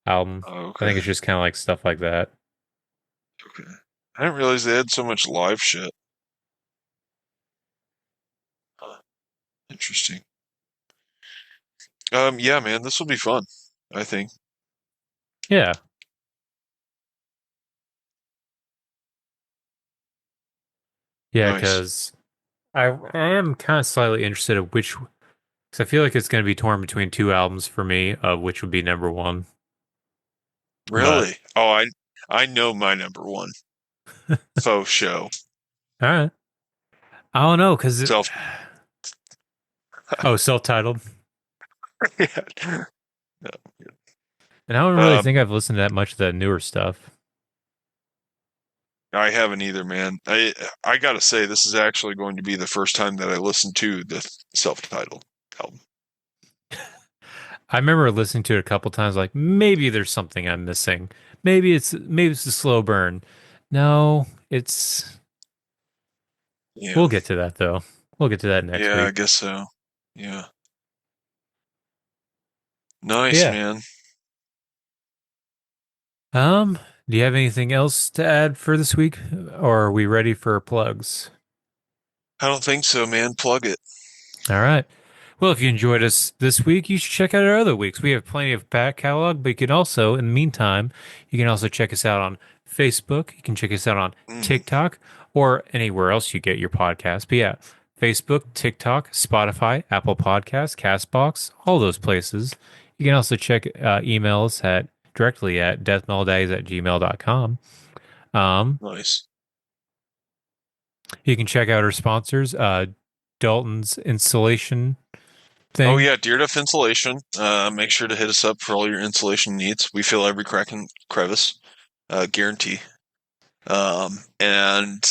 album? I think Okay. it's just kind of like stuff like that. Okay. I didn't realize they had so much live shit. Huh. Interesting. Yeah, man, this will be fun, I think. Yeah. Yeah, Nice. because I am kind of slightly interested in which, because I feel like it's going to be torn between two albums for me, of which would be number one. But Really? Oh, I know my number one. Faux show. all right, I don't know because Self. oh, self-titled, Yeah. No. and I don't really Um, think I've listened to that much of the newer stuff. I haven't either, man. I gotta say, this is actually going to be the first time that I listened to the self-titled album. I remember listening to it a couple times, like maybe there's something I'm missing. Maybe it's a slow burn. No, it's. Yeah. We'll get to that though. We'll get to that next Yeah, I week. guess so. Yeah. Nice, Yeah. man. Do you have anything else to add for this week, or are we ready for plugs? I don't think so, man. Plug it. All right. Well, if you enjoyed us this week, you should check out our other weeks. We have plenty of back catalog, but you can also, in the meantime, you can also check us out on Facebook. You can check us out on Mm, TikTok or anywhere else you get your podcast. But yeah, Facebook, TikTok, Spotify, Apple Podcasts, Castbox, all those places. You can also check emails at directly at deathmetaldays@gmail.com. nice. You can check out our sponsors, Dalton's installation Oh thing. yeah, Deer Duff Insulation. Make sure to hit us up for all your insulation needs. We fill every crack and crevice, guarantee. And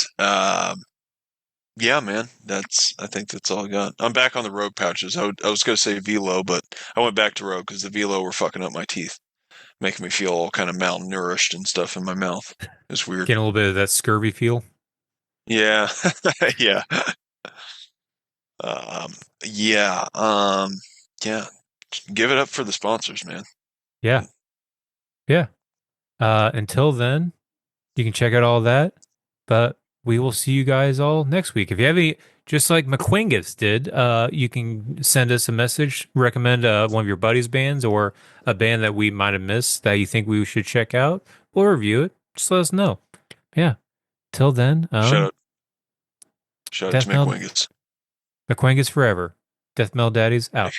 yeah, man, I think that's all I got. I'm back on the Rogue pouches. I was gonna say Velo, but I went back to Rogue because the Velo were fucking up my teeth, making me feel all kind of malnourished and stuff in my mouth. It's weird. Getting a little bit of that scurvy feel. Yeah, yeah. Um, yeah. Yeah. Give it up for the sponsors, man. Yeah. Yeah. Until then, you can check out all that, but we will see you guys all next week. If you have any, just like McQuingus did, you can send us a message, recommend one of your buddies' bands or a band that we might have missed that you think we should check out. we'll review it. Just let us know. Yeah. Till then, Shout out Death to Metal- McWingus. McQuangus forever. Death Metal Daddies out.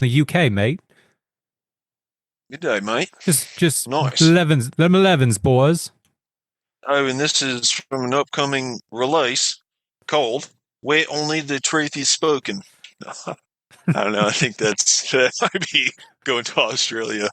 The UK, mate. Good day, mate. Just Nice. 11s, boys. Oh, and this is from an upcoming release called Where Only the Truth Is Spoken. I don't know. I think that might be going to Australia.